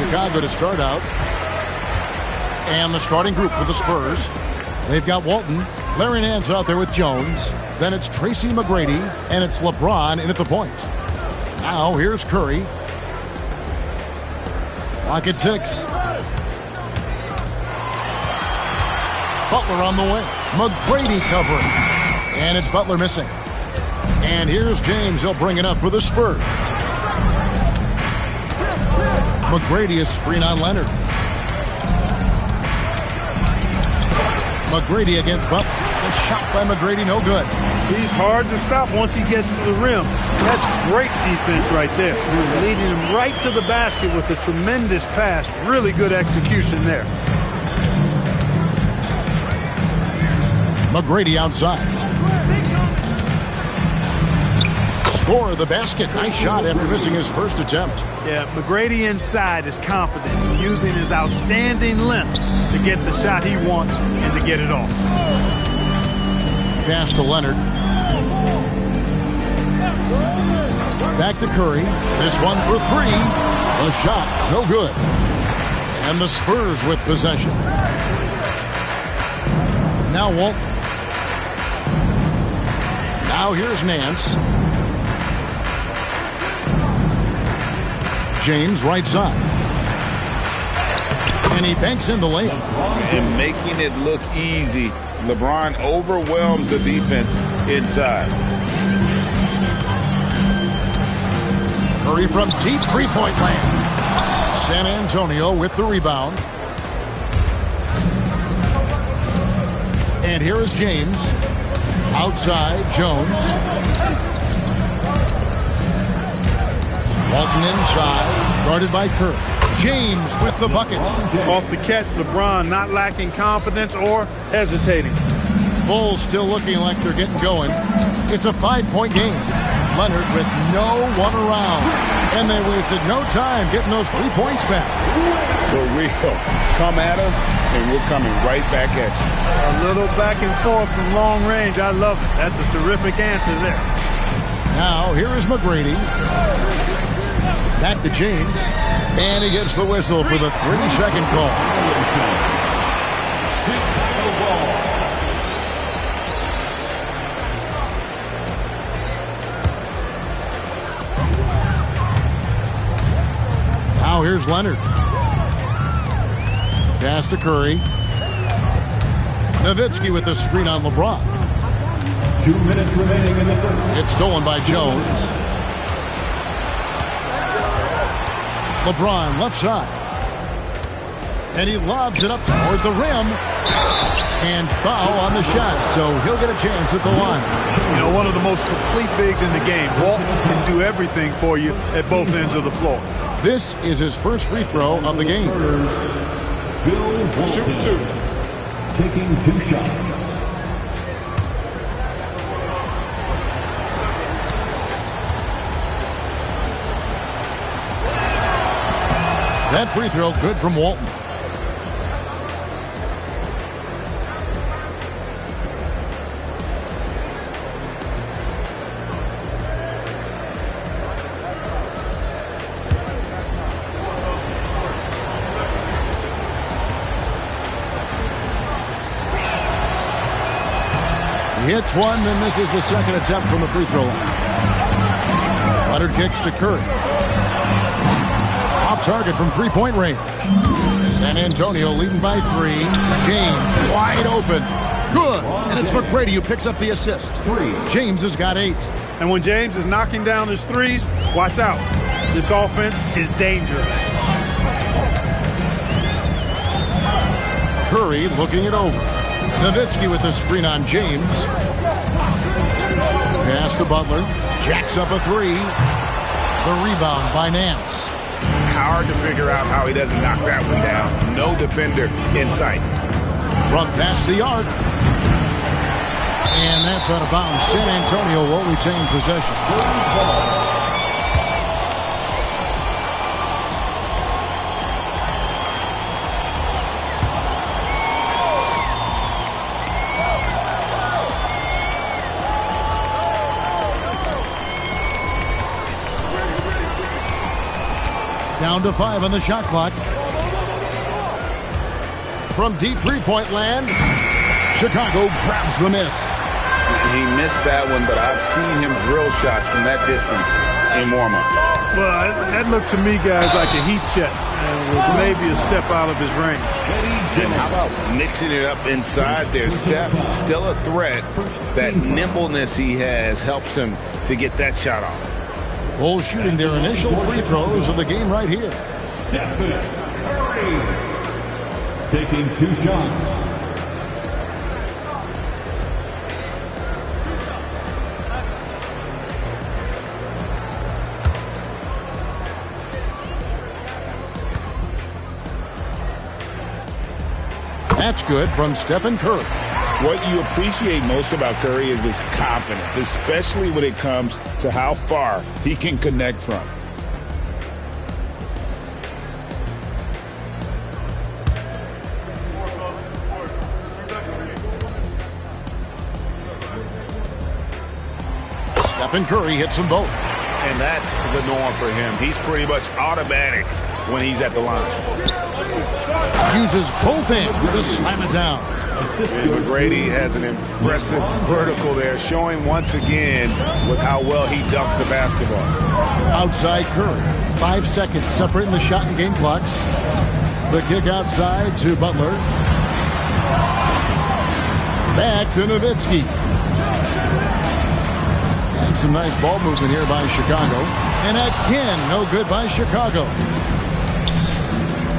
Chicago to start out. And the starting group for the Spurs. They've got Walton. Larry Nance out there with Jones. Then it's Tracy McGrady. And it's LeBron in at the point. Now here's Curry. Clock at 6. Butler on the wing. McGrady covering. And it's Butler missing. And here's James. He'll bring it up for the Spurs. McGrady is screen on Leonard. McGrady against Butler. The shot by McGrady, no good. He's hard to stop once he gets to the rim. That's great defense right there. Leading him right to the basket with a tremendous pass. Really good execution there. McGrady outside. Score the basket. Nice shot after missing his first attempt. Yeah, McGrady inside is confident, using his outstanding length to get the shot he wants and to get it off. Pass to Leonard. Back to Curry. This one for 3. The shot, no good. And the Spurs with possession. Now Walton. Now here's Nance. James right side. And he banks in the layup. And making it look easy. LeBron overwhelms the defense inside. Curry from deep three-point land. San Antonio with the rebound. And here is James. Outside, Jones. Walton inside, guarded by Curry. James with the bucket. Off the catch, LeBron not lacking confidence or hesitating. Bulls still looking like they're getting going. It's a 5-point game. Leonard with no one around. And they wasted no time getting those 3 points back. For real. Come at us, and we're coming right back at you. A little back and forth from long range. I love it. That's a terrific answer there. Now, here is McGrady. Back to James. And he gets the whistle for the 3-second call. Now here's Leonard. Pass to Curry. Nowitzki with the screen on LeBron. 2 minutes remaining in the first. It's stolen by Jones. LeBron left side. And he lobs it up toward the rim. And foul on the shot, so he'll get a chance at the line. You know, one of the most complete bigs in the game. Walton can do everything for you at both ends of the floor. This is his first free throw of the game. Bill Walton, Shoot 2. taking 2 shots. That free throw good from Walton. He hits one, then misses the second attempt from the free throw line. Leonard kicks to Curry. Off target from three-point range. San Antonio leading by 3. James wide open. Good. And it's McGrady who picks up the assist. James has got 8. And when James is knocking down his threes, watch out. This offense is dangerous. Curry looking it over. Nowitzki with the screen on James. Pass to Butler. Jacks up a 3. The rebound by Nance. Hard to figure out how he doesn't knock that one down. No defender in sight. From past the arc. And that's out of bounds. San Antonio will retain possession. Down to 5 on the shot clock. From deep three-point land, Chicago grabs the miss. He missed that one, but I've seen him drill shots from that distance in warm-up. Well, that looked to me, guys, like a heat check. And maybe a step out of his range. And how about mixing it up inside there? Steph, still a threat. That nimbleness he has helps him to get that shot off. Bulls shooting their initial free throws of the game right here. Stephen Curry taking 2 shots. That's good from Stephen Curry. What you appreciate most about Curry is his confidence, especially when it comes to how far he can connect from. Stephen Curry hits them both. And that's the norm for him. He's pretty much automatic when he's at the line. Uses both hands to slam it down. And McGrady has an impressive vertical there, showing once again with how well he dunks the basketball. Outside Curry. 5 seconds separating the shot and game clocks. The kick outside to Butler. Back to Nowitzki. And some nice ball movement here by Chicago. And again, no good by Chicago.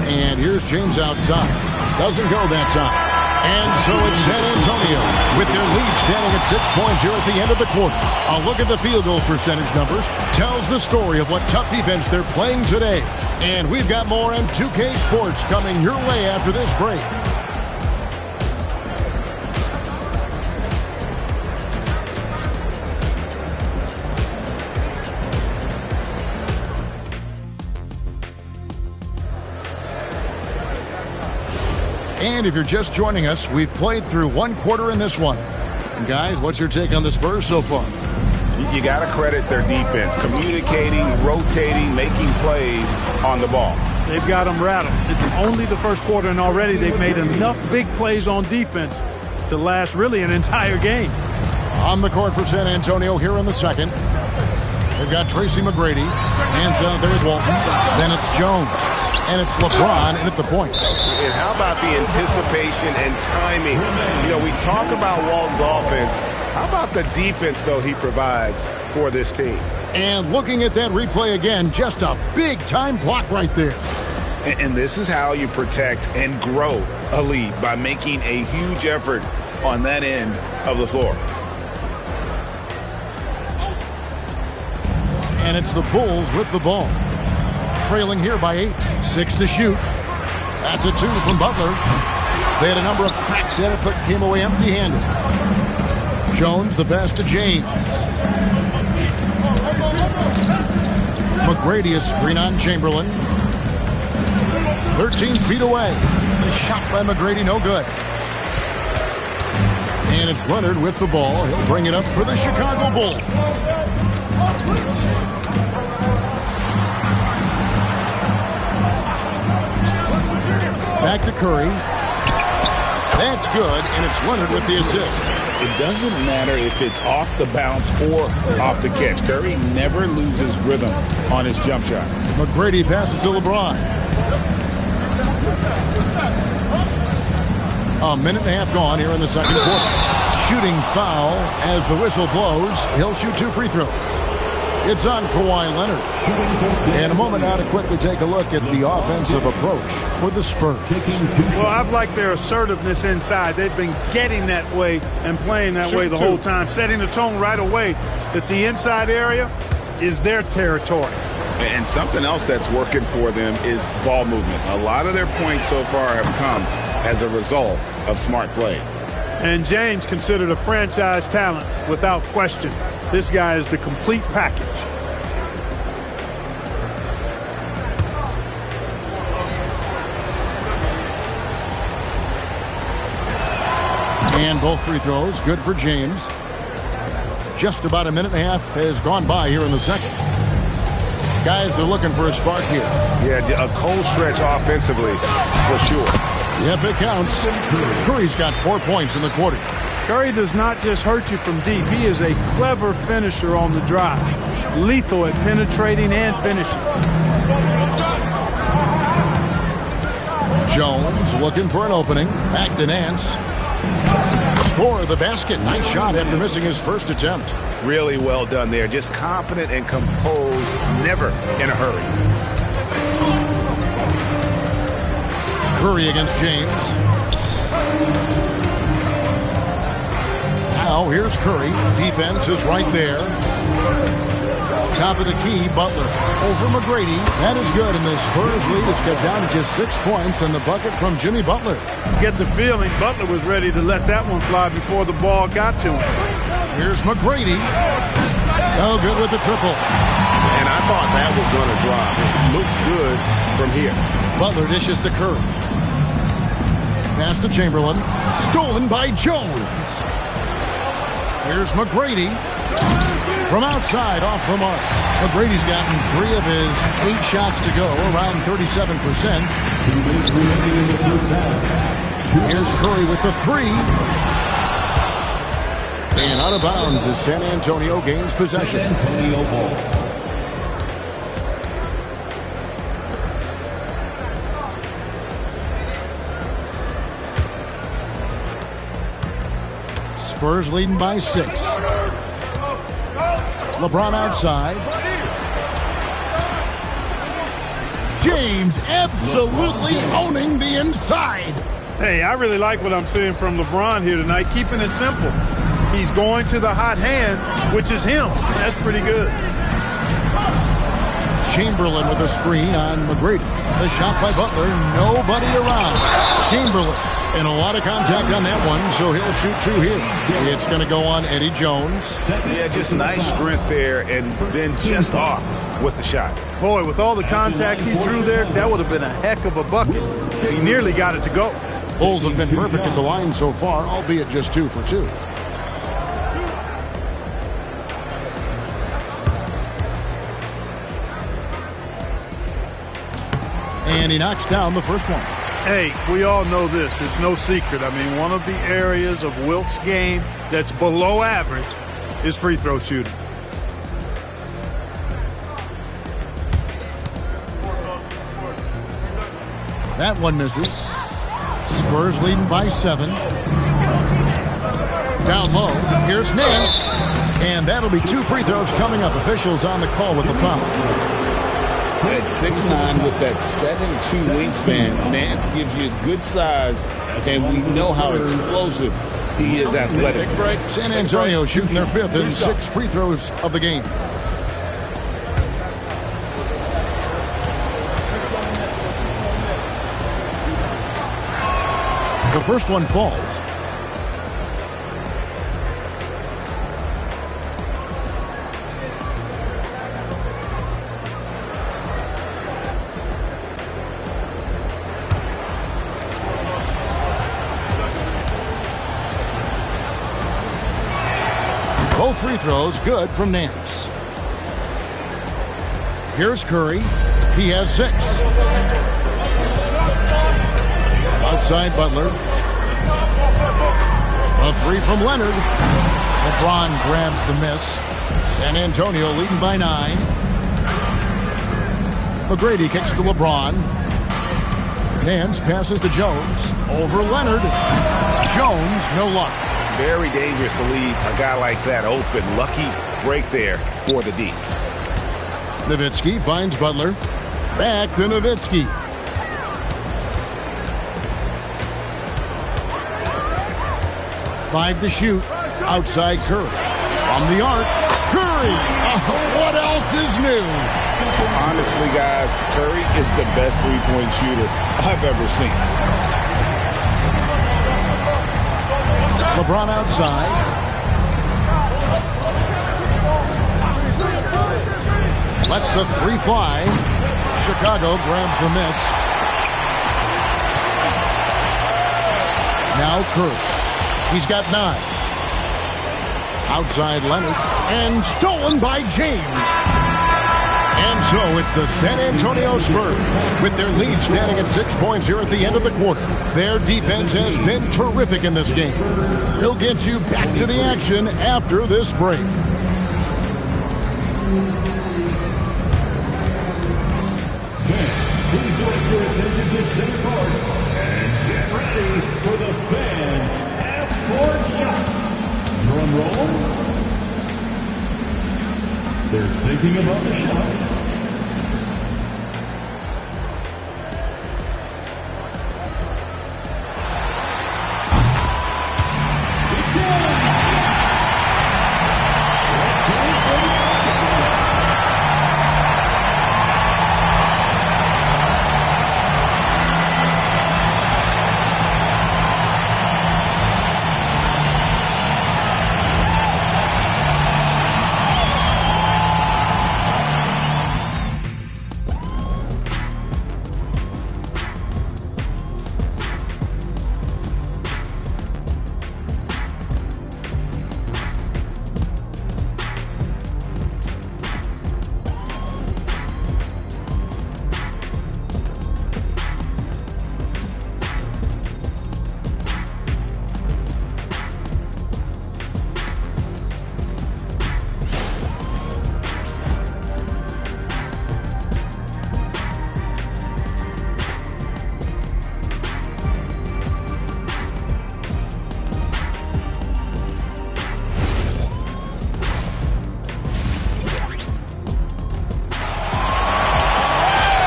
And here's James outside. Doesn't go that time. And so it's San Antonio with their lead standing at 6 points here at the end of the quarter. A look at the field goal percentage numbers tells the story of what tough defense they're playing today. And we've got more on 2K Sports coming your way after this break. And if you're just joining us, we've played through 1 quarter in this one. And guys, what's your take on the Spurs so far? You got to credit their defense, communicating, rotating, making plays on the ball. They've got them rattled. It's only the first quarter, and already they've made enough big plays on defense to last really an entire game. On the court for San Antonio here in the second. They've got Tracy McGrady. Hands out there with Walton. Then it's Jones. And it's LeBron in at the point. And how about the anticipation and timing? You know, we talk about Walton's offense. How about the defense, though, he provides for this team? And looking at that replay again, just a big-time block right there. And this is how you protect and grow a lead, by making a huge effort on that end of the floor. And it's the Bulls with the ball. Trailing here by 8. 6 to shoot. That's a 2 from Butler. They had a number of cracks at it, but came away empty-handed. Jones, the pass to James. McGrady, a screen on Chamberlain. 13 feet away. The shot by McGrady, no good. And it's Leonard with the ball. He'll bring it up for the Chicago Bulls. Back to Curry. That's good, and it's Leonard with the assist. It doesn't matter if it's off the bounce or off the catch. Curry never loses rhythm on his jump shot. McGrady passes to LeBron. A minute and a half gone here in the second quarter. Shooting foul as the whistle blows. He'll shoot 2 free throws. It's on Kawhi Leonard. In a moment now to quickly take a look at the offensive approach for the Spurs. Well, I've liked their assertiveness inside. They've been getting that way and playing that way the whole time, setting the tone right away that the inside area is their territory. And something else that's working for them is ball movement. A lot of their points so far have come as a result of smart plays. And James, considered a franchise talent without question. This guy is the complete package. And both free throws good for James. Just about a minute and a half has gone by here in the second. Guys are looking for a spark here. Yeah, a cold stretch offensively, for sure. Yep, it counts. Curry's got 4 points in the quarter. Curry does not just hurt you from deep. He is a clever finisher on the drive. Lethal at penetrating and finishing. Jones looking for an opening. Back to Nance. Score the basket. Nice shot after missing his first attempt. Really well done there. Just confident and composed, never in a hurry. Curry against James. Now here's Curry. Defense is right there. Top of the key, Butler. Over McGrady. That is good, and the Spurs lead is cut down to just 6 points, and the bucket from Jimmy Butler. Get the feeling Butler was ready to let that one fly before the ball got to him. Here's McGrady. Oh, good with the triple. And I thought that was going to drop. It looked good from here. Butler dishes to Curry. Pass to Chamberlain. Stolen by Jones. Here's McGrady. From outside, off the mark. McGrady's gotten 3 of his 8 shots to go, around 37%. Here's Curry with the 3. And out of bounds as San Antonio gains possession. Spurs leading by 6. LeBron outside. James absolutely owning the inside. Hey, I really like what I'm seeing from LeBron here tonight, keeping it simple. He's going to the hot hand, which is him. That's pretty good. Chamberlain with a screen on McGrady. The shot by Butler, nobody around. Chamberlain, and a lot of contact on that one, so he'll shoot 2 here. It's going to go on Eddie Jones. Yeah, just nice strength there, and then just off with the shot. Boy, with all the contact he drew there, that would have been a heck of a bucket. He nearly got it to go. Bulls have been perfect at the line so far, albeit just 2 for 2. And he knocks down the first one. Hey, we all know this. It's no secret. I mean, one of the areas of Wilt's game that's below average is free throw shooting. That one misses. Spurs leading by 7. Down low. Here's Nance. And that'll be 2 free throws coming up. Officials on the call with the foul. At 6'9" with that 7'2" wingspan, Nance gives you good size, and we know how explosive he is athletic. San Antonio shooting their 5th and 6 free throws of the game. The first one falls. Both free throws good from Nance. Here's Curry. He has 6. Outside Butler. A 3 from Leonard. LeBron grabs the miss. San Antonio leading by 9. McGrady kicks to LeBron. Nance passes to Jones. Over Leonard. Jones, no luck. Very dangerous to leave a guy like that open. Lucky break there for the D. Nowitzki finds Butler. Back to Nowitzki. Five to shoot. Outside Curry. From the arc. Curry! What else is new? Honestly, guys, Curry is the best three-point shooter I've ever seen. LeBron outside. Lets the 3 fly. Chicago grabs the miss. Now Curry. He's got 9. Outside Leonard. And stolen by James. And so it's the San Antonio Spurs with their lead standing at 6 points here at the end of the quarter. Their defense has been terrific in this game. We'll get you back to the action after this break. Please direct your attention to center court and get ready for the fan half-court shots. Drum roll. They're thinking about the shot.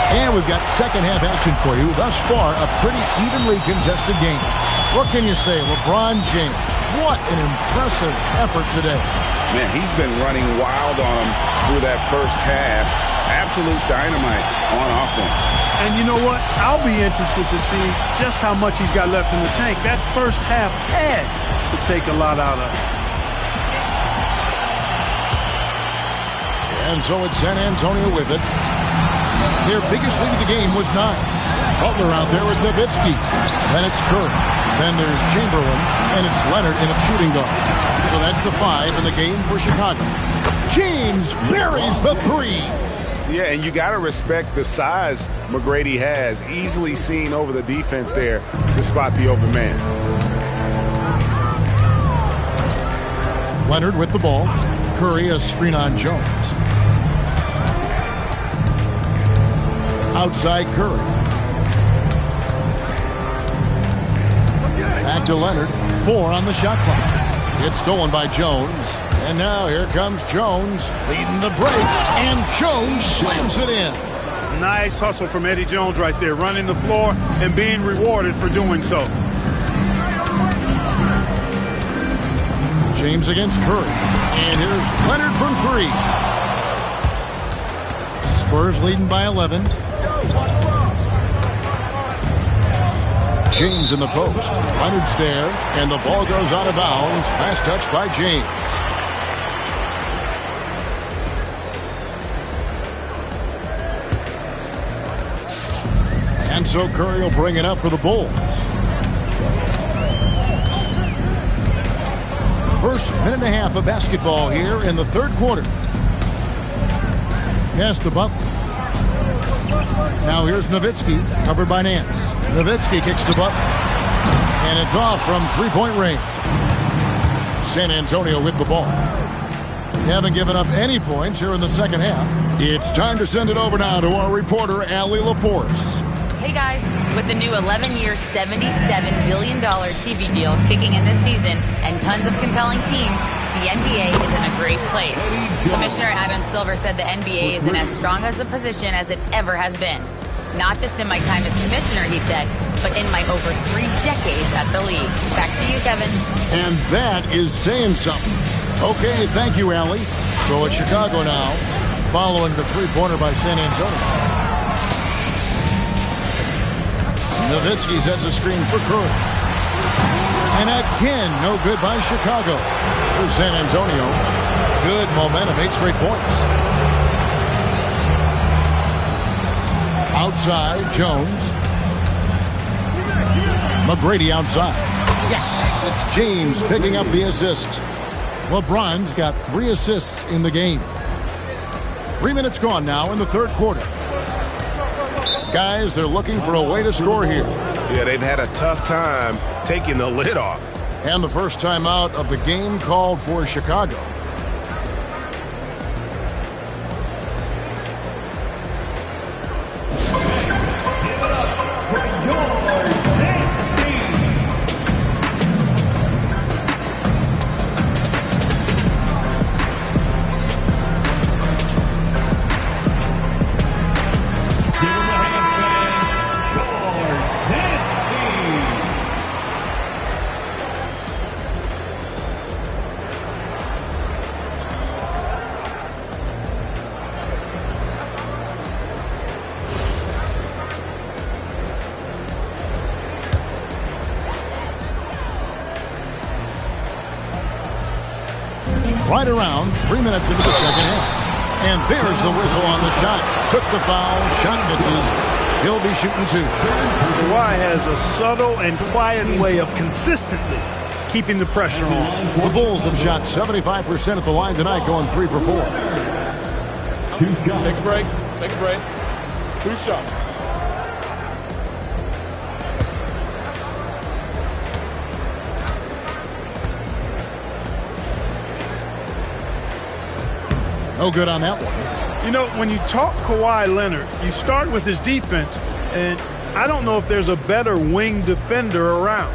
And we've got second half action for you. Thus far, a pretty evenly contested game. What can you say? LeBron James, what an impressive effort today. Man, he's been running wild on him through that first half. Absolute dynamite on offense. And you know what? I'll be interested to see just how much he's got left in the tank. That first half had to take a lot out of it. And so it's San Antonio with it. Their biggest lead of the game was 9. Butler out there with Nowitzki. Then it's Curry. Then there's Chamberlain. And it's Leonard in a shooting guard. So that's the 5 in the game for Chicago. James buries the 3. Yeah, and you got to respect the size McGrady has. Easily seen over the defense there to spot the open man. Leonard with the ball. Curry a screen on Jones. Outside Curry. Back to Leonard. 4 on the shot clock. It's stolen by Jones. And now here comes Jones leading the break. And Jones slams it in. Nice hustle from Eddie Jones right there. Running the floor and being rewarded for doing so. James against Curry. And here's Leonard from 3. Spurs leading by 11. James in the post. Leonard's there, and the ball goes out of bounds. Last touch by James. And so Curry will bring it up for the Bulls. First minute and a half of basketball here in the third quarter. Pass to Butler. Now here's Nowitzki, covered by Nance. Nowitzki kicks to Butler. And it's off from three-point range. San Antonio with the ball. They haven't given up any points here in the second half. It's time to send it over now to our reporter, Allie LaForce. Hey guys, with the new 11-year, $77 billion TV deal kicking in this season and tons of compelling teams, the NBA is in a great place. Commissioner Adam Silver said the NBA is in as strong as a position as it ever has been. Not just in my time as commissioner, he said, but in my over 3 decades at the league. Back to you, Kevin. And that is saying something. Okay, thank you, Allie. So it's Chicago now, following the three-pointer by San Antonio. Nowitzki sets a screen for Curry. And again, no good by Chicago. Here's San Antonio. Good momentum, 8 straight points. Outside, Jones. McGrady outside. Yes, it's James picking up the assist. LeBron's got 3 assists in the game. 3 minutes gone now in the third quarter. Guys, they're looking for a way to score here. Yeah, they've had a tough time taking the lid off. And the first timeout of the game called for Chicago. Right around 3 minutes into the second half. And there's the whistle on the shot. Took the foul. Shot misses. He'll be shooting two. Kawhi has a subtle and quiet way of consistently keeping the pressure on. The Bulls have shot 75% at the line tonight, going 3 for 4. Take a break. Take a break. 2 shots. No good on that one. You know, when you talk Kawhi Leonard, you start with his defense, and I don't know if there's a better wing defender around.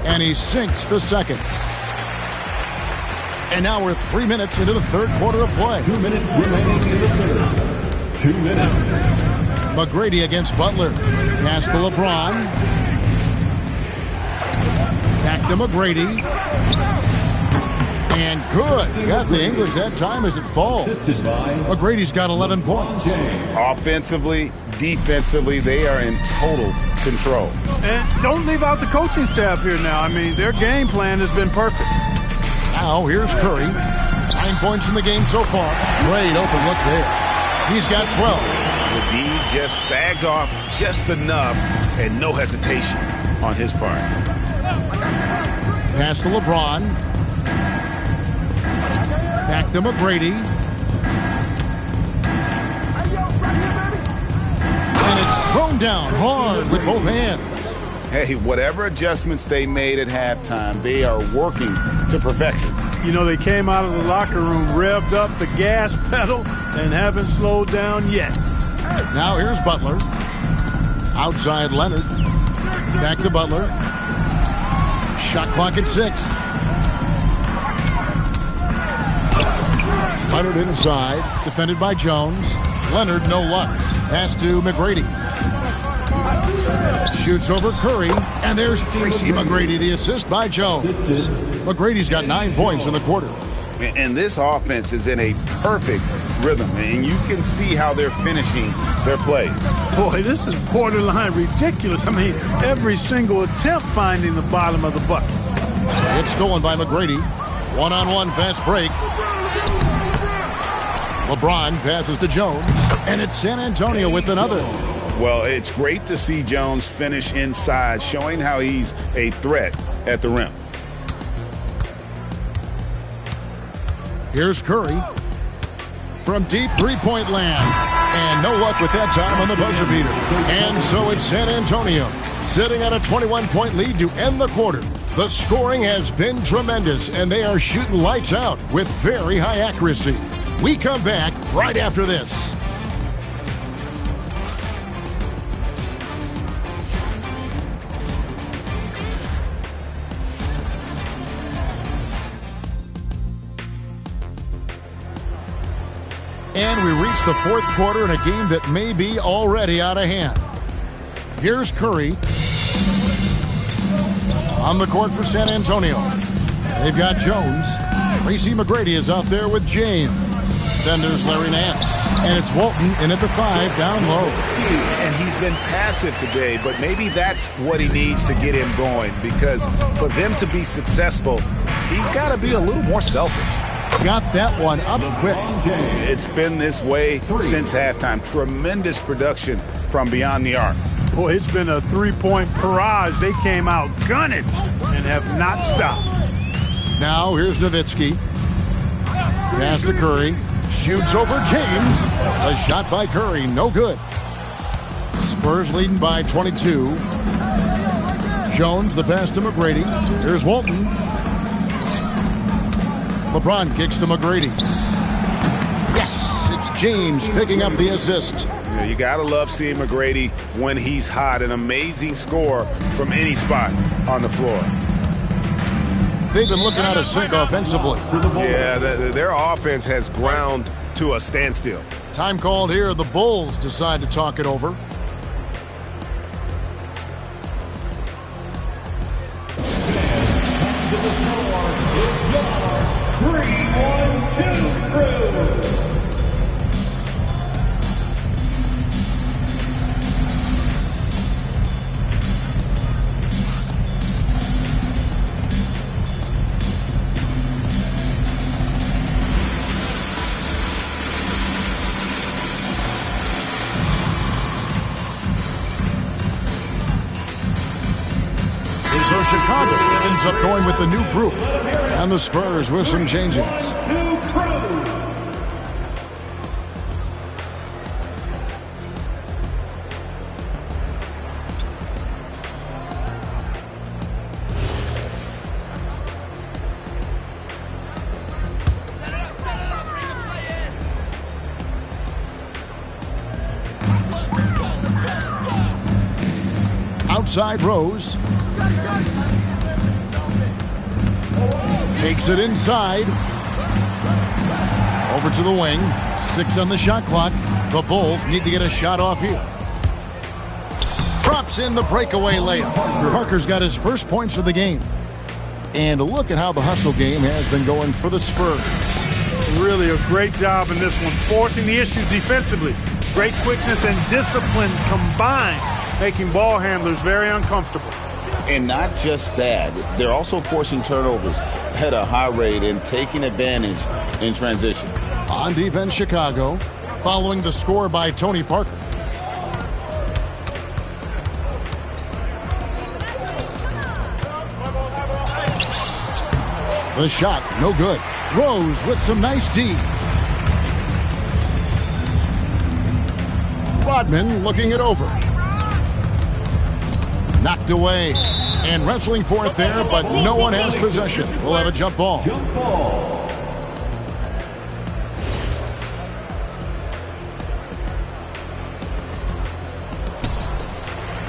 And he sinks the second. And now we're 3 minutes into the third quarter of play. 2 minutes remaining in the third. 2 minutes. McGrady against Butler. Pass to LeBron. Back to McGrady. And good. Got the English that time as it falls. McGrady's got 11 points. Offensively, defensively, they are in total control. And don't leave out the coaching staff here now. I mean, their game plan has been perfect. Now, here's Curry. 9 points in the game so far. Great open look there. He's got 12. The D just sagged off just enough and no hesitation on his part. Pass to LeBron. Back to McGrady. And it's thrown down hard with both hands. Hey, whatever adjustments they made at halftime, they are working to perfection. You know, they came out of the locker room, revved up the gas pedal, and haven't slowed down yet. Now here's Butler. Outside Leonard. Back to Butler. Shot clock at 6. Leonard inside. Defended by Jones. Leonard, no luck. Pass to McGrady. Shoots over Curry, and there's Tracy McGrady, the assist by Jones. McGrady's got 9 points in the quarter. And this offense is in a perfect rhythm, and you can see how they're finishing their play. Boy, this is borderline ridiculous. I mean, every single attempt finding the bottom of the bucket. It's stolen by McGrady. One-on-one fast break. LeBron passes to Jones, and it's San Antonio with another. Well, it's great to see Jones finish inside, showing how he's a threat at the rim. Here's Curry from deep three-point land. And no luck with that time on the buzzer beater. And so it's San Antonio sitting at a 21-point lead to end the quarter. The scoring has been tremendous, and they are shooting lights out with very high accuracy. We come back right after this. And we reach the fourth quarter in a game that may be already out of hand. Here's Curry on the court for San Antonio. They've got Jones. Tracy McGrady is out there with James. Then there's Larry Nance. And it's Walton in at the 5 down low. And he's been passive today, but maybe that's what he needs to get him going, because for them to be successful, he's got to be a little more selfish. got that one up quick. It's been this way since halftime. Tremendous production from beyond the arc. Boy, it's been a three-point barrage. They came out gunning and have not stopped. Now here's Nowitzki. Pass to Curry. Shoots over James. A shot by Curry, no good. Spurs leading by 22. Jones, the pass to McGrady. Here's Walton. LeBron kicks to McGrady. Yes, it's James picking up the assist. Yeah, you got to love seeing McGrady when he's hot. An amazing score from any spot on the floor. They've been looking out of sync offensively. Yeah, their offense has ground to a standstill. Time called here. The Bulls decide to talk it over. So Chicago ends up going with the new group, and the Spurs with some changes. Outside Rose. Takes it inside. Over to the wing. 6 on the shot clock. The Bulls need to get a shot off here. Drops in the breakaway layup. Parker's got his first points of the game. And look at how the hustle game has been going for the Spurs. Really a great job in this one, forcing the issues defensively. Great quickness and discipline combined, making ball handlers very uncomfortable. And not just that, they're also forcing turnovers at a high rate and taking advantage in transition. On defense, Chicago, following the score by Tony Parker. The shot, no good. Rose with some nice D. Rodman looking it over. Knocked away and wrestling for it there, but no one has possession. We'll have a jump ball.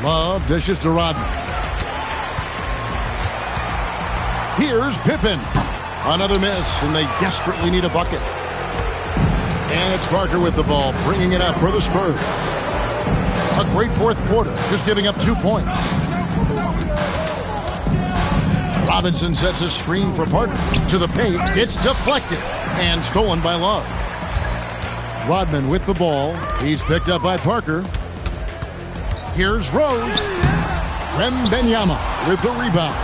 Love dishes to Rodman. Here's Pippen. Another miss, and they desperately need a bucket. And it's Parker with the ball, bringing it up for the Spurs. A great fourth quarter, just giving up 2 points. Robinson sets a screen for Parker. To the paint, it's deflected and stolen by Love. Rodman with the ball. He's picked up by Parker. Here's Rose. Wembanyama with the rebound.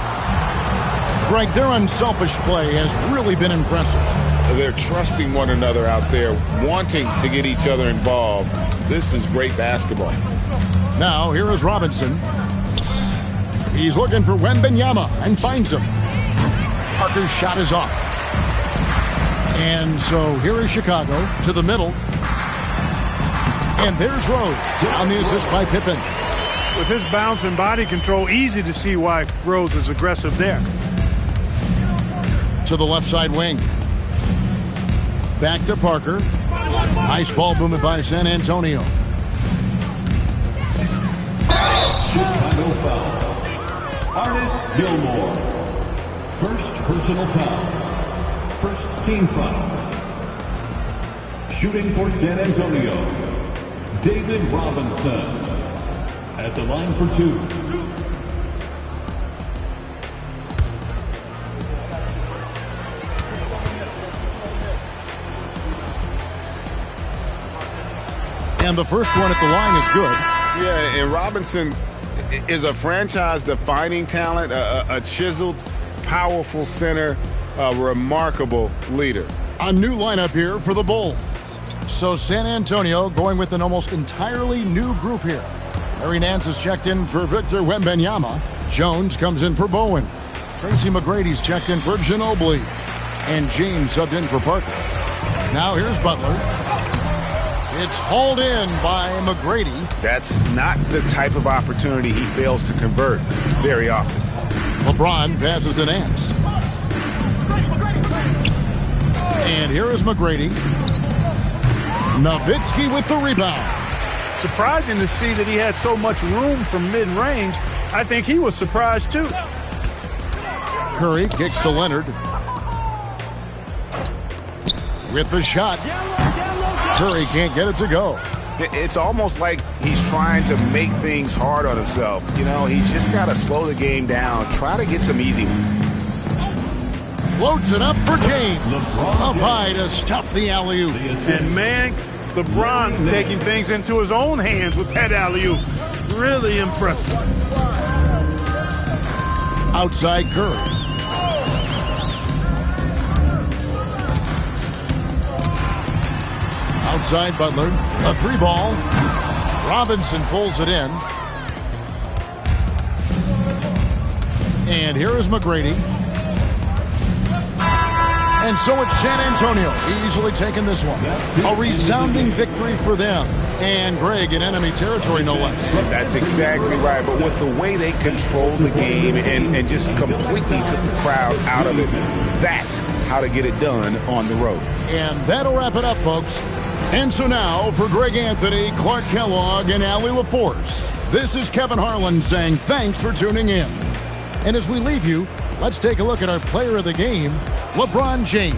Greg, their unselfish play has really been impressive. They're trusting one another out there, wanting to get each other involved. This is great basketball. Now, here is Robinson. He's looking for Wembanyama and finds him. Parker's shot is off. And so here is Chicago to the middle. And there's Rose on the assist by Pippen. With his bounce and body control, easy to see why Rose is aggressive there. To the left side wing. Back to Parker. Nice ball movement by San Antonio. Chicago foul. Artis Gilmore. First personal foul. First team foul. Shooting for San Antonio, David Robinson. At the line for 2. And the first one at the line is good. Yeah, and Robinson is a franchise-defining talent, a chiseled, powerful center, a remarkable leader. A new lineup here for the Bulls. So San Antonio going with an almost entirely new group here. Larry Nance is checked in for Victor Wembanyama. Jones comes in for Bowen. Tracy McGrady's checked in for Ginobili. And James subbed in for Parker. Now here's Butler. It's hauled in by McGrady. That's not the type of opportunity he fails to convert very often. LeBron passes to Nance. And here is McGrady. Nowitzki with the rebound. Surprising to see that he had so much room from mid-range. I think he was surprised too. Curry kicks to Leonard. With the shot. Curry can't get it to go. It's almost like he's trying to make things hard on himself. You know, he's just got to slow the game down. Try to get some easy ones. Floats it up for James. Up high to stuff the alley-oop. And man, LeBron's taking things into his own hands with that alley-oop. Really impressive. Outside Curry. Outside Butler. A 3-ball. Robinson pulls it in. And here is McGrady. And so it's San Antonio easily taking this one. A resounding victory for them. And Greg in enemy territory, no less. That's exactly right. But with the way they controlled the game and just completely took the crowd out of it, that's how to get it done on the road. And that'll wrap it up, folks. And so now, for Greg Anthony, Clark Kellogg, and Allie LaForce, this is Kevin Harlan saying thanks for tuning in. And as we leave you, let's take a look at our player of the game, LeBron James.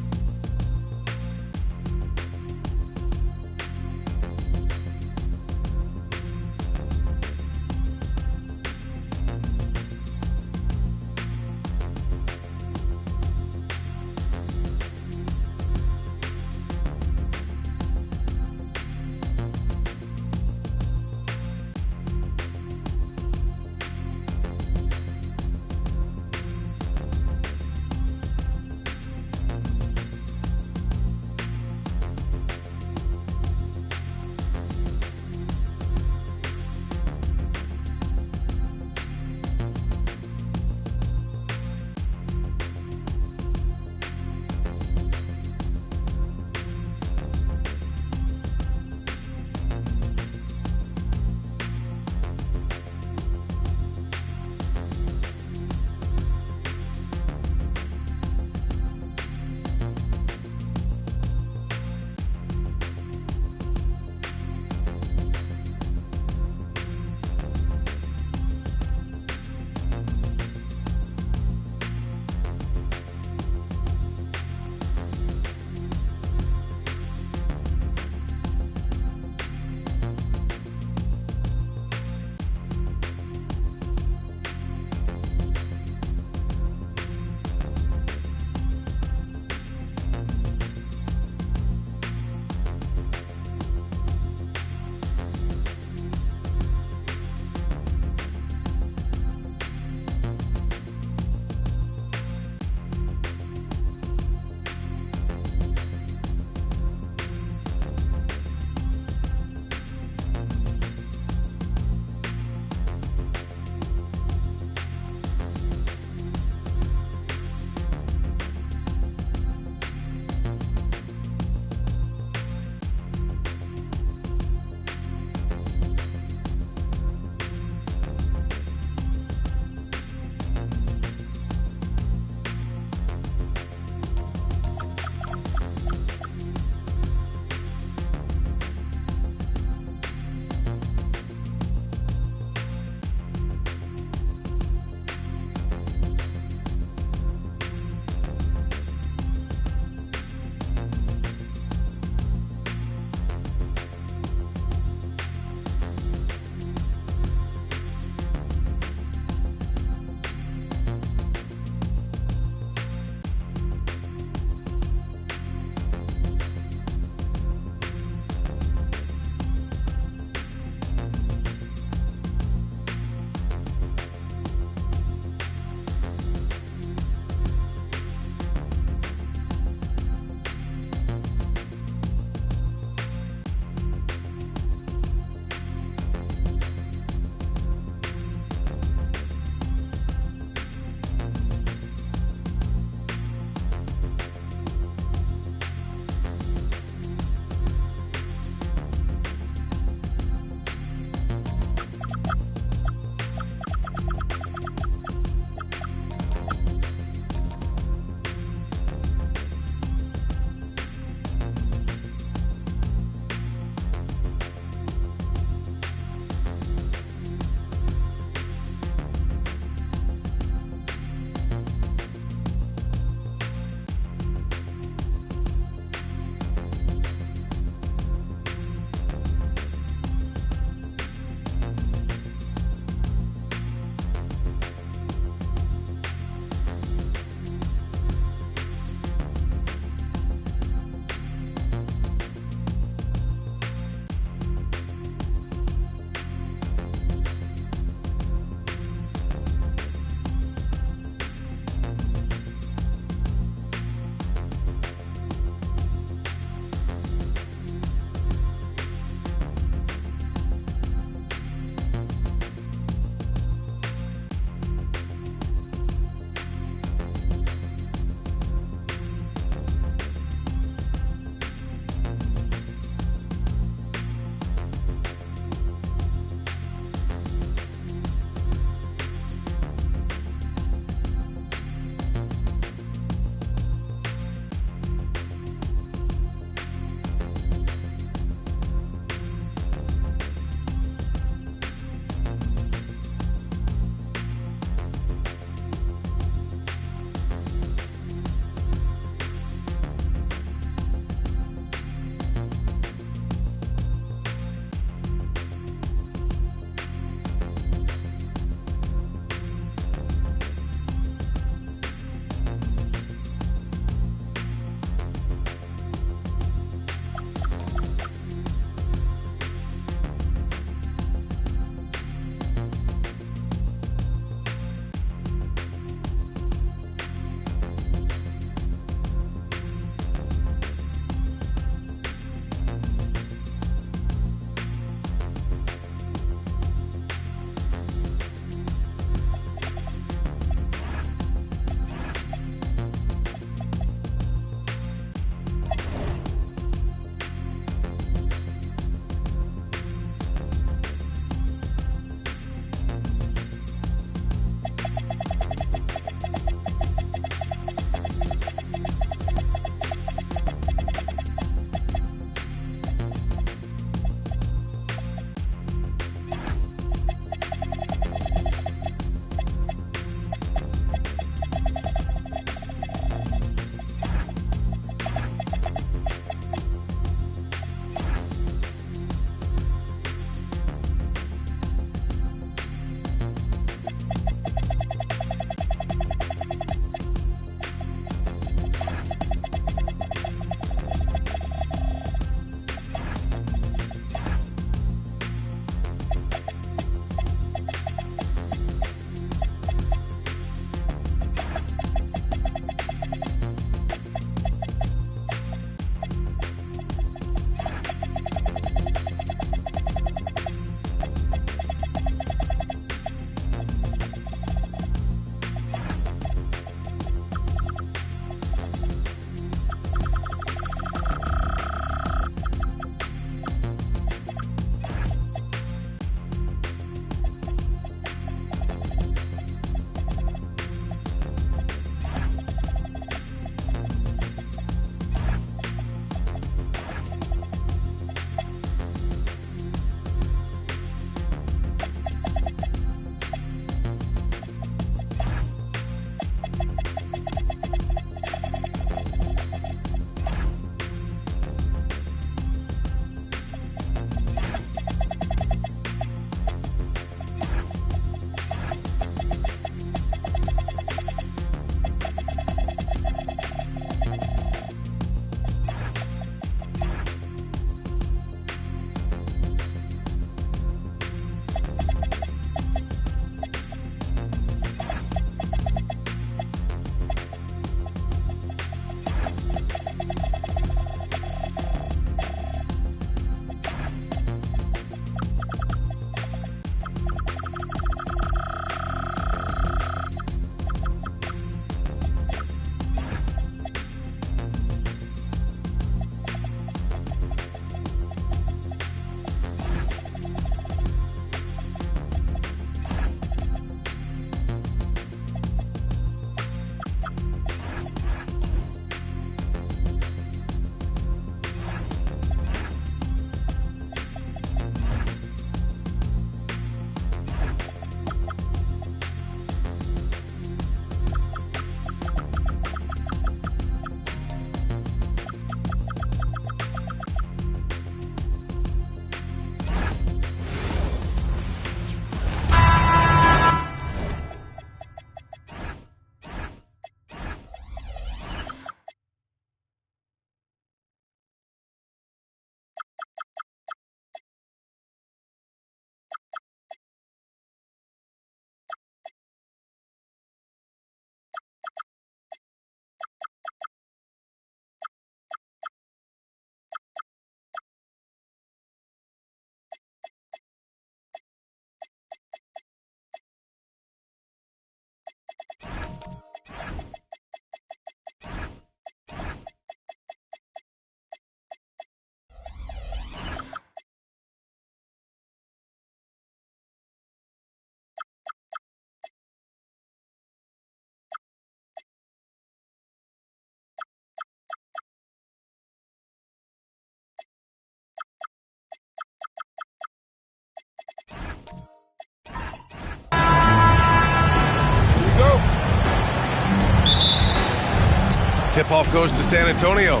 Tip-off goes to San Antonio.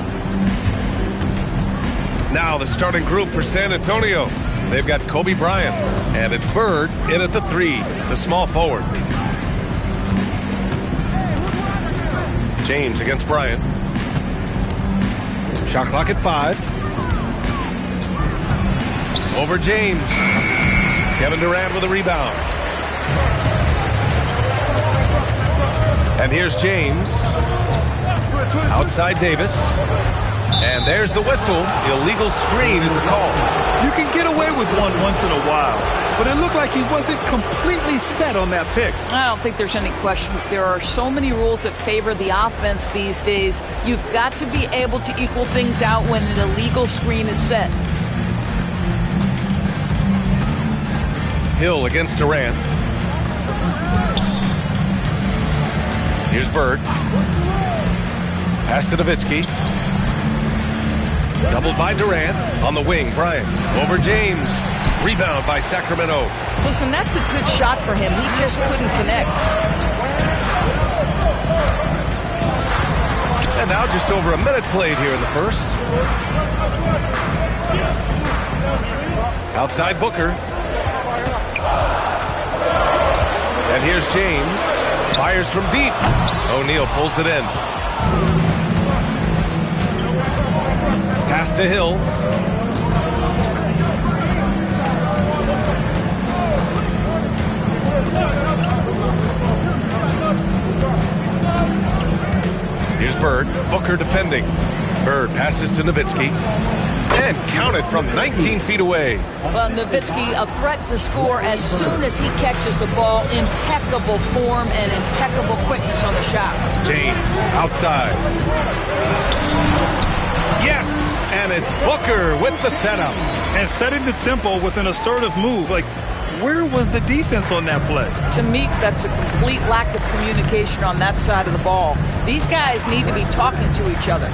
Now the starting group for San Antonio. They've got Kobe Bryant, and it's Bird in at the 3, the small forward. James against Bryant. Shot clock at 5. Over James. Kevin Durant with a rebound. And here's James. Outside Davis. And there's the whistle. Illegal screen is the call. You can get away with one once in a while, but it looked like he wasn't completely set on that pick. I don't think there's any question. There are so many rules that favor the offense these days. You've got to be able to equal things out when an illegal screen is set. Hill against Durant. Here's Bird. Pass to Nowitzki. Doubled by Durant. On the wing, Bryant. Over James. Rebound by Sacramento. Listen, that's a good shot for him. He just couldn't connect. And now just over a minute played here in the first. Outside Booker. And here's James. Fires from deep. O'Neal pulls it in. Pass to Hill. Here's Bird. Booker defending. Bird passes to Nowitzki. And counted from 19 feet away. Well, Nowitzki, a threat to score as soon as he catches the ball. Impeccable form and impeccable quickness on the shot. James outside. Yes! And it's Booker with the setup. And setting the tempo with an assertive move. Like, where was the defense on that play? To me, that's a complete lack of communication on that side of the ball. These guys need to be talking to each other.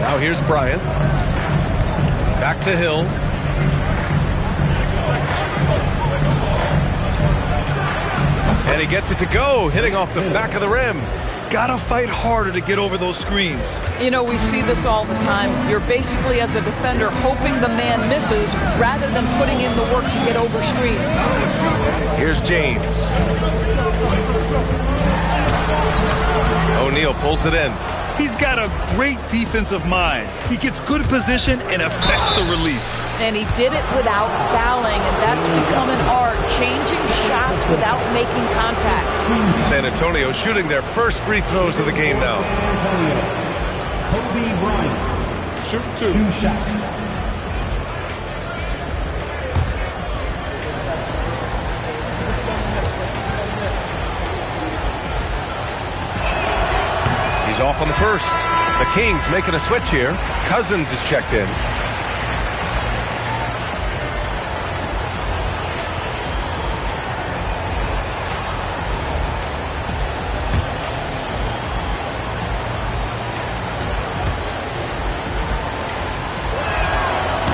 Now here's Bryant. Back to Hill. And he gets it to go, hitting off the back of the rim. Gotta fight harder to get over those screens. You know, we see this all the time. You're basically, as a defender, hoping the man misses rather than putting in the work to get over screens. Here's James. O'Neal pulls it in. He's got a great defensive mind. He gets good position and affects the release. And he did it without fouling, and that's become an art, changing shots without making contact. San Antonio shooting their first free throws of the game now. Kobe Bryant. Shoot 2 shots. He's off on the first. The Kings making a switch here. Cousins is checked in.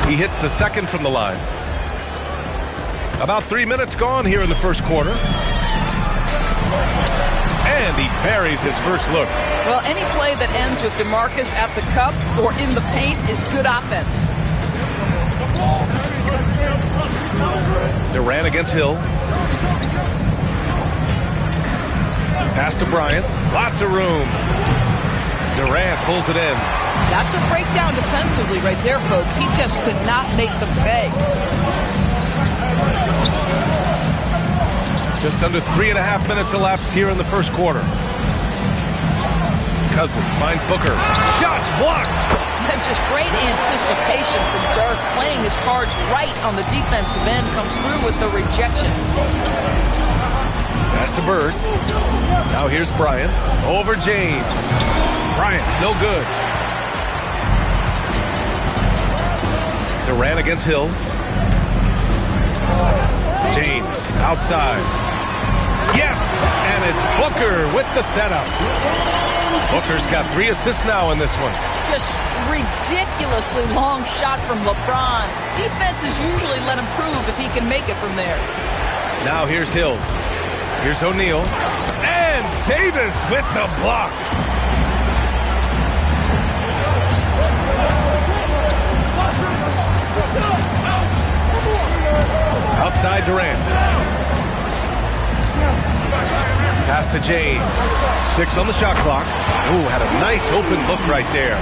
He hits the second from the line. About 3 minutes gone here in the first quarter. And he buries his first look. Well, any play that ends with DeMarcus at the cup or in the paint is good offense. Durant against Hill. Pass to Bryant. Lots of room. Durant pulls it in. That's a breakdown defensively right there, folks. He just could not make them pay. Just under 3.5 minutes elapsed here in the first quarter. Cousins finds Booker. Shot blocked. And just great anticipation from Dirk, playing his cards right on the defensive end, comes through with the rejection. Pass to Bird. Now here's Bryant. Over James. Bryant, no good. Durant against Hill. James outside. Yes! And it's Booker with the setup. Booker's got 3 assists now in this one. Just ridiculously long shot from LeBron. Defenses usually let him prove if he can make it from there. Now here's Hill. Here's O'Neal. And Davis with the block. Durant. Pass to James. 6 on the shot clock. Ooh, had a nice open look right there.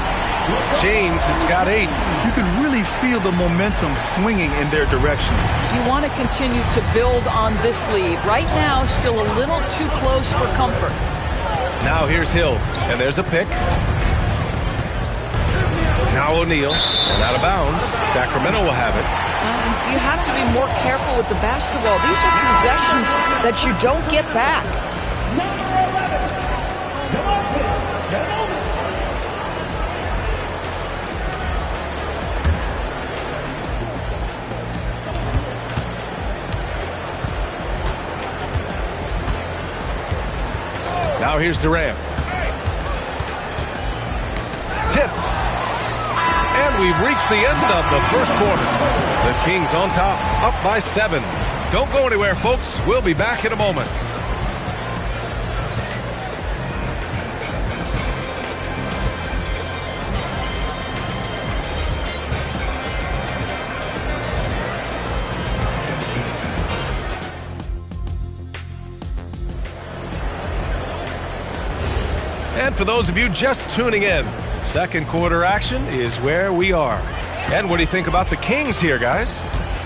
James has got 8. You can really feel the momentum swinging in their direction. You want to continue to build on this lead. Right now, still a little too close for comfort. Now here's Hill, and there's a pick. Now O'Neal, and out of bounds. Sacramento will have it. You have to be more careful with the basketball. These are possessions that you don't get back. Now here's Durant. Tipped. And we've reached the end of the first quarter. The Kings on top, up by 7. Don't go anywhere, folks. We'll be back in a moment. And for those of you just tuning in, second quarter action is where we are. And what do you think about the Kings here, guys?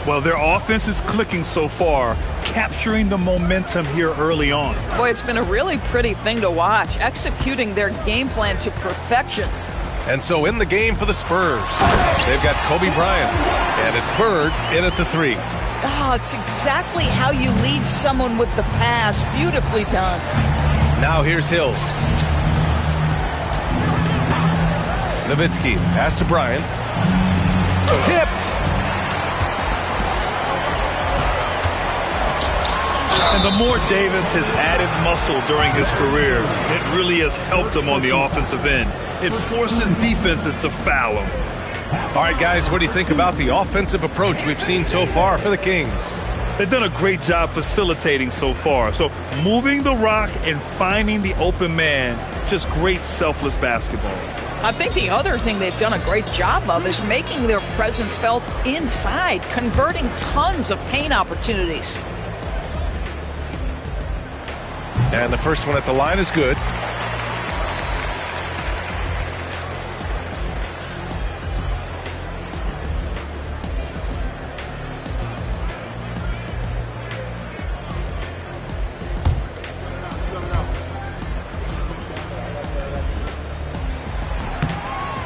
Well, their offense is clicking so far, capturing the momentum here early on. Boy, it's been a really pretty thing to watch, executing their game plan to perfection. And so in the game for the Spurs, they've got Kobe Bryant, and it's Bird in at the 3. Oh, it's exactly how you lead someone with the pass. Beautifully done. Now here's Hill. Nowitzki, pass to Bryant. Tipped. And the more Davis has added muscle during his career, it really has helped him on the offensive end. It forces defenses to foul him. All right, guys, what do you think about the offensive approach we've seen so far for the Kings? They've done a great job facilitating so far. So moving the rock and finding the open man, just great selfless basketball. I think the other thing they've done a great job of is making their presence felt inside, converting tons of paint opportunities. And the first one at the line is good.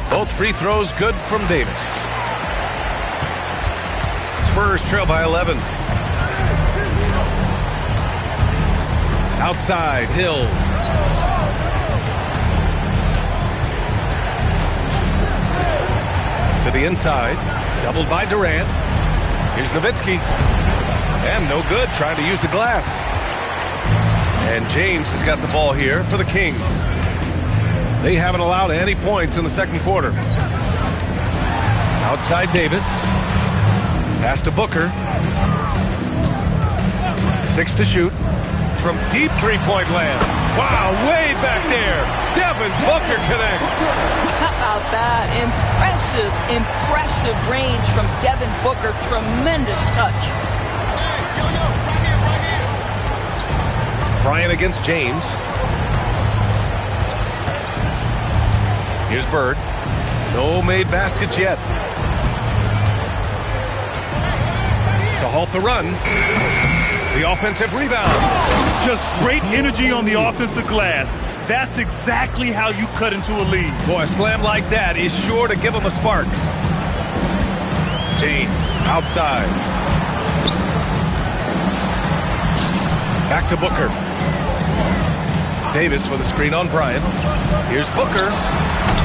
Both free throws good from Davis. Spurs trail by 11. Outside, Hill. To the inside. Doubled by Durant. Here's Nowitzki. And no good, trying to use the glass. And James has got the ball here for the Kings. They haven't allowed any points in the second quarter. Outside Davis. Pass to Booker. 6 to shoot. From deep three-point land. Wow, way back there. Devin Booker connects. How about that? Impressive range from Devin Booker. Tremendous touch. Bryant against James. Here's Bird. No made baskets yet. To halt the run. The offensive rebound. Just great energy on the offensive glass. That's exactly how you cut into a lead. Boy, a slam like that is sure to give them a spark. James outside. Back to Booker. Davis with a screen on Bryant. Here's Booker.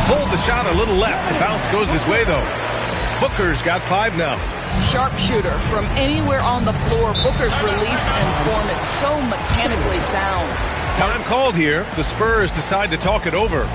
Pulled the shot a little left. The bounce goes his way, though. Booker's got 5 now. Sharpshooter from anywhere on the floor. Booker's release and form, it's so mechanically sound. Time called here. The Spurs decide to talk it over.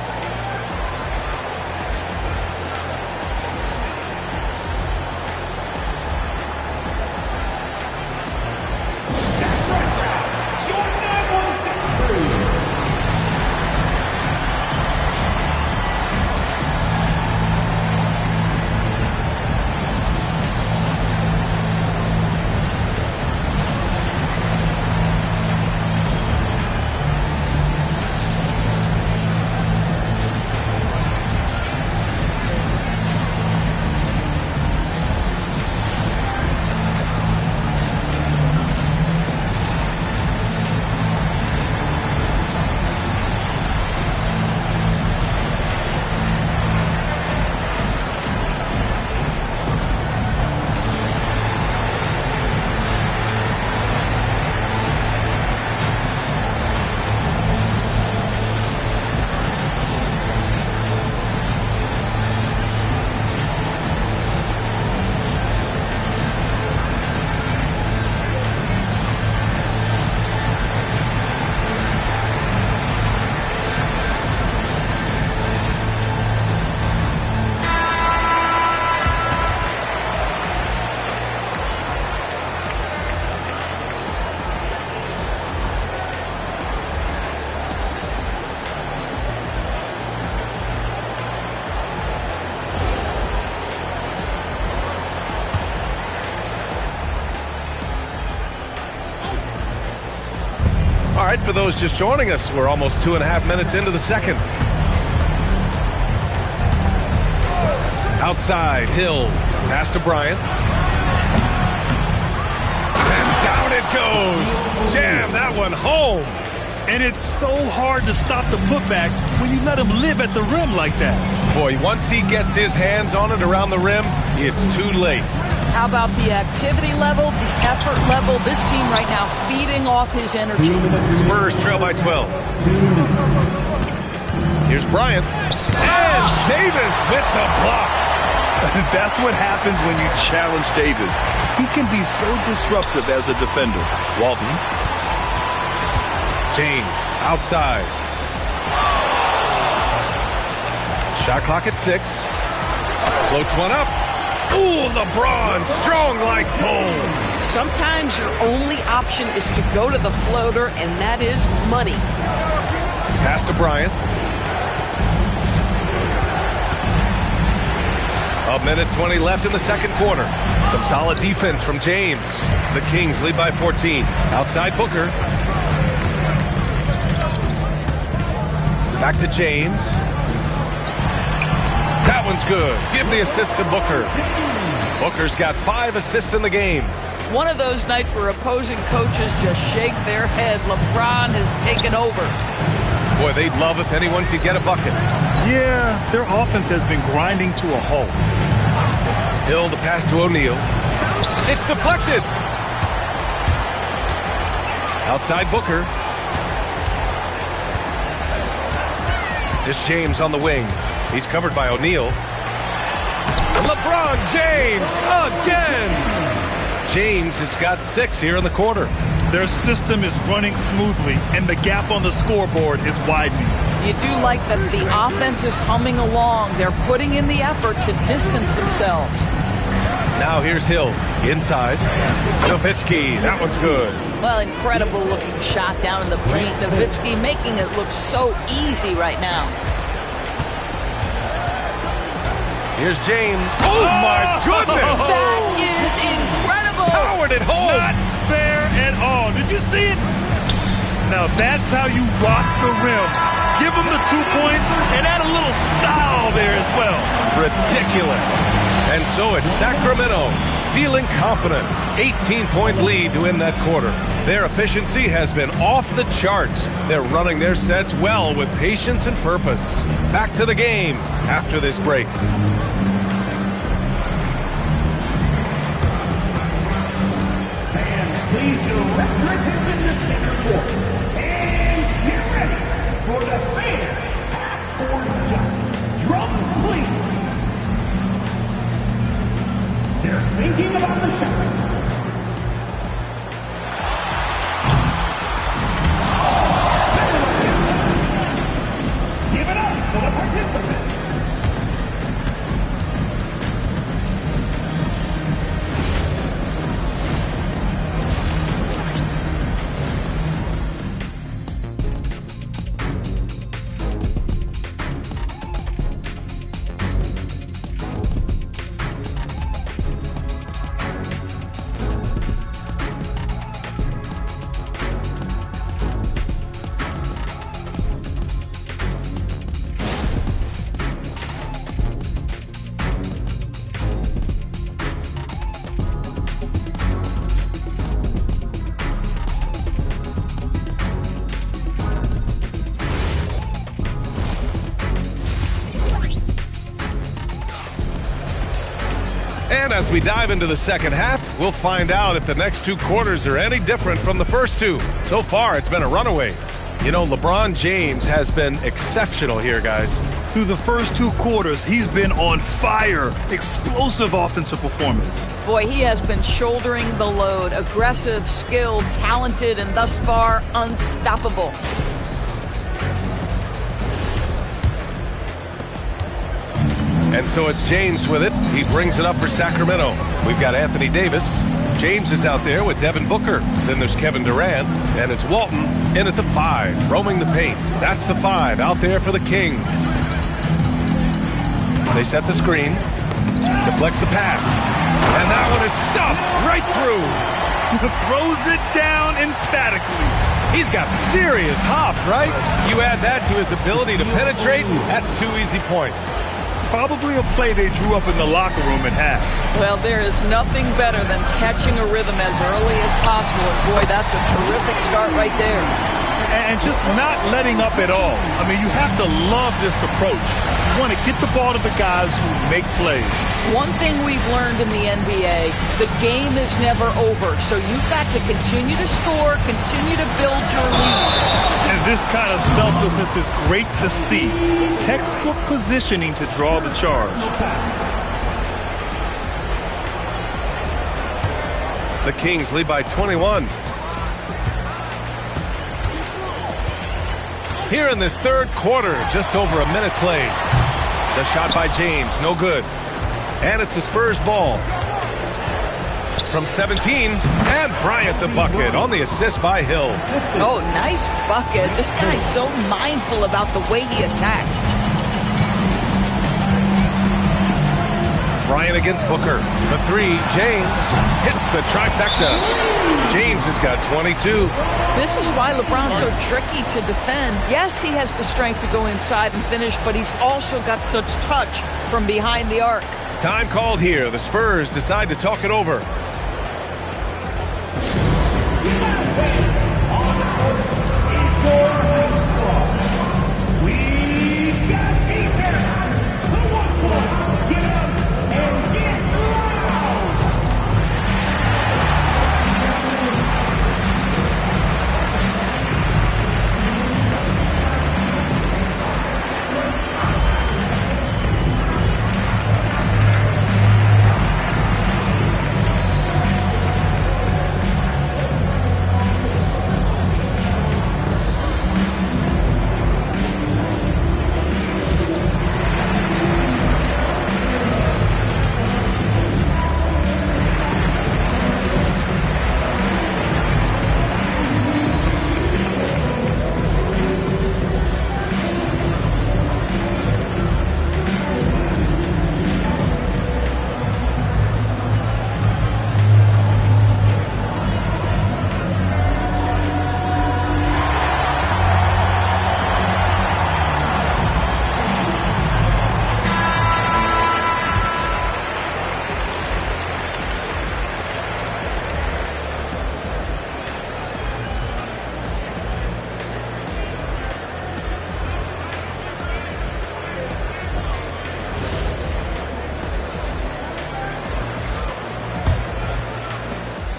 for those just joining us. We're almost 2.5 minutes into the second. Outside, Hill. Pass to Bryant. And down it goes. Jam that one home. And it's so hard to stop the putback when you let him live at the rim like that. Boy, once he gets his hands on it around the rim, it's too late. How about the activity level, the effort level? This team right now feeding off his energy. Spurs trail by 12. Here's Bryant. And Davis with the block. That's what happens when you challenge Davis. He can be so disruptive as a defender. Walton. James outside. Shot clock at 6. Floats one up. Ooh, LeBron, strong like home. Sometimes your only option is to go to the floater, and that is money. Pass to Bryant. A minute 20 left in the second quarter. Some solid defense from James. The Kings lead by 14. Outside Booker. Back to James. That one's good. Give the assist to Booker. Booker's got 5 assists in the game. One of those nights where opposing coaches just shake their head. LeBron has taken over. Boy, they'd love if anyone could get a bucket. Yeah, their offense has been grinding to a halt. Hill, the pass to O'Neal. It's deflected. Outside Booker. Here's James on the wing. He's covered by O'Neal. LeBron James again. James has got 6 here in the quarter. Their system is running smoothly, and the gap on the scoreboard is widening. You do like that the offense is humming along. They're putting in the effort to distance themselves. Now here's Hill inside. Nowitzki, that one's good. Well, incredible looking shot down in the paint. Nowitzki making it look so easy right now. Here's James. Oh my goodness! That is incredible! Powered it home! Not fair at all. Did you see it? Now that's how you rock the rim. Give them the 2 points and add a little style there as well. Ridiculous. And so it's Sacramento feeling confident. 18-point lead to win that quarter. Their efficiency has been off the charts. They're running their sets well with patience and purpose. Back to the game after this break. Fans, please direct your attention to center court. And get ready for the fan half-court shots. Drums, please. They're thinking about the shots. Give it up for the participants. And as we dive into the second half, we'll find out if the next 2 quarters are any different from the first 2. So far, it's been a runaway. You know, LeBron James has been exceptional here, guys. Through the first 2 quarters, he's been on fire. Explosive offensive performance. Boy, he has been shouldering the load. Aggressive, skilled, talented, and thus far, unstoppable. And so it's James with it. He brings it up for Sacramento. We've got Anthony Davis. James is out there with Devin Booker. Then there's Kevin Durant. And it's Walton in at the 5, roaming the paint. That's the 5 out there for the Kings. They set the screen. Deflects the pass. And that one is stuffed right through. Throws it down emphatically. He's got serious hops, right? You add that to his ability to penetrate, that's 2 easy points. Probably a play they drew up in the locker room at half. Well, there is nothing better than catching a rhythm as early as possible. And boy, that's a terrific start right there. And just not letting up at all. I mean, you have to love this approach. You want to get the ball to the guys who make plays. One thing we've learned in the NBA, the game is never over. So you've got to continue to score, continue to build your lead. And this kind of selflessness is great to see. Textbook positioning to draw the charge. The Kings lead by 21. Here in this third quarter, just over a minute played. The shot by James, no good. And it's the Spurs ball. From 17, and Bryant the bucket on the assist by Hill. Oh, nice bucket. This guy's so mindful about the way he attacks. Bryant against Booker. The three, James hits the trifecta. James has got 22. This is why LeBron's so tricky to defend. Yes, he has the strength to go inside and finish, but he's also got such touch from behind the arc. Time called here. The Spurs decide to talk it over.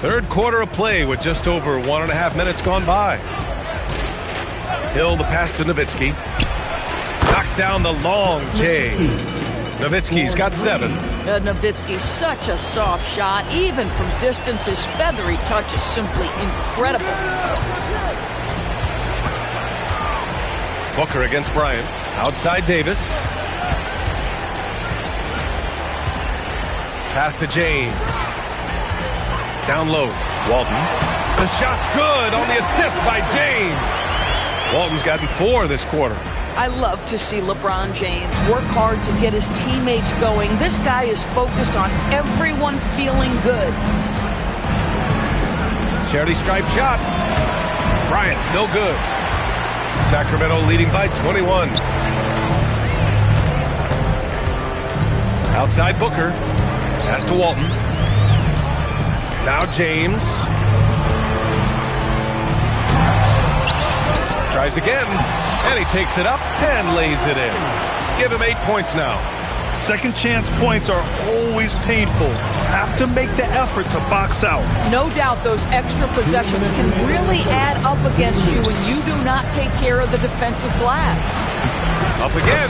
Third quarter of play with just over 1.5 minutes gone by. Hill the pass to Nowitzki. Knocks down the long J. Nowitzki's got 7. Nowitzki's such a soft shot. Even from distance, his feathery touch is simply incredible. Booker against Bryant. Outside Davis. Pass to James. Down low, Walton. The shot's good on the assist by James. Walton's gotten 4 this quarter. I love to see LeBron James work hard to get his teammates going. This guy is focused on everyone feeling good. Charity stripe shot. Bryant, no good. Sacramento leading by 21. Outside Booker. Pass to Walton. Now James. Tries again, and he takes it up and lays it in. Give him 8 points now. Second chance points are always painful. Have to make the effort to box out. No doubt those extra possessions can really add up against you when you do not take care of the defensive glass. Up again.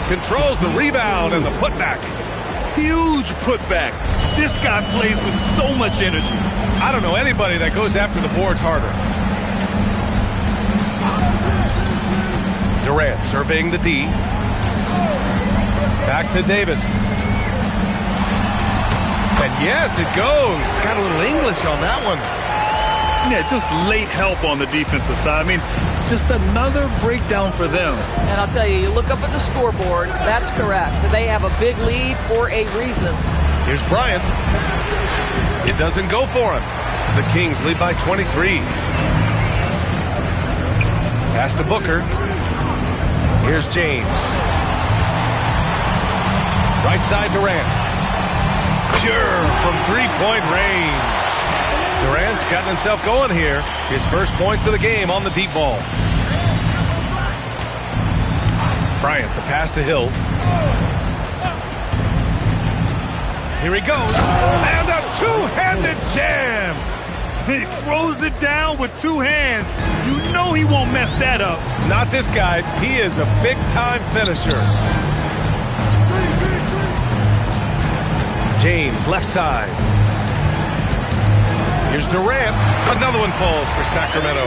Controls the rebound and the putback. Huge putback. This guy plays with so much energy. I don't know anybody that goes after the boards harder. Durant surveying the D. Back to Davis. And yes, it goes. Got a little English on that one. Yeah, just late help on the defensive side. I mean, just another breakdown for them. And I'll tell you, you look up at the scoreboard, that's correct. They have a big lead for a reason. Here's Bryant. It doesn't go for him. The Kings lead by 23. Pass to Booker. Here's James. Right side Durant. Pure from three-point range. Durant's gotten himself going here. His first points of the game on the deep ball. Bryant, the pass to Hill. Here he goes. And a two-handed jam. He throws it down with two hands. You know he won't mess that up. Not this guy. He is a big-time finisher. James, left side. Here's Durant. Another one falls for Sacramento.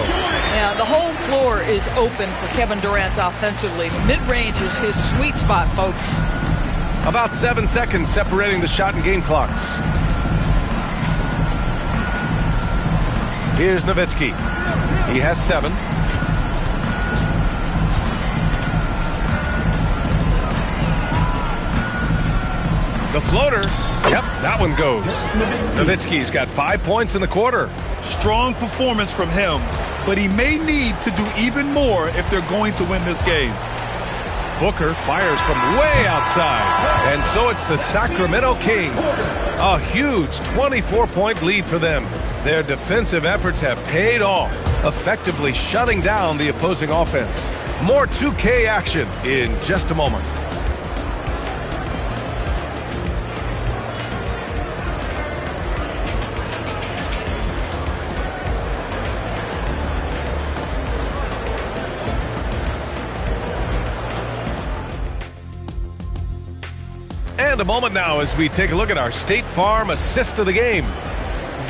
Yeah, the whole floor is open for Kevin Durant offensively. The mid-range is his sweet spot, folks. About 7 seconds separating the shot and game clocks. Here's Nowitzki. He has 7. The floater. Yep, that one goes. Nowitzki's got 5 points in the quarter. Strong performance from him, but he may need to do even more if they're going to win this game. Booker fires from way outside. And so it's the Sacramento Kings. A huge 24-point lead for them. Their defensive efforts have paid off, effectively shutting down the opposing offense. More 2K action in just a moment. And a moment now as we take a look at our State Farm assist of the game.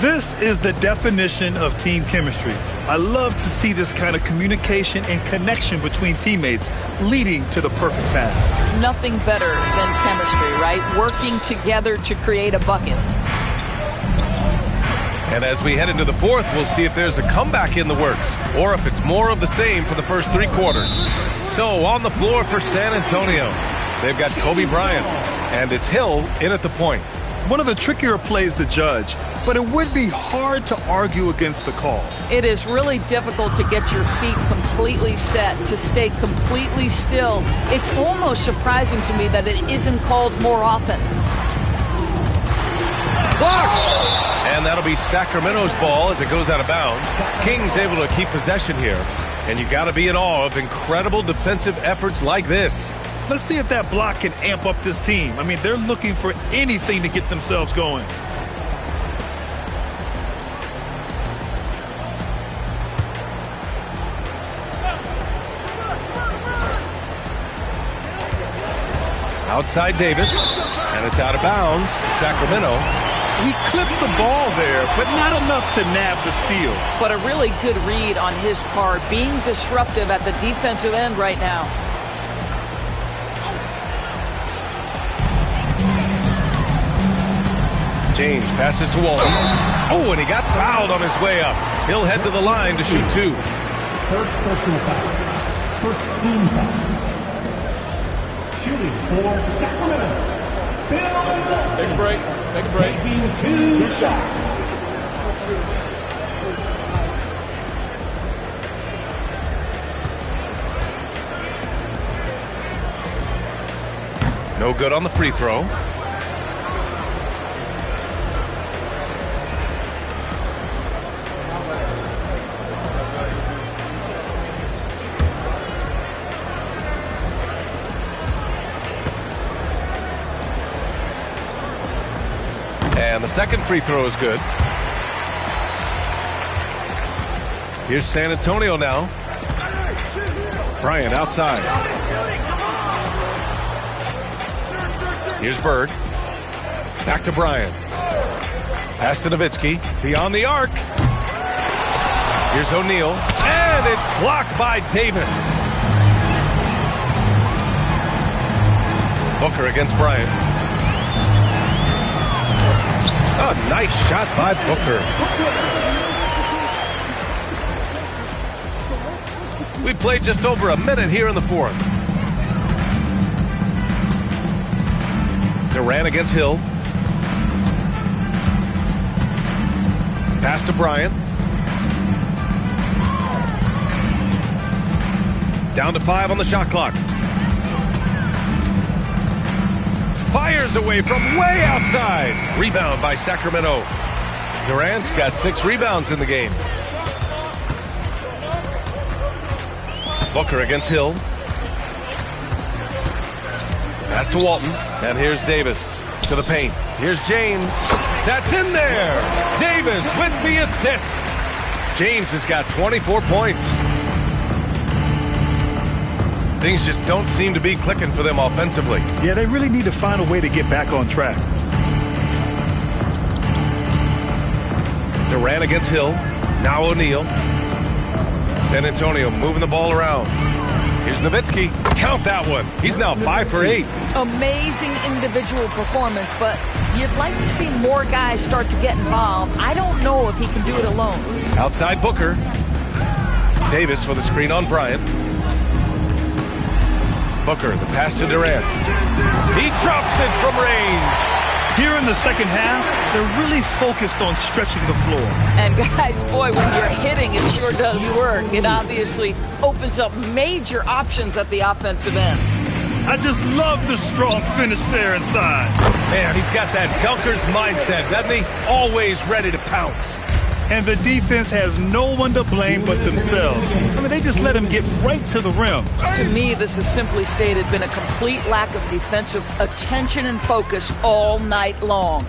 This is the definition of team chemistry. I love to see this kind of communication and connection between teammates leading to the perfect pass. Nothing better than chemistry, right? Working together to create a bucket. And as we head into the fourth, we'll see if there's a comeback in the works or if it's more of the same for the first 3 quarters. So on the floor for San Antonio, they've got Kobe Bryant, and it's Hill in at the point. One of the trickier plays to judge, but it would be hard to argue against the call. It is really difficult to get your feet completely set, to stay completely still. It's almost surprising to me that it isn't called more often. Blocked! And that'll be Sacramento's ball as it goes out of bounds. Kings able to keep possession here. And you got to be in awe of incredible defensive efforts like this. Let's see if that block can amp up this team. I mean, they're looking for anything to get themselves going. Outside Davis, and it's out of bounds to Sacramento. He clipped the ball there, but not enough to nab the steal. But a really good read on his part, being disruptive at the defensive end right now. James passes to Walton. Oh, and he got fouled on his way up. He'll head to the line to shoot 2. First personal foul. First team foul. Shooting for Sacramento. Bill Take a break. Take a break. Taking 2 shots. No good on the free throw. And the second free throw is good. Here's San Antonio now. Bryant outside. Here's Bird. Back to Bryant. Pass to Nowitzki. Beyond the arc. Here's O'Neal. And it's blocked by Davis. Booker against Bryant. A nice shot by Booker. We played just over a minute here in the fourth. Durant against Hill. Pass to Bryant. Down to 5 on the shot clock. Fires away from way outside. Rebound by Sacramento. Durant's got 6 rebounds in the game. Booker against Hill. Pass to Walton. And here's Davis to the paint. Here's James. That's in there. Davis with the assist. James has got 24 points. Things just don't seem to be clicking for them offensively. Yeah, they really need to find a way to get back on track. Durant against Hill. Now O'Neal. San Antonio moving the ball around. Here's Nowitzki. Count that one. He's now 5 for 8. Amazing individual performance, but you'd like to see more guys start to get involved. I don't know if he can do it alone. Outside Booker. Davis with a screen on Bryant. Booker, the pass to Durant. He drops it from range. Here in the second half, they're really focused on stretching the floor. And guys, boy, when you're hitting, it sure does work. It obviously opens up major options at the offensive end. I just love the strong finish there inside. Man, he's got that dunker's mindset, doesn't he? Always ready to pounce. And the defense has no one to blame but themselves. I mean, they just let him get right to the rim. To me, this has simply stated been a complete lack of defensive attention and focus all night long.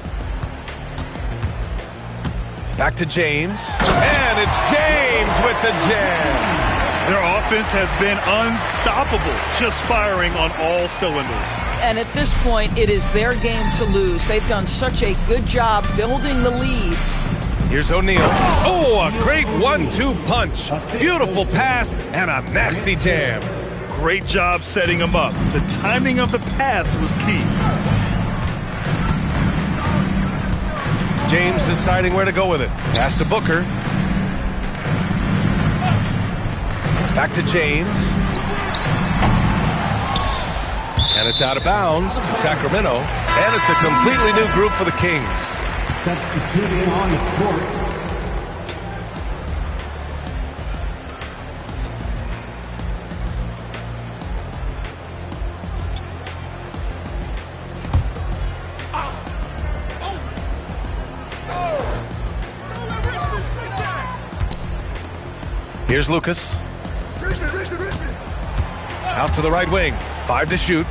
Back to James. And it's James with the jam. Their offense has been unstoppable, just firing on all cylinders. And at this point, it is their game to lose. They've done such a good job building the lead. Here's O'Neal. Oh, a great 1-2 punch. Beautiful pass and a nasty jam. Great job setting him up. The timing of the pass was key. James deciding where to go with it. Pass to Booker. Back to James. And it's out of bounds to Sacramento. And it's a completely new group for the Kings. Substituting on the court. Here's Lucas. Out to the right wing. 5 to shoot.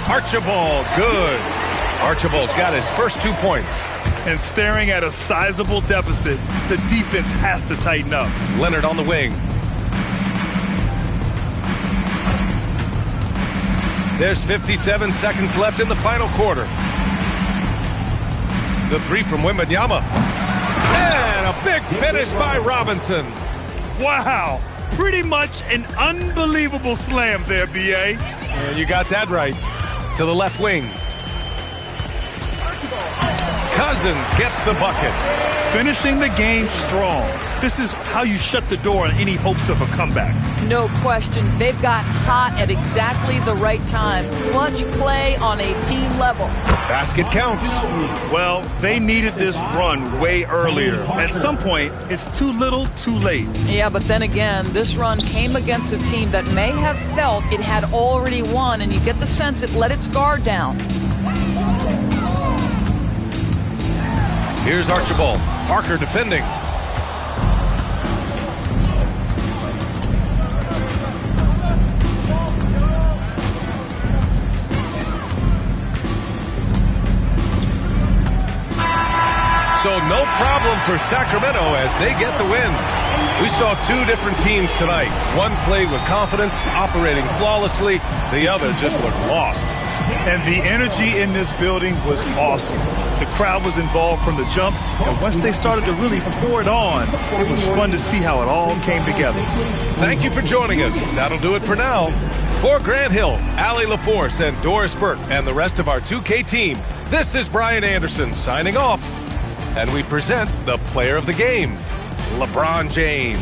Archibald, good. Archibald's got his first 2 points. And staring at a sizable deficit, the defense has to tighten up. Leonard on the wing. There's 57 seconds left in the final quarter. The 3 from Wembanyama. And a big finish by Robinson. Wow, pretty much an unbelievable slam there, B.A. And you got that right. To the left wing. Cousins gets the bucket. Finishing the game strong. This is how you shut the door on any hopes of a comeback. No question. They've got hot at exactly the right time. Clutch play on a team level. Basket counts. Well, they needed this run way earlier. At some point, it's too little, too late. Yeah, but then again, this run came against a team that may have felt it had already won, and you get the sense it let its guard down. Here's Archibald. Parker defending. So no problem for Sacramento as they get the win. We saw 2 different teams tonight. One played with confidence, operating flawlessly. The other just looked lost. And the energy in this building was awesome. The crowd was involved from the jump, and once they started to really pour it on, it was fun to see how it all came together. Thank you for joining us. That'll do it for now. For Grant Hill, Allie LaForce, and Doris Burke, and the rest of our 2K team, this is Brian Anderson signing off. And we present the player of the game, LeBron James.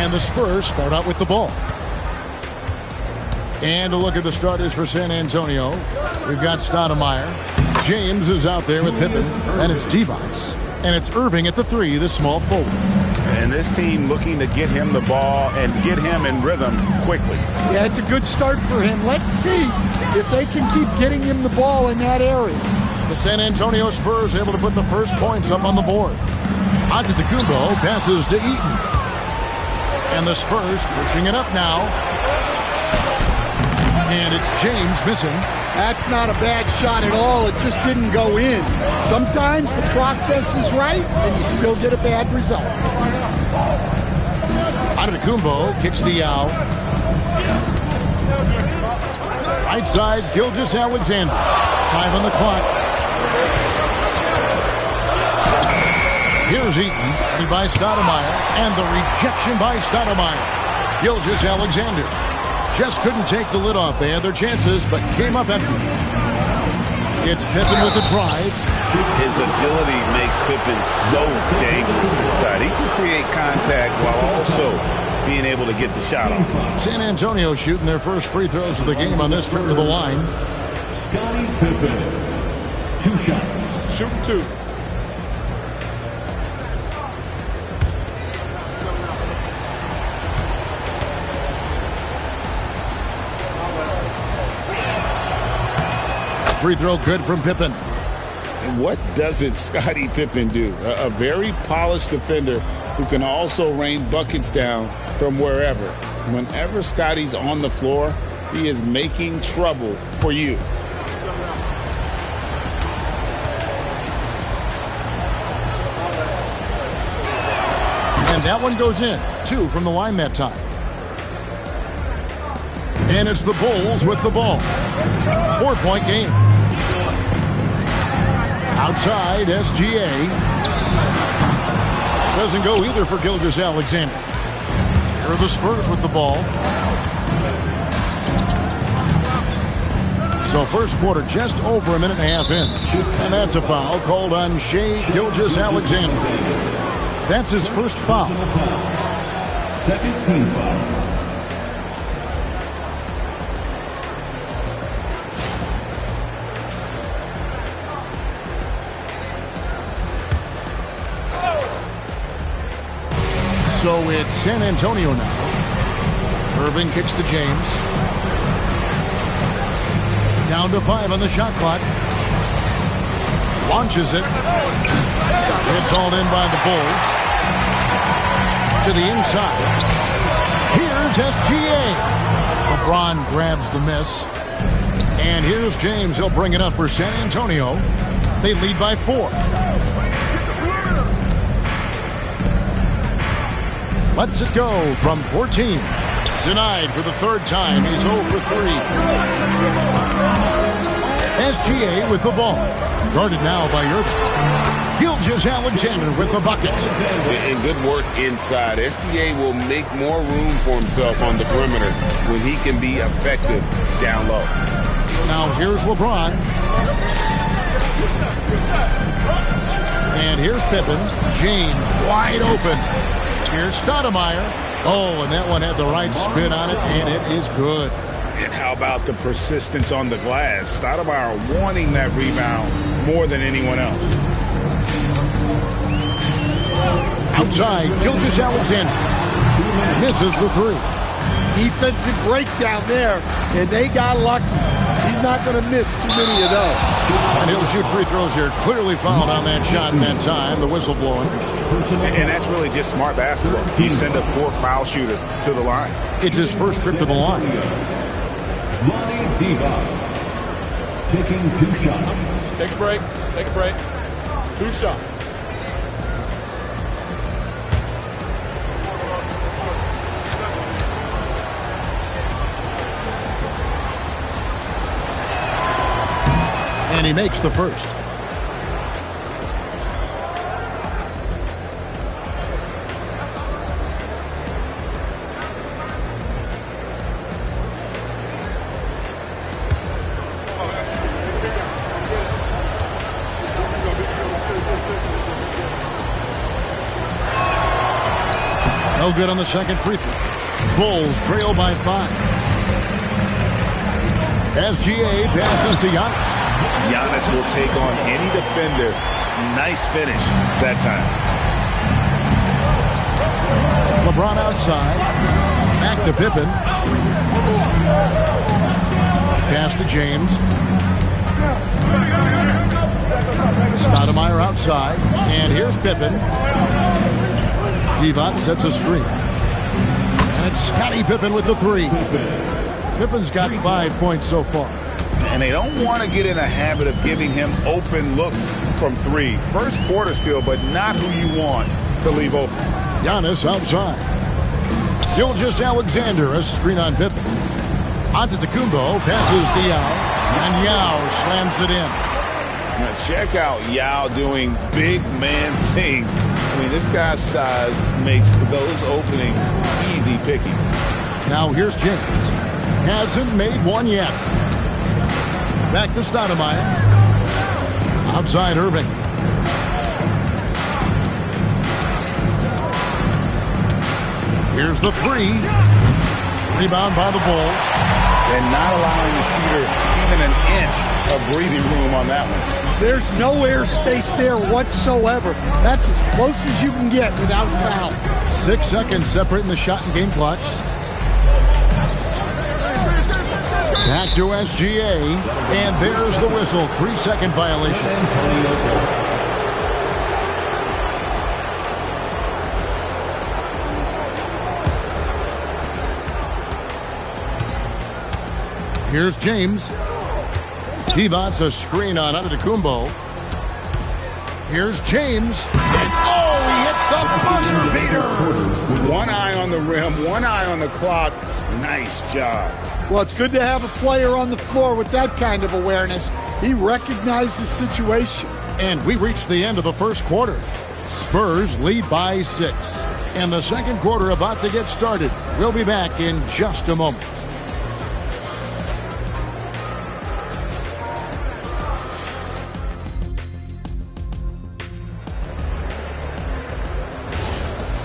And the Spurs start out with the ball. And a look at the starters for San Antonio. We've got Stoudemire. James is out there with Pippen. And it's Divac. And it's Irving at the 3, the small forward. And this team looking to get him the ball and get him in rhythm quickly. Yeah, it's a good start for him. Let's see if they can keep getting him the ball in that area. The San Antonio Spurs able to put the first points up on the board. Antetokounmpo passes to Eaton. And the Spurs pushing it up now. And it's James missing. That's not a bad shot at all. It just didn't go in. Sometimes the process is right, and you still get a bad result. Antetokounmpo kicks Diaw. Right side, Gilgeous-Alexander. 5 on the clock. Here's Eaton by Stoudemire. And the rejection by Stoudemire. Gilgeous-Alexander just couldn't take the lid off. They had their chances, but came up empty. It's Pippen with the drive. His agility makes Pippen so dangerous inside. He can create contact while also being able to get the shot off. San Antonio shooting their first free throws of the game on this trip to the line. Scottie Pippen, 2 shots. Shooting 2. Free throw good from Pippen. And what doesn't Scottie Pippen do? A very polished defender who can also rain buckets down from wherever. Whenever Scottie's on the floor, he is making trouble for you. And that one goes in. 2 from the line that time. And it's the Bulls with the ball. 4-point game. Outside, SGA. Doesn't go either for Gilgeous-Alexander. Here are the Spurs with the ball. So first quarter just over a minute and a half in. And that's a foul called on Shai Gilgeous-Alexander. That's his first foul. Second team foul. So it's San Antonio now. Irving kicks to James. Down to 5 on the shot clock. Launches it. It's hauled in by the Bulls. To the inside. Here's SGA. LeBron grabs the miss. And here's James. He'll bring it up for San Antonio. They lead by 4. Lets it go from 14. Denied for the 3rd time. He's 0 for 3. SGA with the ball. Guarded now by Irving. Gilgeous-Alexander with the bucket. And good work inside. SGA will make more room for himself on the perimeter when he can be effective down low. Now here's LeBron. And here's Pippen. James wide open. Here's Stoudemire. Oh, and that one had the right spin on it, and it is good. And how about the persistence on the glass? Stoudemire wanting that rebound more than anyone else. Outside, Gilgeous-Alexander misses the 3. Defensive breakdown there, and they got lucky. He's not going to miss too many of those. And he'll shoot free throws here. Clearly fouled on that shot in that time. The whistle blowing. And that's really just smart basketball. You send a poor foul shooter to the line. It's his first trip to the line. Vlade Divac, taking 2 shots. Take a break. Take a break. 2 shots. And he makes the first. No good on the second free throw. Bulls trail by 5. SGA passes to Giannis. Giannis will take on any defender. Nice finish that time. LeBron outside. Back to Pippen. Pass to James. Stoudemire outside. And here's Pippen. Divac sets a screen. And it's Scottie Pippen with the 3. Pippen's got 5 points so far. And they don't want to get in a habit of giving him open looks from 3. First quarter still, but not who you want to leave open. Giannis outside. Gilgeous-Alexander, a screen on Pippen. Antetokounmpo passes to Yao, and Yao slams it in. Now check out Yao doing big man things. I mean, this guy's size makes those openings easy picking. Now here's James. Hasn't made one yet. Back to Stoudemire. Outside Irving. Here's the 3. Rebound by the Bulls. And not allowing the shooter even an inch of breathing room on that one. There's no air space there whatsoever. That's as close as you can get without foul. 6 seconds separating the shot and game clocks. Back to SGA, and there's the whistle. 3-second violation. Here's James. Divac's a screen on Antetokounmpo. Here's James. And he hits the buzzer beater. One eye on the rim, one eye on the clock. Nice job. Well, it's good to have a player on the floor with that kind of awareness. He recognized the situation. And we reached the end of the first quarter. Spurs lead by 6. And the second quarter about to get started. We'll be back in just a moment.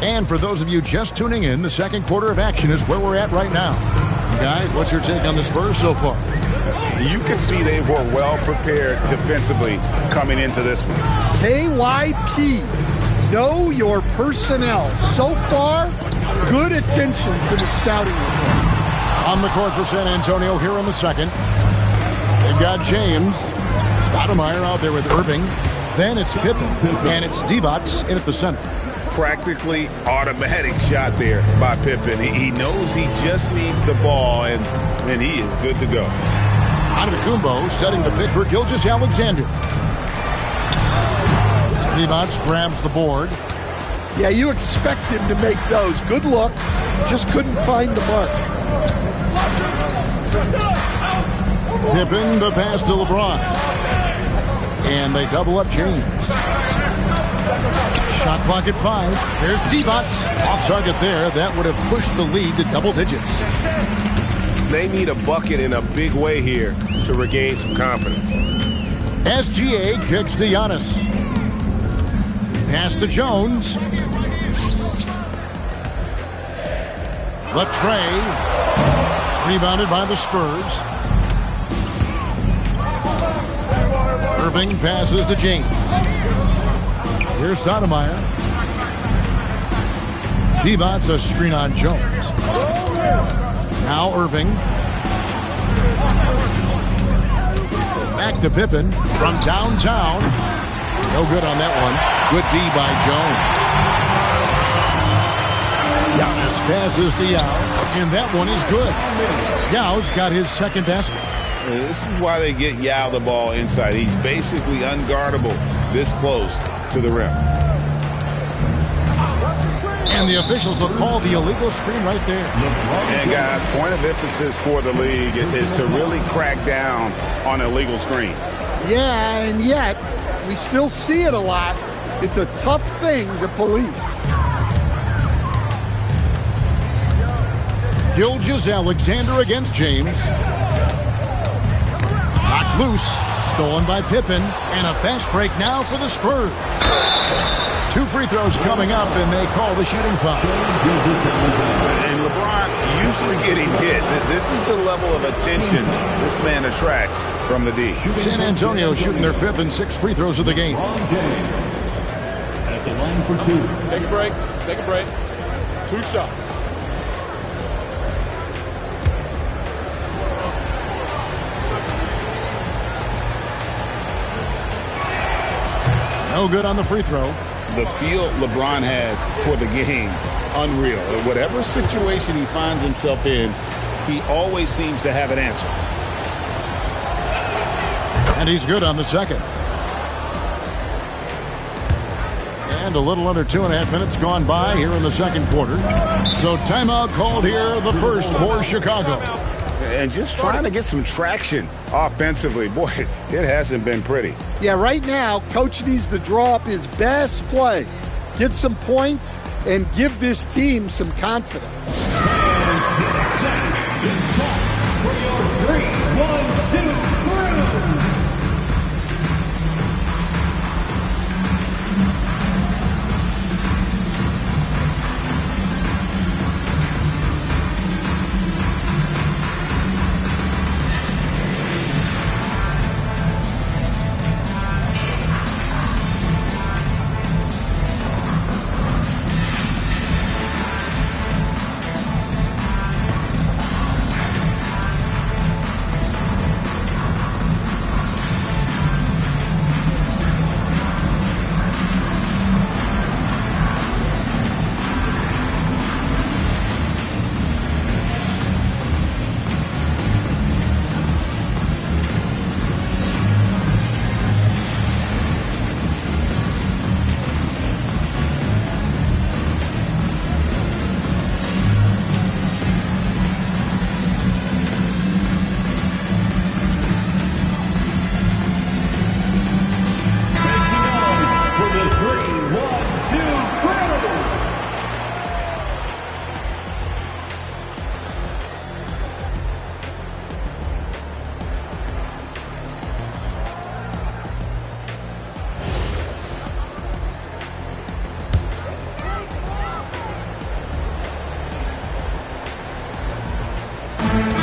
And for those of you just tuning in, the second quarter of action is where we're at right now. Guys, what's your take on the Spurs so far? You can see they were well prepared defensively coming into this one. KYP, know your personnel. So far, good attention to the scouting report. On the court for San Antonio here in the second. They've got James. Stoudemire out there with Irving. Then it's Pippen. And it's Divac in at the center. Practically automatic shot there by Pippen. He knows he just needs the ball, and then he is good to go. Antetokounmpo setting the pick for Gilgeous-Alexander. Divac grabs the board. Yeah, you expect him to make those. Good look. Just couldn't find the mark. Pippen, the pass to LeBron. And they double up James. Shot clock at 5. There's Divac. Off target there. That would have pushed the lead to double digits. They need a bucket in a big way here to regain some confidence. SGA kicks to Giannis. Pass to Jones. Latrey. Rebounded by the Spurs. Irving passes to James. Here's Stoudemire. Divac a screen on Jones. Now Irving. Back to Pippen from downtown. No good on that one. Good D by Jones. Giannis passes to Yao, and that one is good. Yao's got his second basket. This is why they get Yao the ball inside. He's basically unguardable this close to the rim. And the officials will call the illegal screen right there. And guys, point of emphasis for the league is to really crack down on illegal screens. Yeah, and yet we still see it a lot. It's a tough thing to police. Gilgeous-Alexander against James. Knocked loose. Stolen by Pippen. And a fast break now for the Spurs. 2 free throws coming up, and they call the shooting foul. And LeBron usually getting hit. This is the level of attention this man attracts from the D. San Antonio shooting their 5th and 6th free throws of the game. At the line for 2. Take a break. Take a break. 2 shots. No good on the free throw. The feel LeBron has for the game, unreal. Whatever situation he finds himself in, he always seems to have an answer. And he's good on the second. And a little under 2.5 minutes gone by here in the second quarter. So timeout called here, the first for Chicago. And just trying to get some traction offensively. Boy, it hasn't been pretty. Yeah, right now, Coach needs to draw up his best play, get some points, and give this team some confidence. For your 3, 1, 2,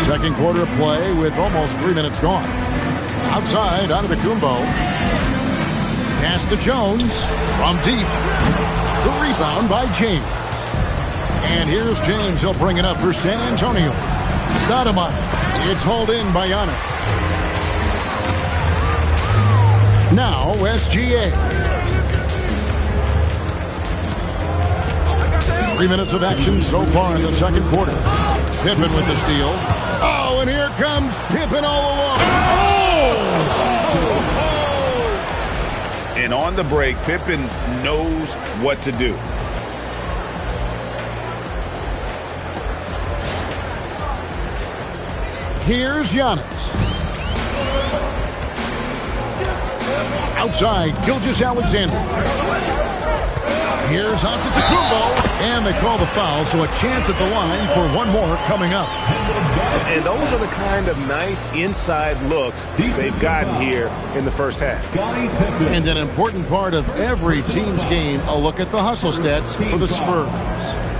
Second quarter play with almost 3 minutes gone. Outside, Antetokounmpo. Pass to Jones from deep. The rebound by James. And here's James. He'll bring it up for San Antonio. Stoudemire. It's hauled in by Giannis. Now SGA. 3 minutes of action so far in the second quarter. Pippen with the steal. Oh, and here comes Pippen all along. And on the break, Pippen knows what to do. Here's Giannis. Outside, Gilgeous-Alexander. Here's Antetokounmpo. And they call the foul, so a chance at the line for one more coming up. And those are the kind of nice inside looks they've gotten here in the first half. And an important part of every team's game, a look at the hustle stats for the Spurs.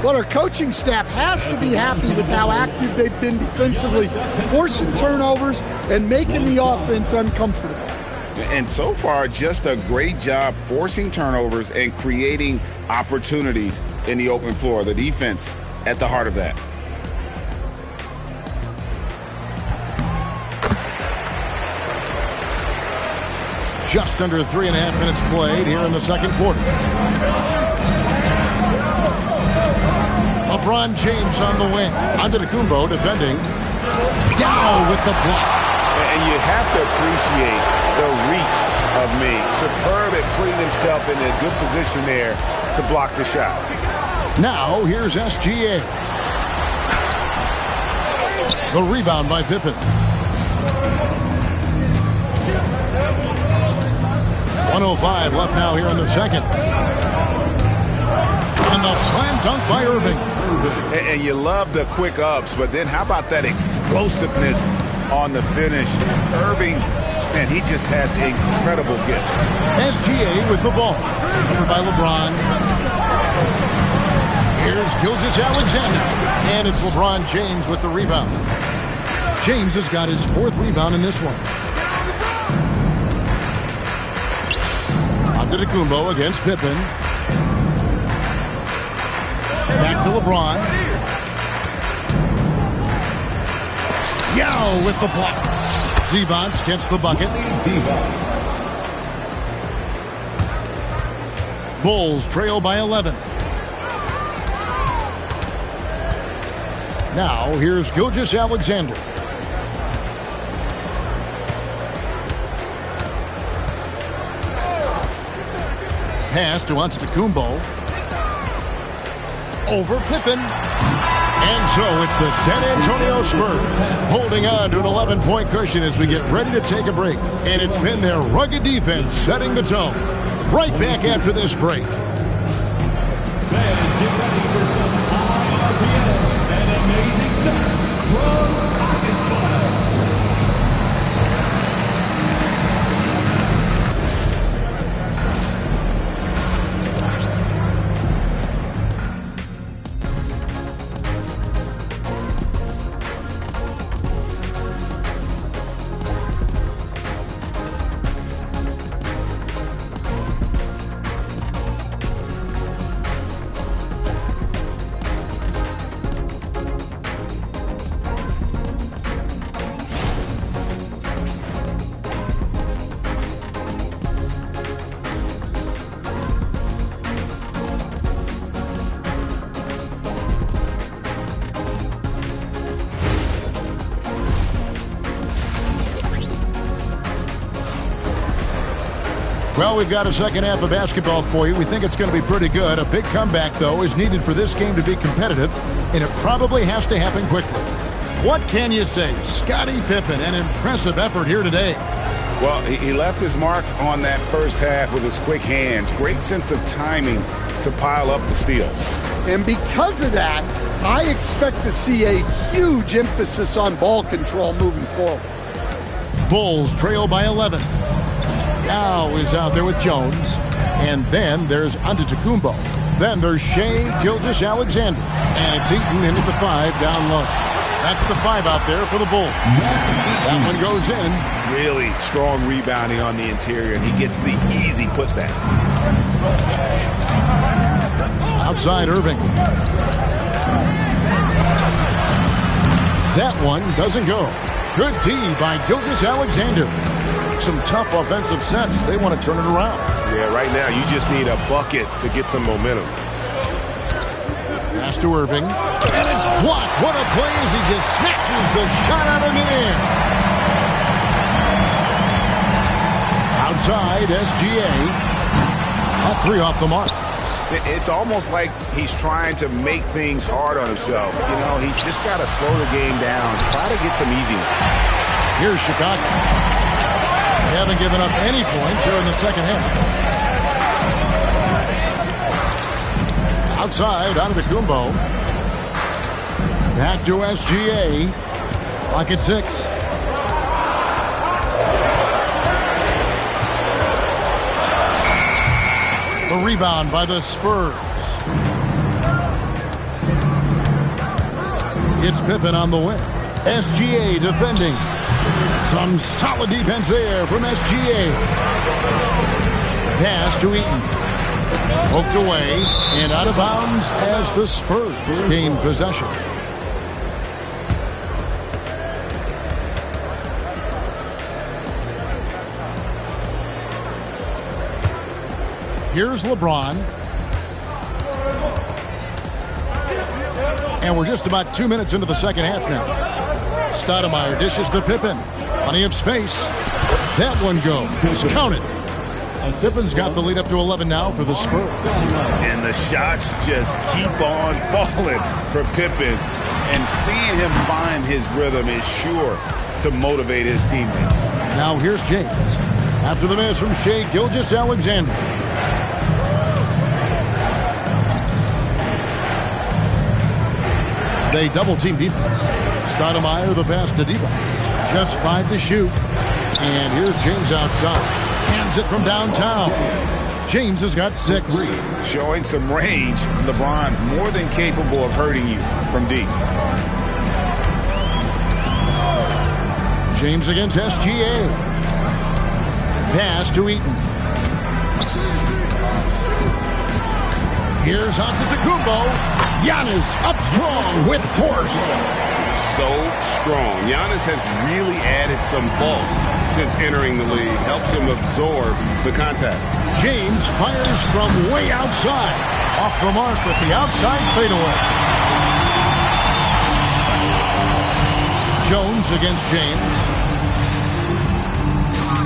Well, our coaching staff has to be happy with how active they've been defensively, forcing turnovers and making the offense uncomfortable. And so far, just a great job forcing turnovers and creating opportunities in the open floor. The defense at the heart of that. Just under 3.5 minutes played here in the second quarter. LeBron James on the wing. Antetokounmpo defending. Down with the block. And you have to appreciate the reach of Meek. Superb at putting himself in a good position there to block the shot. Now here's SGA. The rebound by Pippen. 1:05 left now here in the second. And the slam dunk by Irving. And you love the quick ups, but then how about that explosiveness on the finish? Irving Man, he just has incredible gifts. SGA with the ball. Covered by LeBron. Here's Gilgeous-Alexander. And it's LeBron James with the rebound. James has got his 4th rebound in this one. Antetokounmpo against Pippen. Back to LeBron. Yao with the block. Devonts gets the bucket. Bulls trail by 11. Now here's Gilgeous-Alexander. Pass to Antetokounmpo. Over Pippen. And so it's the San Antonio Spurs holding on to an 11-point cushion as we get ready to take a break. And it's been their rugged defense setting the tone. Right back after this break. Fans, get ready for some high RPM and amazing stuff from Pocket Fire. Well, we've got a second half of basketball for you. We think it's going to be pretty good. A big comeback, though, is needed for this game to be competitive, and it probably has to happen quickly. What can you say? Scottie Pippen, an impressive effort here today. Well, he left his mark on that first half with his quick hands. Great sense of timing to pile up the steals. And because of that, I expect to see a huge emphasis on ball control moving forward. Bulls trail by 11. Now is out there with Jones. And then there's Antetokounmpo. Then there's Shai Gilgeous-Alexander. And it's Eaton into the 5 down low. That's the 5 out there for the Bulls. That one goes in. Really strong rebounding on the interior, and he gets the easy putback. Outside Irving. That one doesn't go. Good D by Gilgeous-Alexander. Some tough offensive sets. They want to turn it around. Yeah, right now you just need a bucket to get some momentum. Pass to Irving. And it's blocked. What a play as he just snatches the shot out of midair. Outside SGA. That 3 off the mark. It's almost like he's trying to make things hard on himself. You know, he's just got to slow the game down. Try to get some easy ones. Here's Chicago. They haven't given up any points here in the second half. Outside, Antetokounmpo. Back to SGA. Clock at 6. The rebound by the Spurs. It's Pippen on the wing. SGA defending. Some solid defense there from SGA. Pass to Eaton. Poked away and out of bounds as the Spurs gain possession. Here's LeBron. And we're just about 2 minutes into the second half now. Stoudemire dishes to Pippen. Plenty of space. That one goes. Count it. Pippen's got the lead up to 11 now for the Spurs. And the shots just keep on falling for Pippen. And seeing him find his rhythm is sure to motivate his teammates. Now here's James. After the miss from Shai Gilgeous-Alexander. They double-team defense. Stoudemire the pass to Devonts. Just 5 to shoot. And here's James outside. Hands it from downtown. James has got 6. Showing some range. LeBron more than capable of hurting you from deep. James against SGA. Pass to Eaton. Here's Antetokounmpo. Giannis up strong with force. So strong. Giannis has really added some bulk since entering the league. Helps him absorb the contact. James fires from way outside. Off the mark with the outside fadeaway. Jones against James.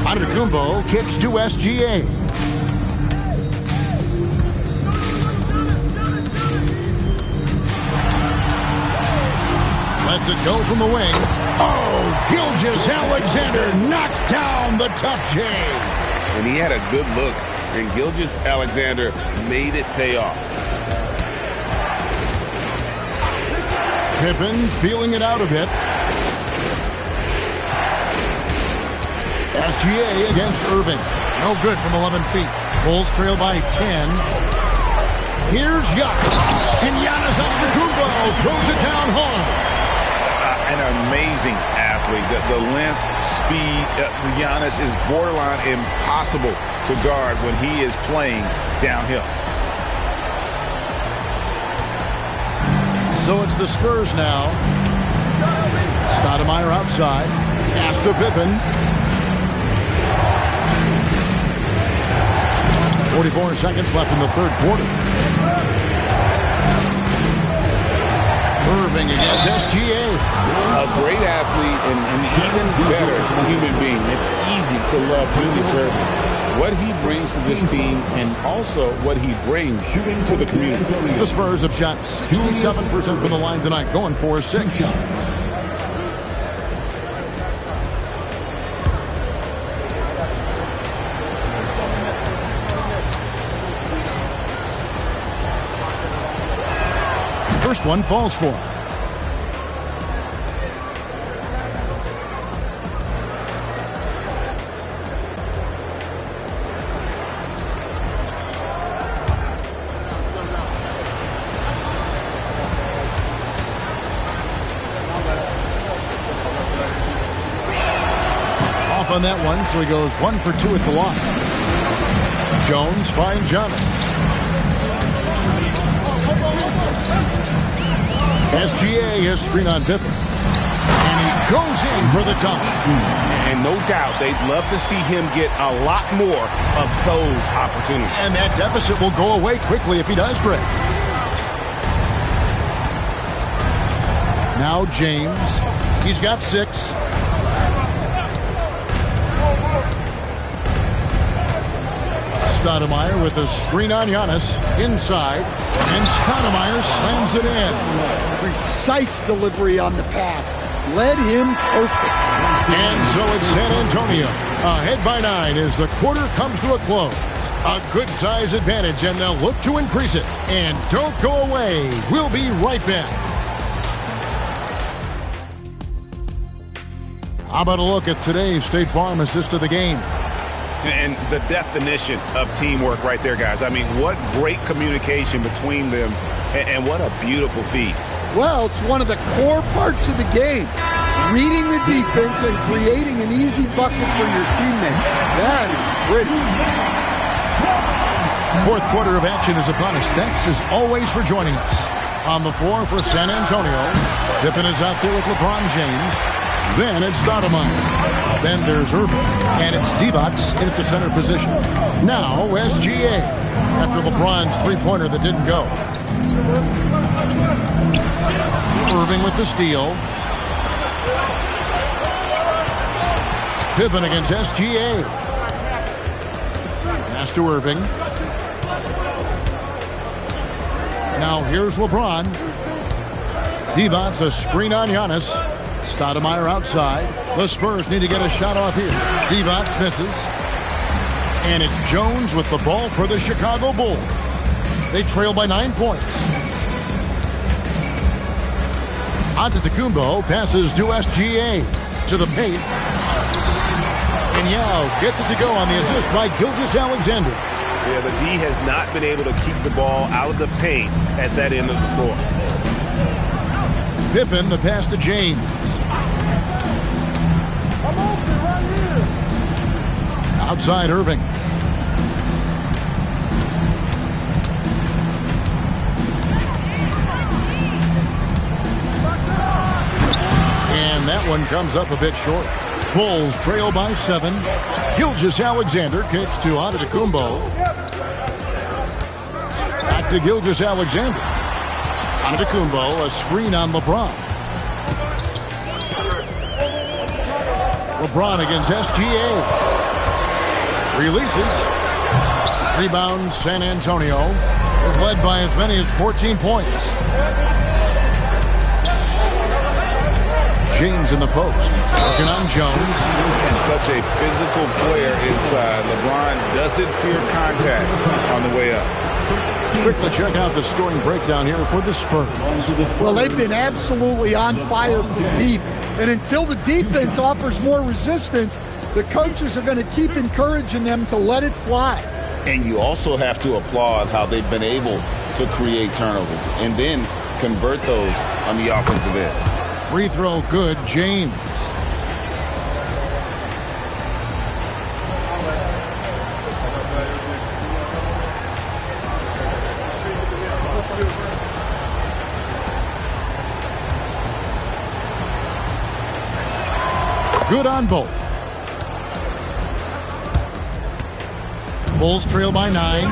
Antetokounmpo kicks to SGA. Lets it go from the wing. Oh, Gilgeous-Alexander knocks down the tough J. And he had a good look, and Gilgeous-Alexander made it pay off. Pippen feeling it out a bit. SGA against Irving. No good from 11 feet. Bulls trail by 10. Here's Giannis. And Giannis Antetokounmpo throws it down hard. An amazing athlete. The length, speed, Giannis is borderline impossible to guard when he is playing downhill. So it's the Spurs now. Stoudemire outside. Pass to Pippen. 44 seconds left in the third quarter. Irving against SGA. A great athlete and an even better human being. It's easy to love Julius Irving. What he brings to this team and also what he brings to the community. The Spurs have shot 67% from the line tonight, going 4-6. First one falls for him. Off on that one, so he goes 1 for 2 at the line. Jones finds Giannis. SGA has screen on Pippen. And he goes in for the dunk. And no doubt they'd love to see him get a lot more of those opportunities. And that deficit will go away quickly if he does, Greg. Now James. He's got 6. Stoudemire with a screen on Giannis. Inside. And Stoudemire slams it in. Precise delivery on the pass. Led him perfect. And so it's San Antonio. Ahead by 9 as the quarter comes to a close. A good size advantage, and they'll look to increase it. And don't go away. We'll be right back. How about a look at today's State Farm assist of the game? And the definition of teamwork right there, guys. I mean, what great communication between them, and what a beautiful feat. Well, it's one of the core parts of the game. Reading the defense and creating an easy bucket for your teammate. That is pretty. Fourth quarter of action is upon us. Thanks, as always, for joining us. On the floor for San Antonio, Pippen is out there with LeBron James. Then it's Stoudemire. Then there's Irving. And it's Divac in at the center position. Now SGA. After LeBron's three-pointer that didn't go. Irving with the steal. Pippen against SGA. Pass to Irving. Now here's LeBron. Divac, a screen on Giannis. Stoudemire outside. The Spurs need to get a shot off here. Divac misses. And it's Jones with the ball for the Chicago Bulls. They trail by 9 points. Antetokounmpo passes to SGA. To the paint. And Yao gets it to go on the assist by Gilgeous-Alexander. Yeah, the D has not been able to keep the ball out of the paint at that end of the floor. Pippen, the pass to James. I'm open right here. Outside Irving. And that one comes up a bit short. Bulls trail by 7. Gilgeous-Alexander kicks to Antetokounmpo. Back to Gilgeous-Alexander. Antetokounmpo, a screen on LeBron. LeBron against SGA. Releases. Rebound San Antonio. Is led by as many as 14 points. James in the post. Working on Jones. And such a physical player inside. LeBron doesn't fear contact on the way up. Let's quickly check out the scoring breakdown here for the Spurs. Well, they've been absolutely on fire from deep. And until the defense offers more resistance, the coaches are going to keep encouraging them to let it fly. And you also have to applaud how they've been able to create turnovers and then convert those on the offensive end. Free throw good, James. Good on both. Bulls trail by 9.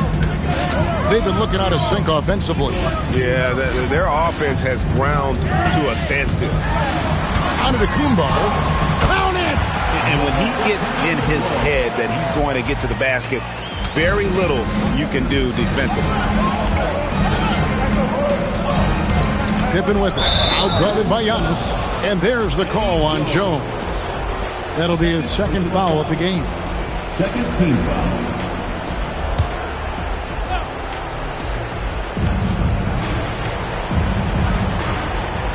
They've been looking out of sync offensively. Yeah, their offense has ground to a standstill. Antetokounmpo, count it! And when he gets in his head that he's going to get to the basket, very little you can do defensively. Pippen with it. Outguarded by Giannis. And there's the call on Jones. That'll be his second foul of the game. Second team foul.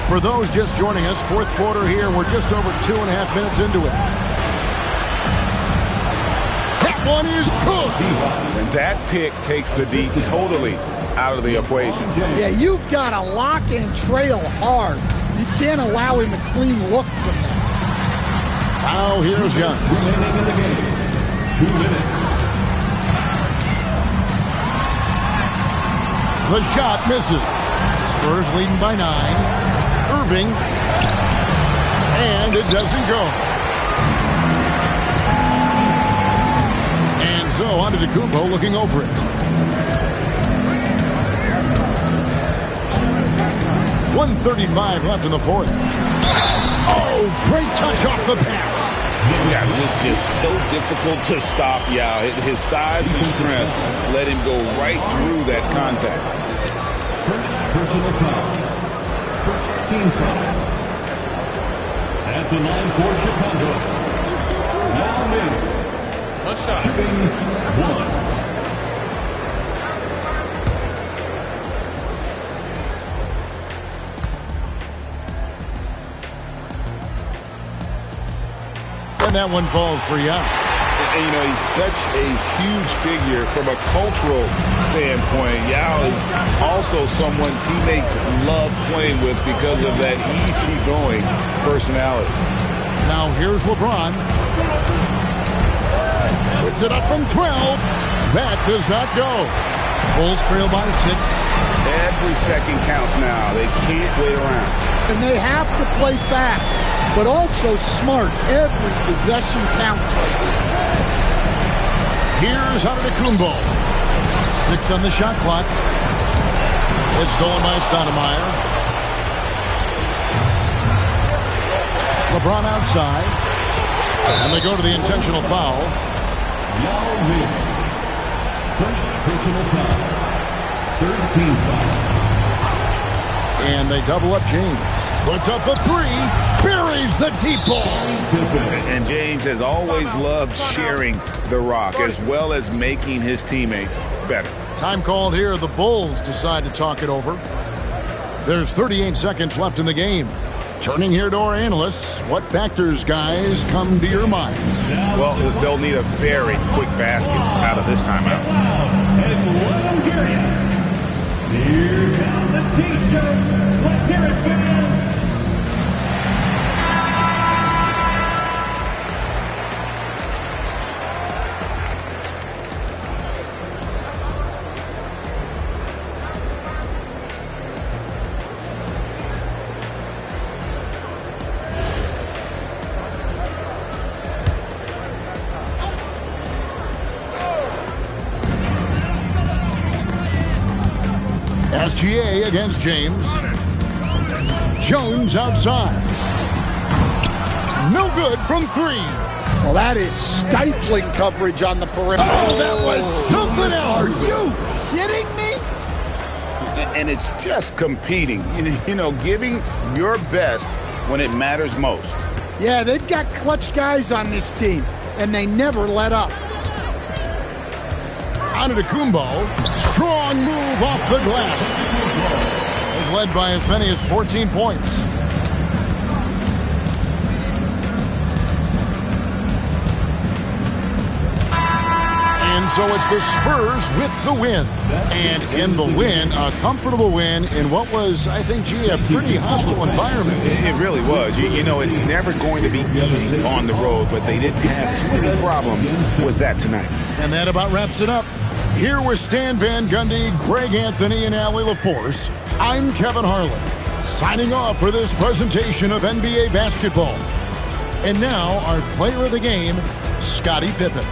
For those just joining us, fourth quarter here. We're just over 2.5 minutes into it. That one is good. And that pick takes the D totally out of the equation. Yeah, you've got to lock and trail hard. You can't allow him a clean look from that. Now here's Young. Remaining in the game. 2 minutes. The shot misses. Spurs leading by 9. Irving. And it doesn't go. And so Antetokounmpo looking over it. 1:35 left in the fourth. Oh, great touch off the pass. Yeah, it was just so difficult to stop Yao. His size and strength let him go right through that contact. First personal foul. First team foul. At the line for Chicago. Now Miller. Let's shot. Shooting 1. And that one falls for Yao. And, you know, he's such a huge figure from a cultural standpoint. Yao is also someone teammates love playing with because of that easygoing personality. Now here's LeBron. Puts it up from 12. That does not go. Bulls trail by 6. Every second counts now. They can't wait around. And they have to play fast, but also smart. Every possession counts. Here's Antetokounmpo. 6 on the shot clock. It's stolen by Stoudemire. LeBron outside. And they go to the intentional foul. Yao Miller. First personal foul. Third team foul. And they double up James. Puts up the 3. Buries the deep ball. And James has always loved sharing the rock as well as making his teammates better. Time called here. The Bulls decide to talk it over. There's 38 seconds left in the game. Turning here to our analysts, what factors, guys, come to your mind? Well, they'll need a very quick basket out of this timeout. And let them hear you. Here come the T-shirts. Let's hear it, fans. SGA against James. Jones outside. No good from 3. Well, that is stifling coverage on the perimeter. Oh, that was something else. Are you kidding me? And it's just competing, you know, giving your best when it matters most. Yeah, they've got clutch guys on this team, and they never let up. Antetokounmpo, strong move off the glass. They've led by as many as 14 points. And so it's the Spurs with the win. And in the win, a comfortable win in what was, I think, a pretty hostile environment. It really was. You know, it's never going to be easy on the road, but they didn't have too many problems with that tonight. And that about wraps it up. Here with Stan Van Gundy, Greg Anthony, and Allie LaForce, I'm Kevin Harlan, signing off for this presentation of NBA basketball. And now, our player of the game, Scottie Pippen.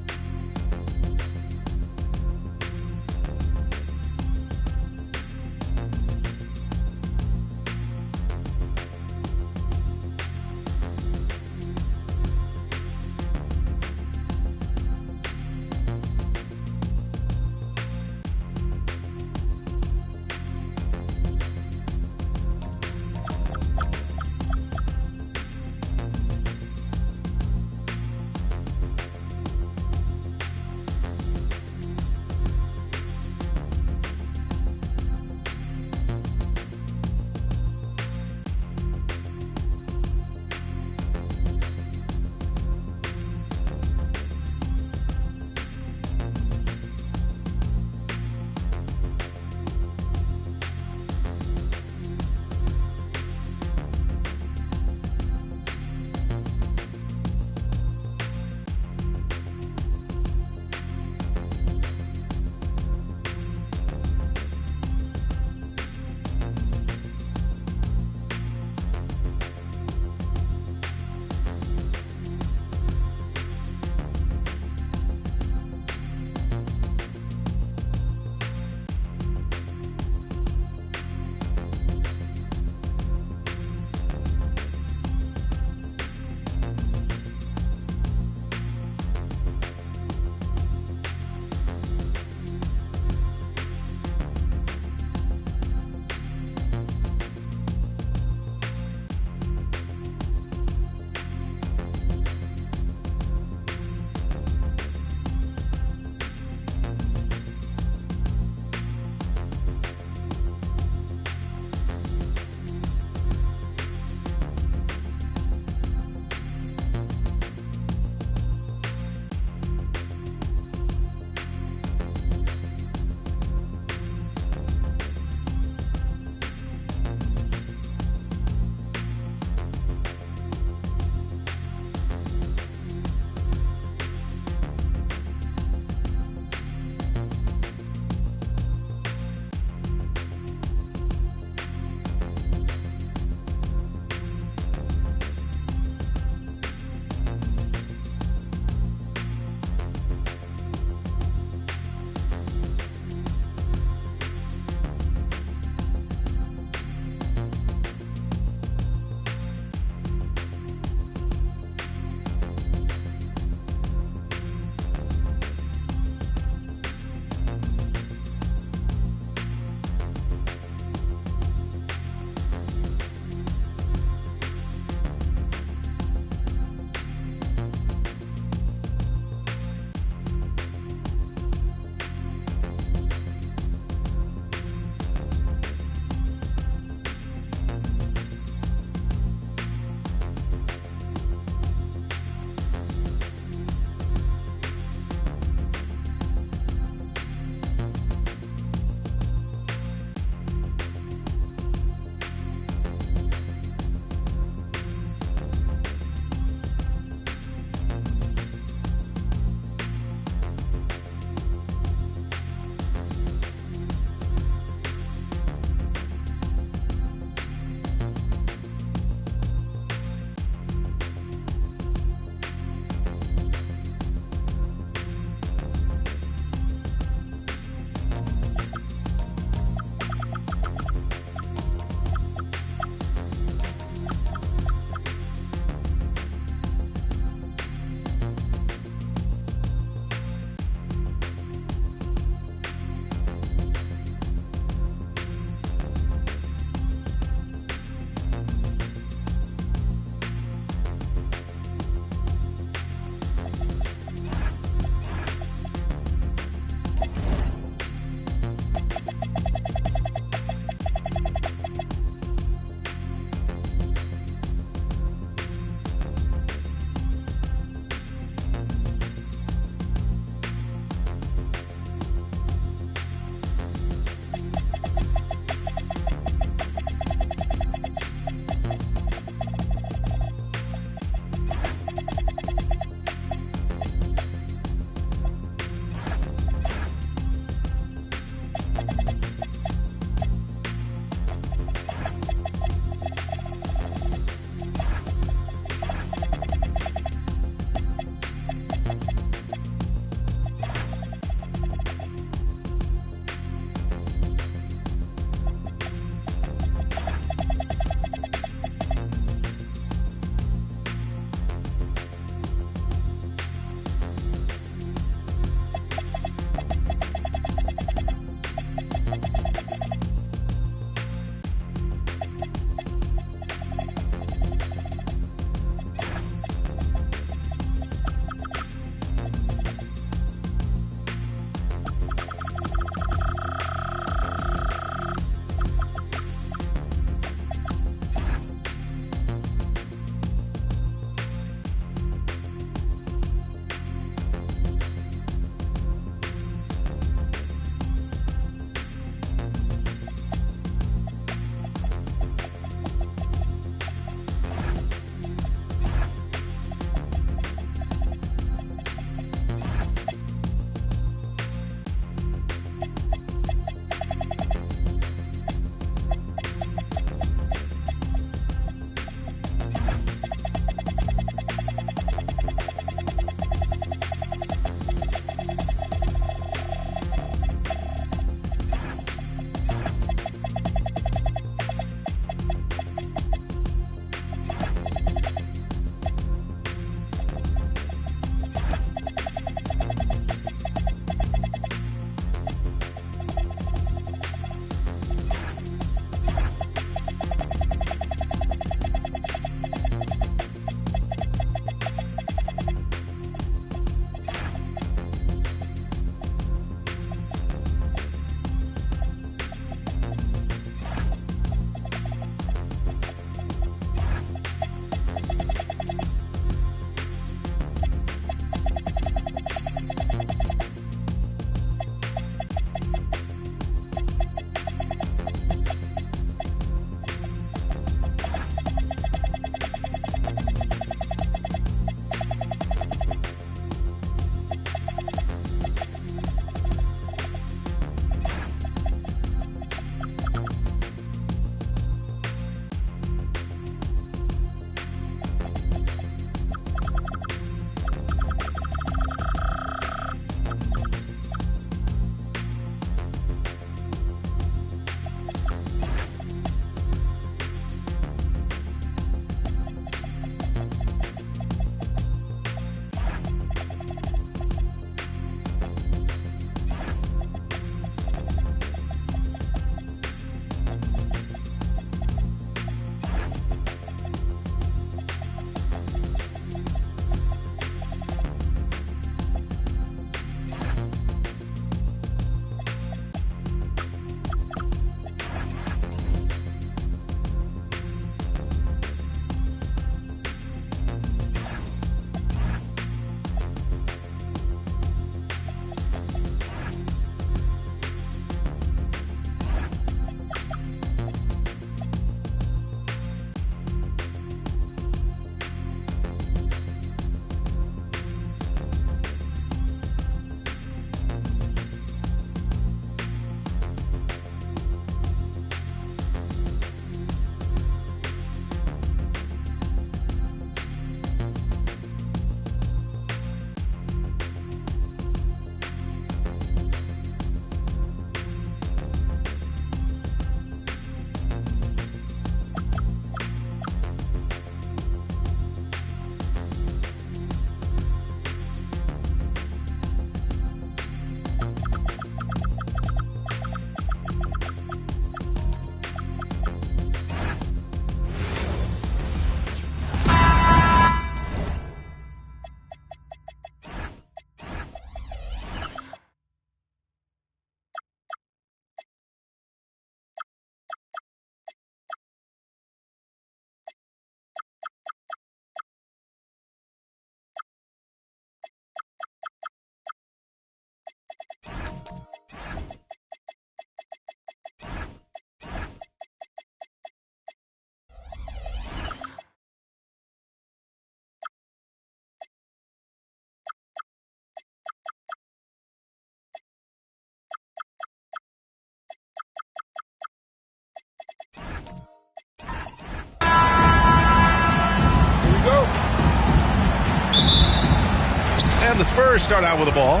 And the Spurs start out with the ball.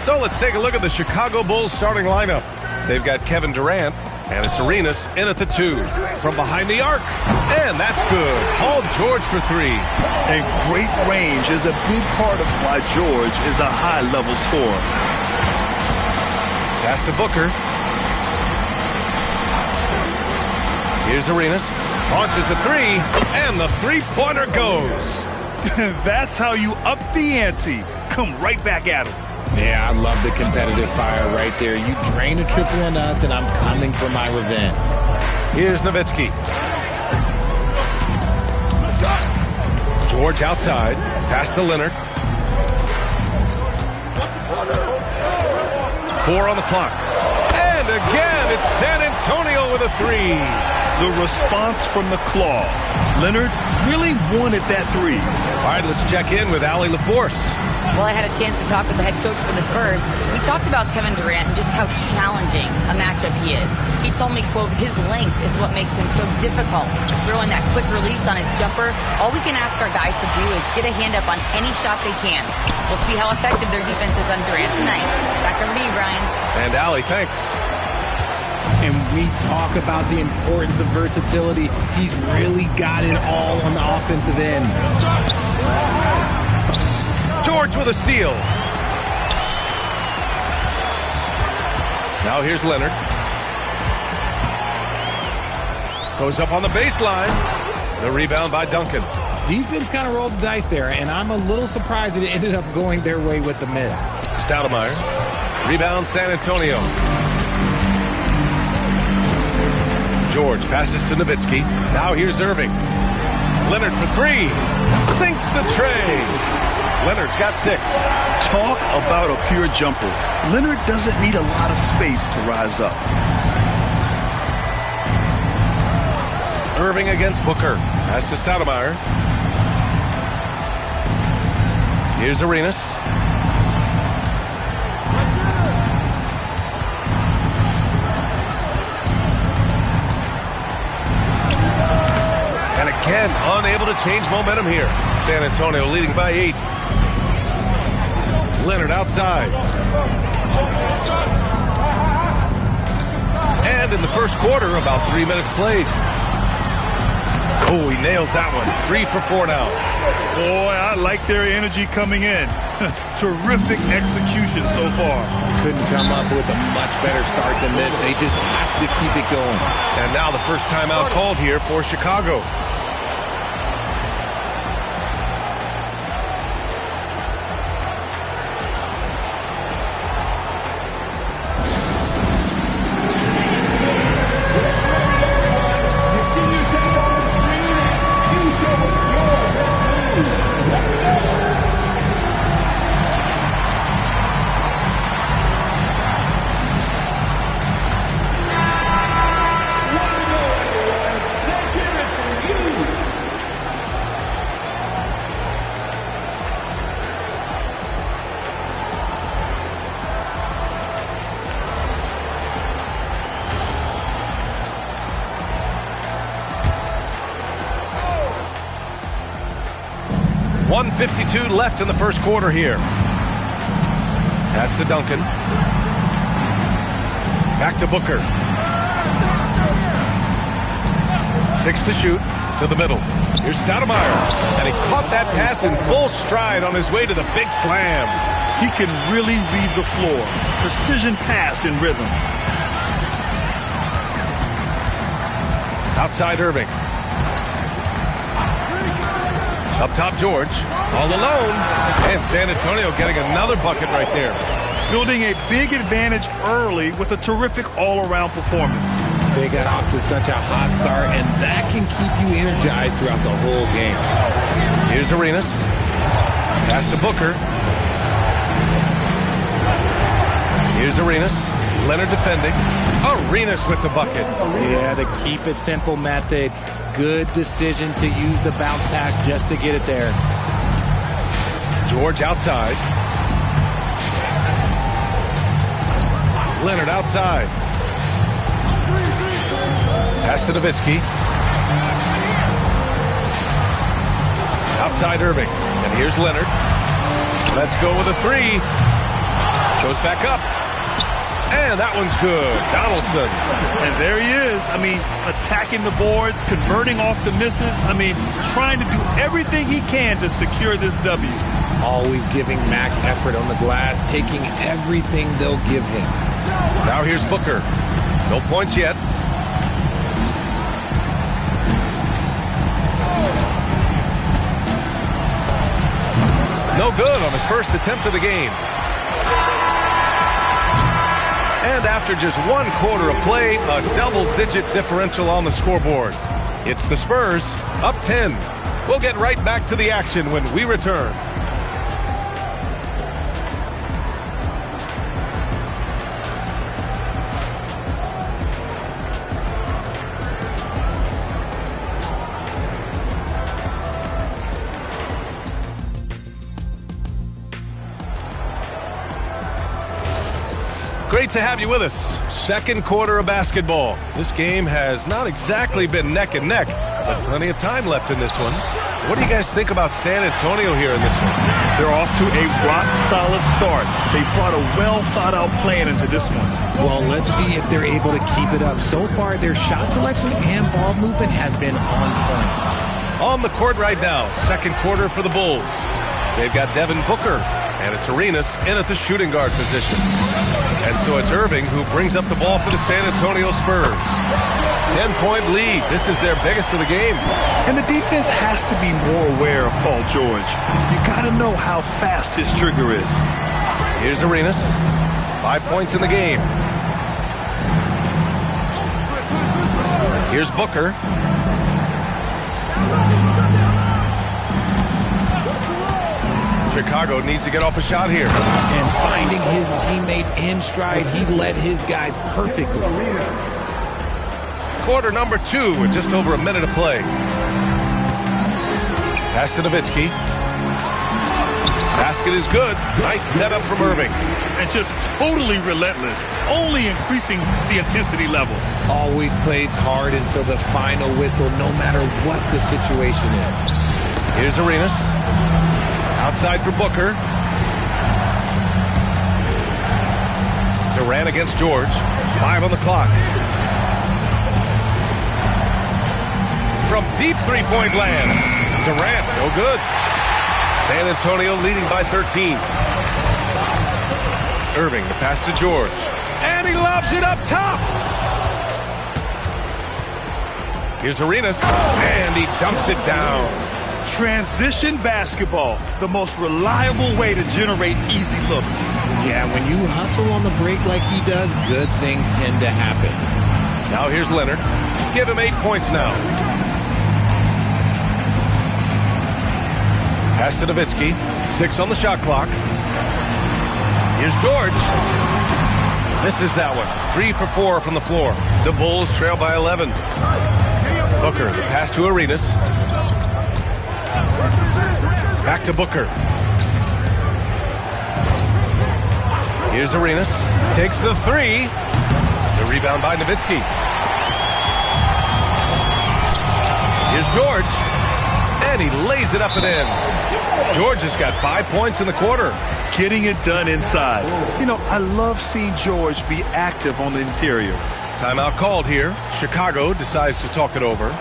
So let's take a look at the Chicago Bulls starting lineup. They've got Kevin Durant, and it's Arenas in at the 2. From behind the arc, and that's good. Paul George for 3. And great range is a big part of why George is a high-level scorer. Pass to Booker. Here's Arenas. Launches a 3, and the three-pointer goes. That's how you up the ante. Come right back at him. Yeah, I love the competitive fire right there. You drain a triple on us, and I'm coming for my revenge. Here's Nowitzki. George outside. Pass to Leonard. 4 on the clock. And again, it's San Antonio with a 3. The response from the claw. Leonard really wanted that 3. All right, let's check in with Allie LaForce. Well, I had a chance to talk with the head coach for the Spurs. We talked about Kevin Durant and just how challenging a matchup he is. He told me, quote, his length is what makes him so difficult. Throwing that quick release on his jumper, all we can ask our guys to do is get a hand up on any shot they can. We'll see how effective their defense is on Durant tonight. Back over to you, Brian. And Allie, thanks. And we talk about the importance of versatility. He's really got it all on the offensive end. George with a steal. Now here's Leonard. Goes up on the baseline. The rebound by Duncan. Defense kind of rolled the dice there, and I'm a little surprised that it ended up going their way with the miss. Stoudemire. Rebound San Antonio. George passes to Nowitzki. Now here's Irving. Leonard for 3. Sinks the tray. Leonard's got 6. Talk about a pure jumper. Leonard doesn't need a lot of space to rise up. Irving against Booker. Pass to Stoudemire. Here's Arenas. And again, unable to change momentum here. San Antonio leading by 8. Leonard outside. And in the first quarter, about 3 minutes played. Oh, he nails that one. 3 for 4 now. Boy, I like their energy coming in. Terrific execution so far. Couldn't come up with a much better start than this. They just have to keep it going. And now the first timeout called here for Chicago. .52 left in the first quarter here. Pass to Duncan. Back to Booker. 6 to shoot. To the middle. Here's Stoudemire. And he caught that pass in full stride on his way to the big slam. He can really read the floor. Precision pass in rhythm. Outside Irving. Up top, George. All alone. And San Antonio getting another bucket right there. Building a big advantage early with a terrific all-around performance. They got off to such a hot start, and that can keep you energized throughout the whole game. Here's Arenas. Pass to Booker. Here's Arenas. Leonard defending. Arenas with the bucket. Yeah, the keep it simple method. Good decision to use the bounce pass just to get it there. George outside. Leonard outside. Pass to Nowitzki. Outside Irving. And here's Leonard. Let's go with a three. Goes back up. And that one's good. Donaldson. And there he is. I mean, attacking the boards, converting off the misses. I mean, trying to do everything he can to secure this W. Always giving max effort on the glass, taking everything they'll give him. Now here's Booker. No points yet. No good on his first attempt of the game. And after just 1 quarter of play, a double-digit differential on the scoreboard. It's the Spurs, up 10. We'll get right back to the action when we return. Great to have you with us. Second quarter of basketball. This game has not exactly been neck and neck, but plenty of time left in this one. What do you guys think about San Antonio here in this one? They're off to a rock-solid start. They brought a well-thought-out plan into this one. Well, let's see if they're able to keep it up. So far, their shot selection and ball movement has been on point. On the court right now, second quarter for the Bulls. They've got Devin Booker, and it's Arenas in at the shooting guard position. And so it's Irving who brings up the ball for the San Antonio Spurs. 10-point lead. This is their biggest of the game. And the defense has to be more aware of Paul George. You got to know how fast his trigger is. Here's Arenas. 5 points in the game. Here's Booker. Chicago needs to get off a shot here. And finding his teammate in stride, he led his guy perfectly. Quarter number 2 with just over a minute of play. Pass to Nowitzki. Basket is good. Nice setup from Irving. And just totally relentless, only increasing the intensity level. Always plays hard until the final whistle, no matter what the situation is. Here's Arenas. Outside for Booker. Durant against George. 5 on the clock. From deep three-point land. Durant, no good. San Antonio leading by 13. Irving, the pass to George. And he lobs it up top. Here's Arenas. And he dumps it down. Transition basketball, the most reliable way to generate easy looks. Yeah, when you hustle on the break like he does, good things tend to happen. Now here's Leonard. Give him 8 points now. Pass to Nowitzki. 6 on the shot clock. Here's George. Misses that one. 3 for 4 from the floor. The Bulls trail by 11. Booker, the pass to Arenas. Back to Booker. Here's Arenas. Takes the 3. The rebound by Nowitzki. Here's George. And he lays it up and in. George has got 5 points in the quarter. Getting it done inside. You know, I love seeing George be active on the interior. Timeout called here. Chicago decides to talk it over.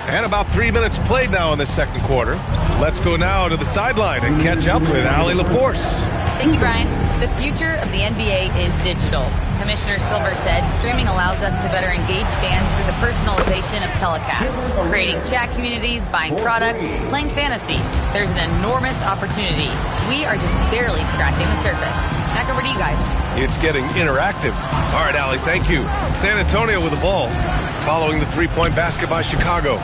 And about 3 minutes played now in the second quarter. Let's go now to the sideline and catch up with Allie LaForce. Thank you, Brian. The future of the NBA is digital. Commissioner Silver said streaming allows us to better engage fans through the personalization of telecasts, creating chat communities, buying products, playing fantasy. There's an enormous opportunity. We are just barely scratching the surface. Back over to you guys. It's getting interactive. All right, Allie, thank you. San Antonio with the ball, following the three-point basket by Chicago.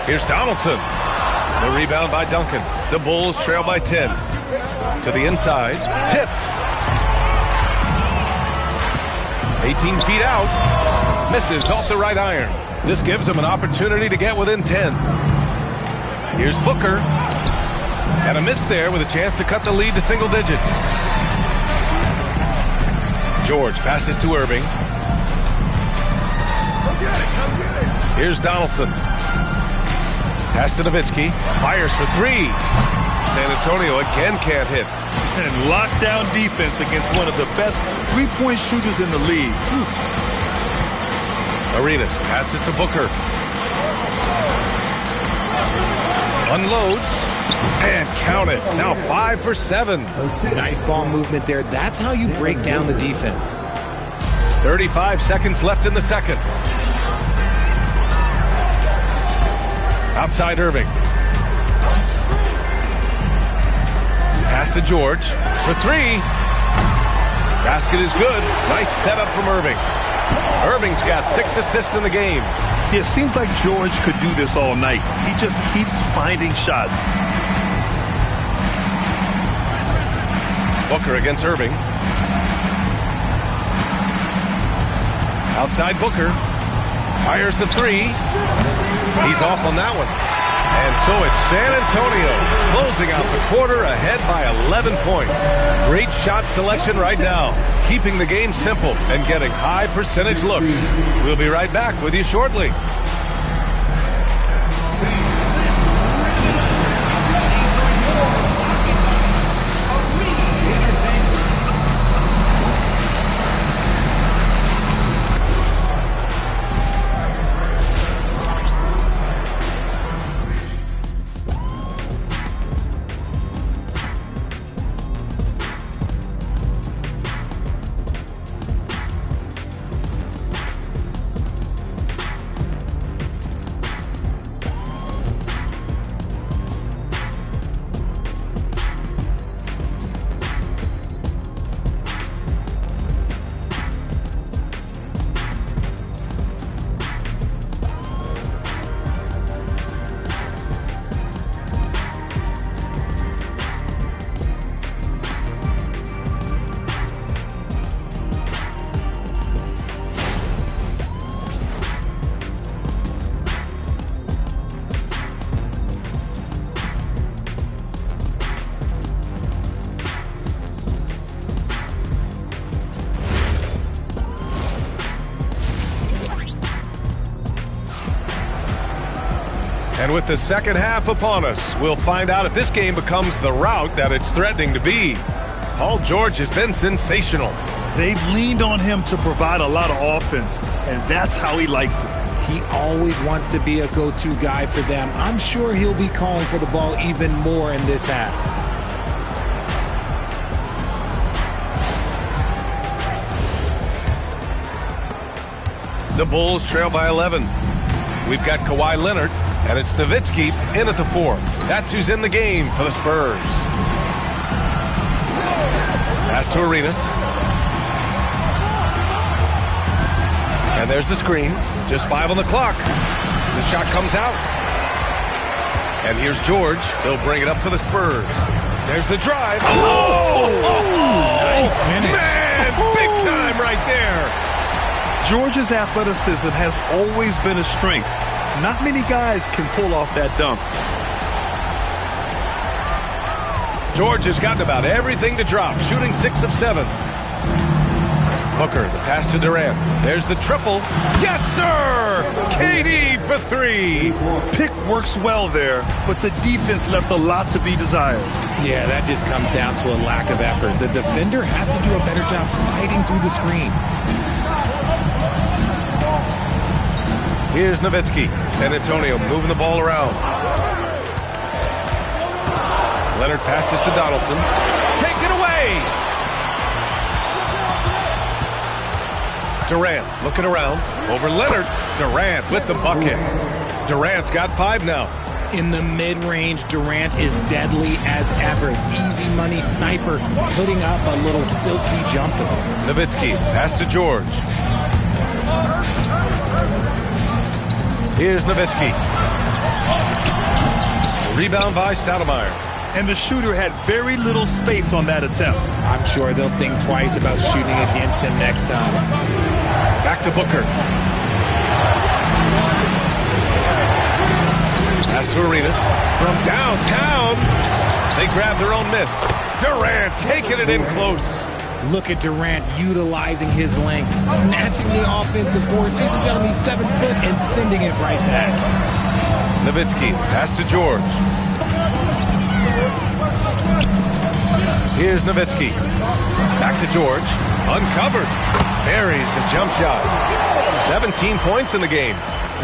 Here's Donaldson. The rebound by Duncan. The Bulls trail by 10. To the inside. Tipped. 18 feet out. Misses off the right iron. This gives him an opportunity to get within 10. Here's Booker. And a miss there with a chance to cut the lead to single digits. George passes to Irving. Here's Donaldson. Pass to Nowitzki. Fires for three. San Antonio again can't hit. And lockdown defense against one of the best three-point shooters in the league. Arenas passes to Booker. Unloads. And count it. Now 5 for 7. Nice ball movement there. That's how you break down the defense. 35 seconds left in the second. Outside Irving. Pass to George for three. Basket is good. Nice setup from Irving. Irving's got 6 assists in the game. It seems like George could do this all night. He just keeps finding shots. Booker against Irving. Outside Booker. Fires the three. He's off on that one. And so it's San Antonio closing out the quarter ahead by 11 points. Great shot selection right now, keeping the game simple and getting high percentage looks. We'll be right back with you shortly. And with the second half upon us, we'll find out if this game becomes the rout that it's threatening to be. Paul George has been sensational. They've leaned on him to provide a lot of offense, and that's how he likes it. He always wants to be a go-to guy for them. I'm sure he'll be calling for the ball even more in this half. The Bulls trail by 11. We've got Kawhi Leonard, and it's Nowitzki in at the 4. That's who's in the game for the Spurs. Pass to Arenas. And there's the screen. Just 5 on the clock. The shot comes out. And here's George. He'll bring it up for the Spurs. There's the drive. Oh! Nice finish. Man, big time right there. George's athleticism has always been a strength. Not many guys can pull off that dunk. George has gotten about everything to drop, shooting 6 of 7. Booker, the pass to Durant. There's the triple. Yes, sir! KD for 3. Pick works well there, but the defense left a lot to be desired. Yeah, that just comes down to a lack of effort. The defender has to do a better job fighting through the screen. Here's Nowitzki. San Antonio moving the ball around. Leonard passes to Donaldson. Take it away! Durant looking around. Over Leonard. Durant with the bucket. Durant's got 5 now. In the mid-range, Durant is deadly as ever. Easy money sniper, putting up a little silky jumper. Nowitzki, pass to George. Here's Nowitzki. Rebound by Stoudemire. And the shooter had very little space on that attempt. I'm sure they'll think twice about shooting against him next time. Back to Booker. Pass to Arenas. From downtown, they grab their own miss. Durant taking it in close. Look at Durant utilizing his length, snatching the offensive board. Ladies and gentlemen, he's 7 foot and sending it right back. Nowitzki, pass to George. Here's Nowitzki. Back to George. Uncovered. Buries the jump shot. 17 points in the game.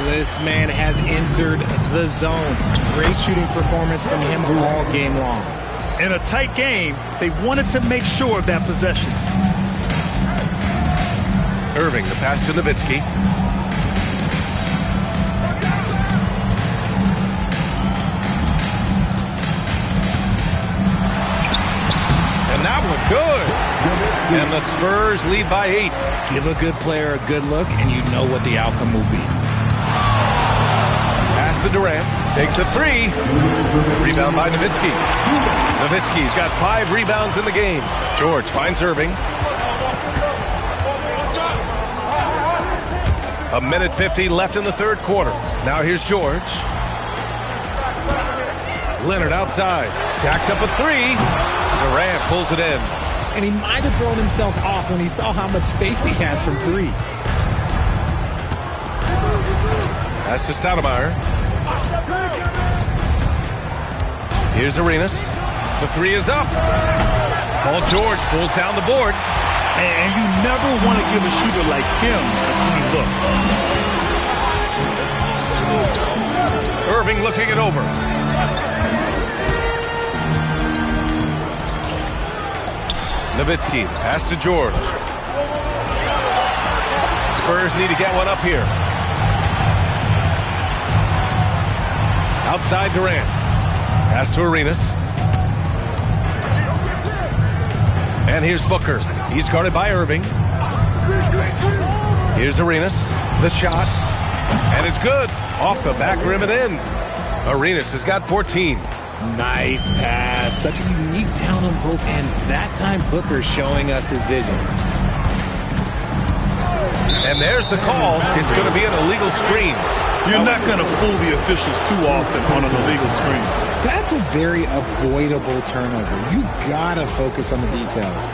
This man has entered the zone. Great shooting performance from him all game long. In a tight game, they wanted to make sure of that possession. Irving, the pass to Nowitzki. And that one good. And the Spurs lead by 8. Give a good player a good look, and you know what the outcome will be. Pass to Durant. Takes a 3. Rebound by Nowitzki. Nowitzki's got 5 rebounds in the game. George finds Irving. 1:50 left in the third quarter. Now here's George. Leonard outside. Jacks up a 3. Durant pulls it in. And he might have thrown himself off when he saw how much space he had from 3. Pass to Stoudemire. Here's Arenas. The 3 is up. Paul George pulls down the board. And you never want to give a shooter like him a clean look. Irving looking it over. Nowitzki, pass to George. Spurs need to get one up here. Outside Durant. Pass to Arenas. And here's Booker. He's guarded by Irving. Here's Arenas. The shot. And it's good. Off the back rim and in. Arenas has got 14. Nice pass. Such a unique talent on both ends. That time Booker showing us his vision. And there's the call. It's going to be an illegal screen. You're not going to fool the officials too often on an illegal screen. That's a very avoidable turnover. You gotta focus on the details.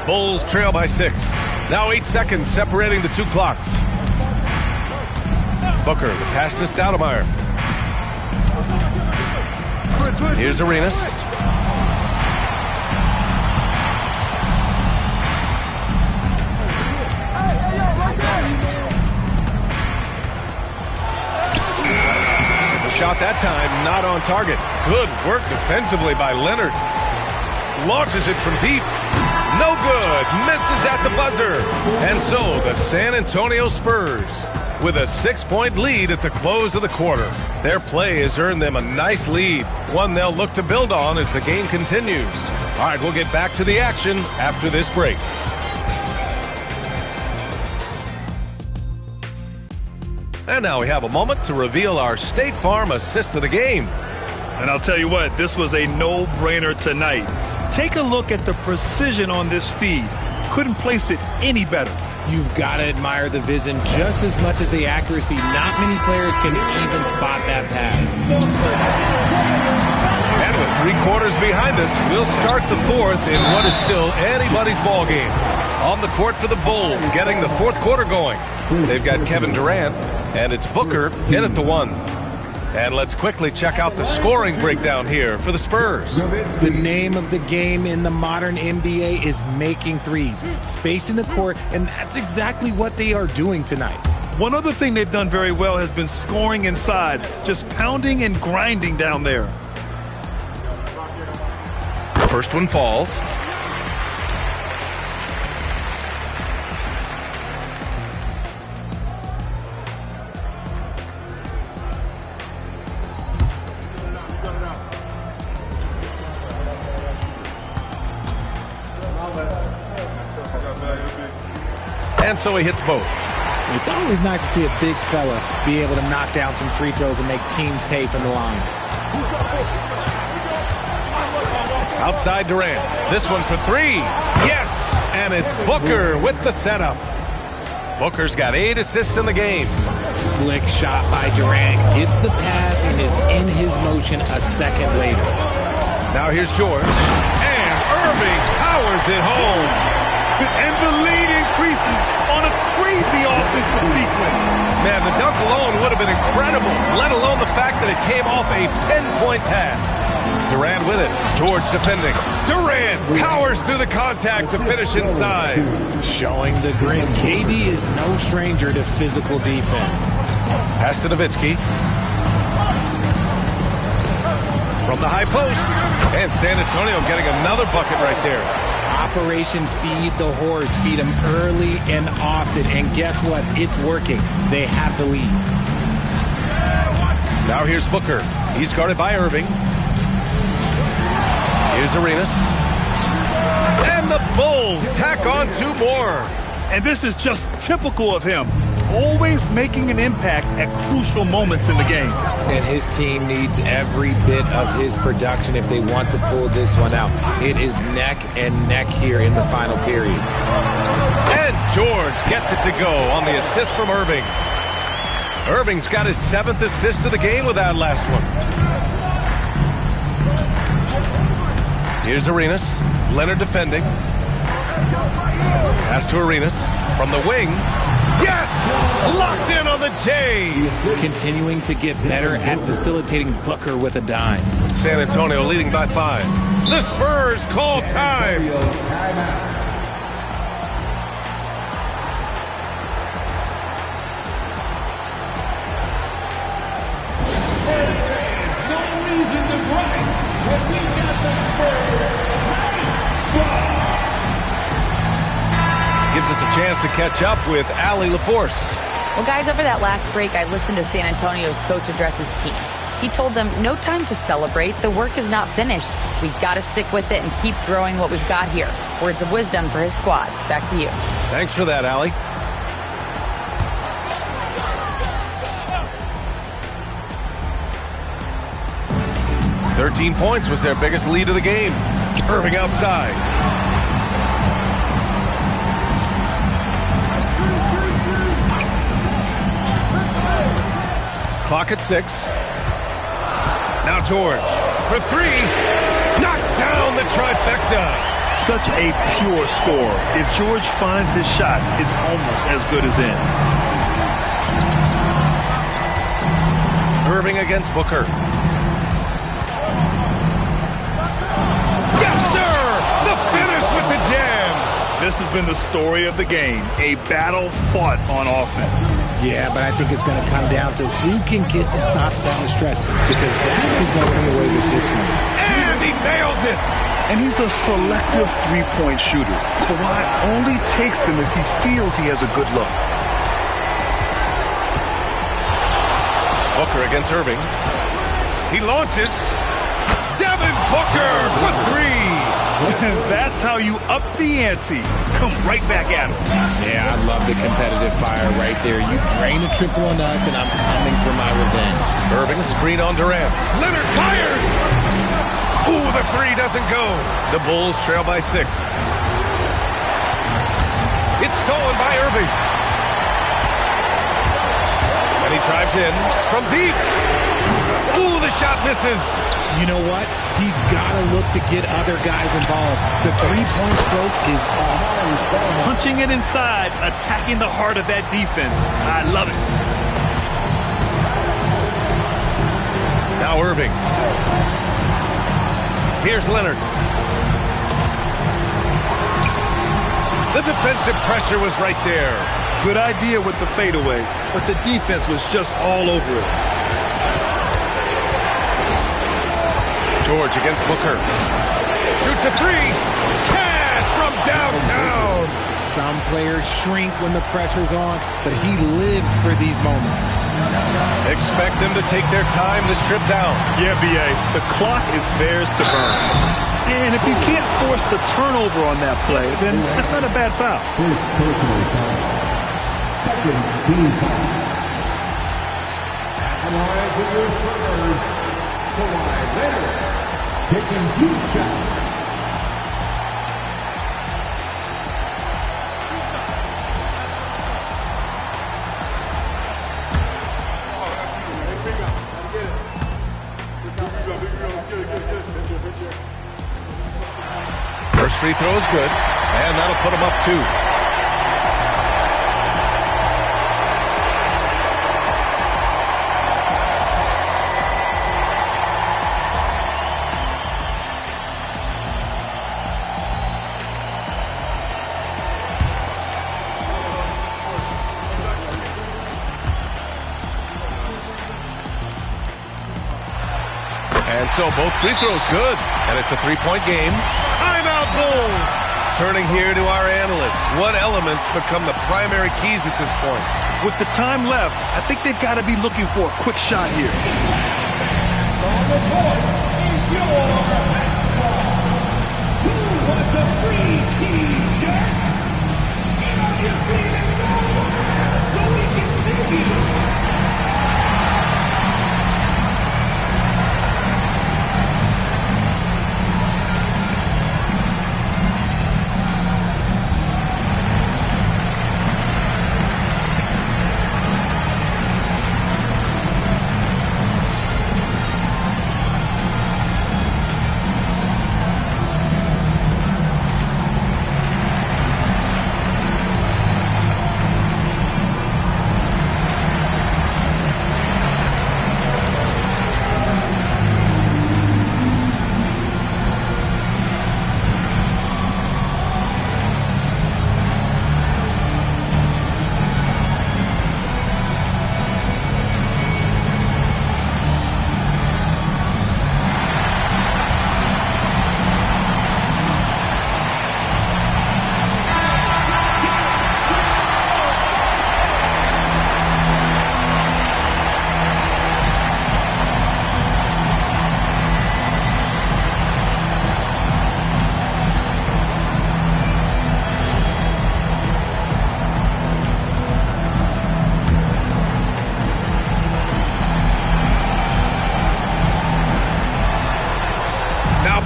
Bulls trail by 6. Now 8 seconds separating the 2 clocks. Booker, the pass to Stoudemire. Here's Arenas. The shot that time not on target. Good work defensively by Leonard. Launches it from deep. No good. Misses at the buzzer. And so the San Antonio Spurs with a 6-point lead at the close of the quarter. Their play has earned them a nice lead, one they'll look to build on as the game continues. All right, we'll get back to the action after this break. And now we have a moment to reveal our State Farm assist of the game. And I'll tell you what, this was a no-brainer tonight. Take a look at the precision on this feed. Couldn't place it any better. You've got to admire the vision just as much as the accuracy. Not many players can even spot that pass. And with 3 quarters behind us, we'll start the 4th in what is still anybody's ball game. On the court for the Bulls, getting the 4th quarter going. They've got Kevin Durant, and it's Booker in at the 1. And let's quickly check out the scoring breakdown here for the Spurs. The name of the game in the modern NBA is making threes, spacing the court, and that's exactly what they are doing tonight. One other thing they've done very well has been scoring inside, just pounding and grinding down there. First one falls. And so he hits both. It's always nice to see a big fella be able to knock down some free throws and make teams pay from the line. Outside Durant. This one for three. Yes! And it's Booker with the setup. Booker's got 8 assists in the game. Slick shot by Durant. Gets the pass and is in his motion a second later. Now here's George. And Irving powers it home. And the lead increases on a crazy offensive sequence. Man, the dunk alone would have been incredible, let alone the fact that it came off a pinpoint pass. Durant with it. George defending. Durant powers through the contact to finish inside. Showing the grit. KD is no stranger to physical defense. Pass to Nowitzki. From the high post. And San Antonio getting another bucket right there. Operation Feed the Horse. Feed them early and often. And guess what? It's working. They have the lead. Now here's Booker. He's guarded by Irving. Here's Arenas. And the Bulls tack on 2 more. And this is just typical of him. Always making an impact at crucial moments in the game. And his team needs every bit of his production if they want to pull this one out. It is neck and neck here in the final period. And George gets it to go on the assist from Irving. Irving's got his 7th assist of the game with that last one. Here's Arenas. Leonard defending. Pass to Arenas. From the wing. Yes! Locked in on the J! Continuing to get better at facilitating Booker with a dime. San Antonio leading by 5. The Spurs call time. No reason to grind when we got the Spurs. Gives us a chance to catch up with Allie LaForce. Well, guys, over that last break, I listened to San Antonio's coach address his team. He told them, no time to celebrate. The work is not finished. We've got to stick with it and keep growing what we've got here. Words of wisdom for his squad. Back to you. Thanks for that, Allie. "13 points was their biggest lead of the game. Irving outside. Clock at 6. Now George for 3. Knocks down the trifecta. Such a pure score. If George finds his shot, it's almost as good as in. Irving against Booker. Yes, sir! The finish with the jam. This has been the story of the game. A battle fought on offense. Yeah, but I think it's going to come down to who can get the stops down the stretch, because that's who's going to come away with this one. And he nails it! And he's a selective three-point shooter. Kawhi only takes them if he feels he has a good look. Booker against Irving. He launches. Devin Booker for 3. That's how you up the ante. Come right back at him. Yeah, I love the competitive fire right there. You drain a triple on us, and I'm coming for my revenge. Irving, screen on Durant. Leonard fires! Ooh, the 3 doesn't go. The Bulls trail by 6. It's stolen by Irving. And he drives in from deep. Ooh, the shot misses. You know what? He's got to look to get other guys involved. The three-point stroke is off. Punching it inside, attacking the heart of that defense. I love it. Now Irving. Here's Leonard. The defensive pressure was right there. Good idea with the fadeaway, but the defense was just all over it. George against Booker. Shoots a three. Cash from downtown. Some players shrink when the pressure's on, but he lives for these moments. Expect them to take their time this trip down. Yeah, B.A., the clock is theirs to burn. And if you can't force the turnover on that play, then that's not a bad foul. First personal foul. Second team foul. At the line for your Spurs, Kawhi Leonard taking 2 shots. First free throw is good, and that'll put him up 2. And so both free throws good, and it's a 3-point game. Timeout Bulls! Turning here to our analyst. What elements become the primary keys at this point? With the time left, I think they've got to be looking for a quick shot here. On the court is your basketball. Who wants a free T-shirt? Get on your feet and go so we can see you.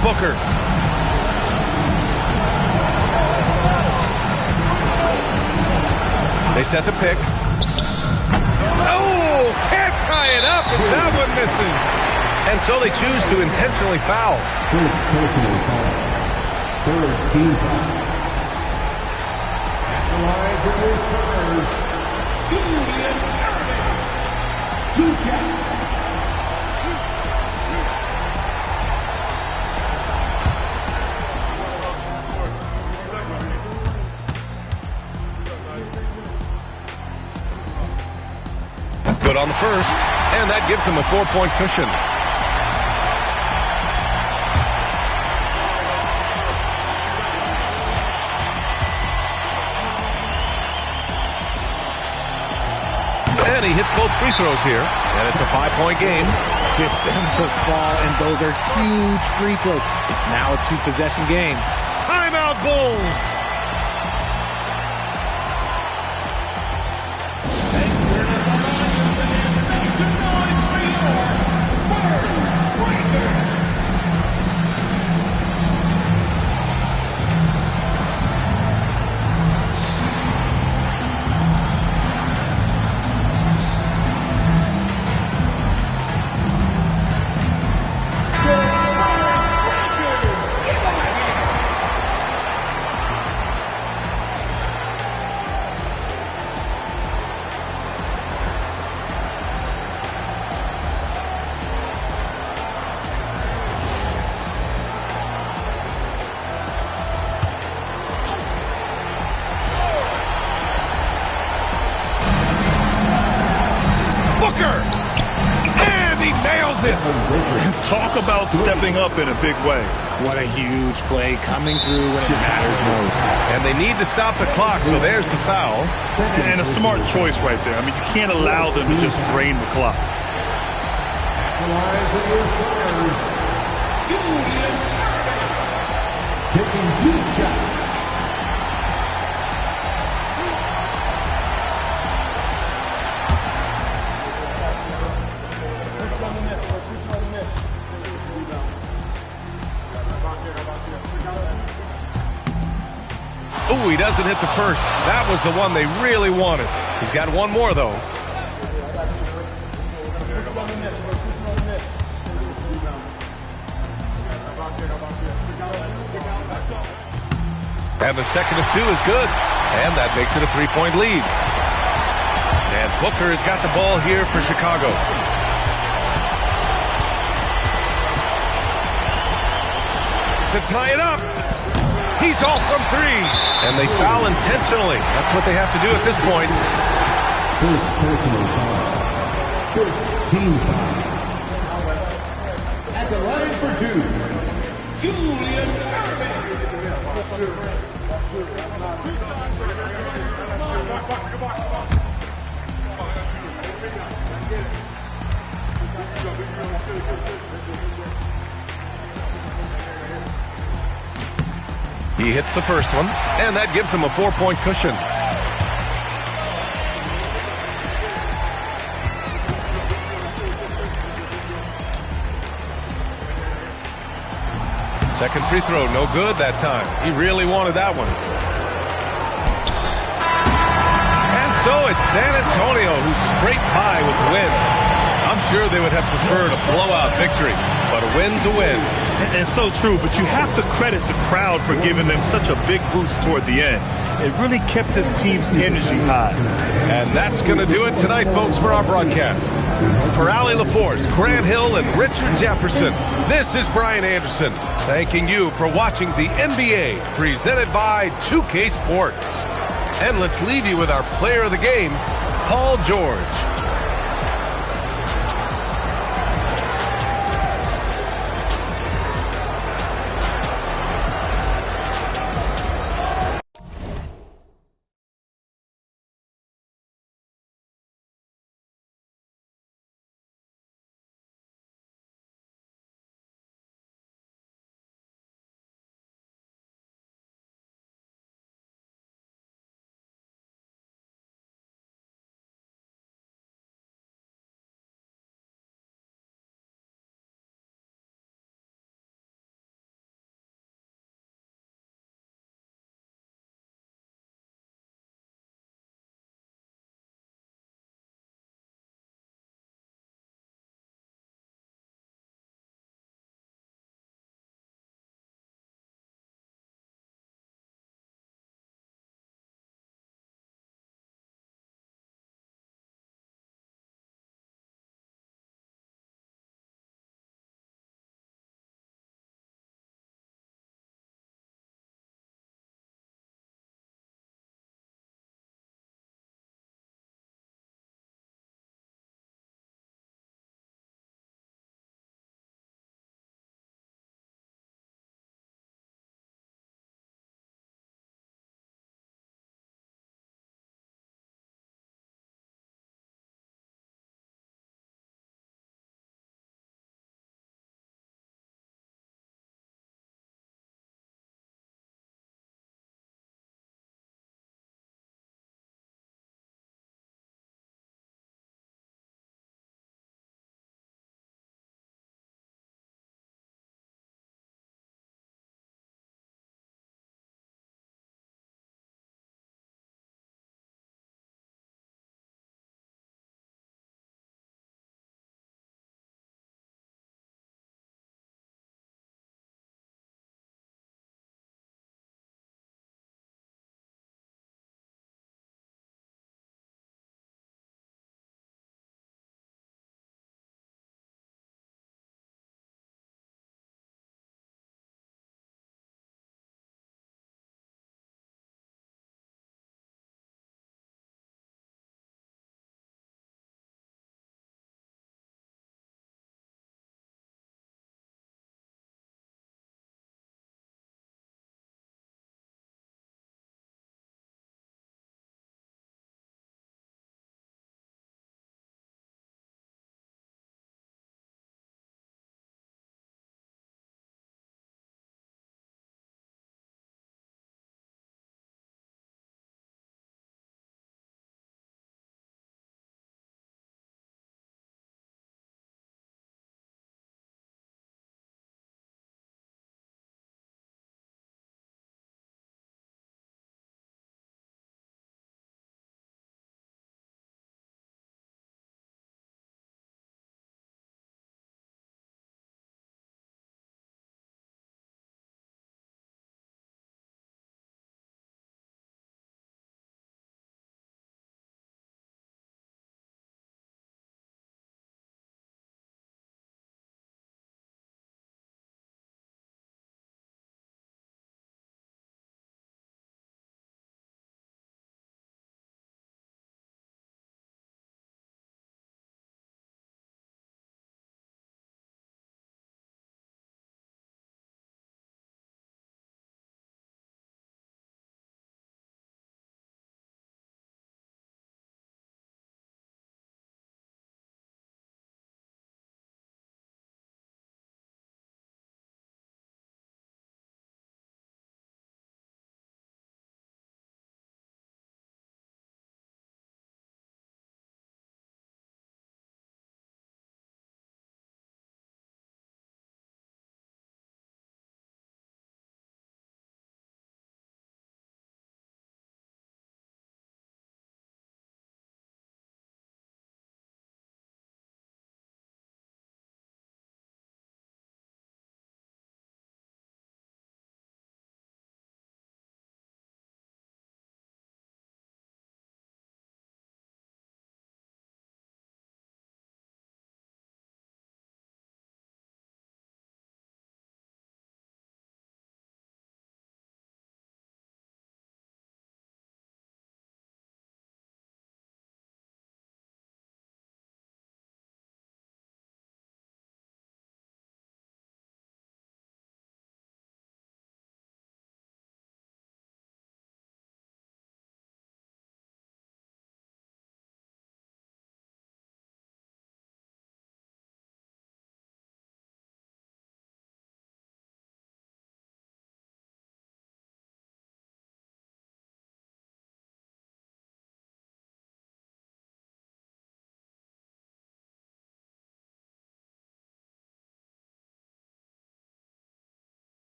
Booker. They set the pick. Oh, can't tie it up as that one misses. And so they choose to intentionally foul. First personal foul. Third team foul. At the line for the Spurs, Julius Erving. 2 shots. Good on the first, and that gives him a 4-point cushion. And he hits both free throws here, and it's a 5-point game. Gets them to fall, and those are huge free throws. It's now a 2-possession game. Timeout Bulls! about stepping up in a big way. What a huge play coming through when it matters most. And they need to stop the clock, so there's the foul. And a smart choice right there. I mean, you can't allow them to just drain the clock. Taking deep shots. Oh, he doesn't hit the first. That was the one they really wanted. He's got one more, though. And the second of two is good. And that makes it a 3-point lead. And Booker has got the ball here for Chicago. To tie it up. He's off from three. And they foul intentionally. That's what they have to do at this point. First personal foul. First team foul. At the line for two, Julius Erving. He hits the first one, and that gives him a 4-point cushion. Second free throw, no good that time. He really wanted that one. And so it's San Antonio who's straight by with the win. I'm sure they would have preferred a blowout victory, but a win's a win. And so true, but you have to credit the crowd for giving them such a big boost toward the end. It really kept this team's energy high. And that's going to do it tonight, folks, for our broadcast. For Allie LaForce, Grant Hill, and Richard Jefferson, this is Brian Anderson, thanking you for watching the NBA, presented by 2K Sports. And let's leave you with our player of the game, Paul George.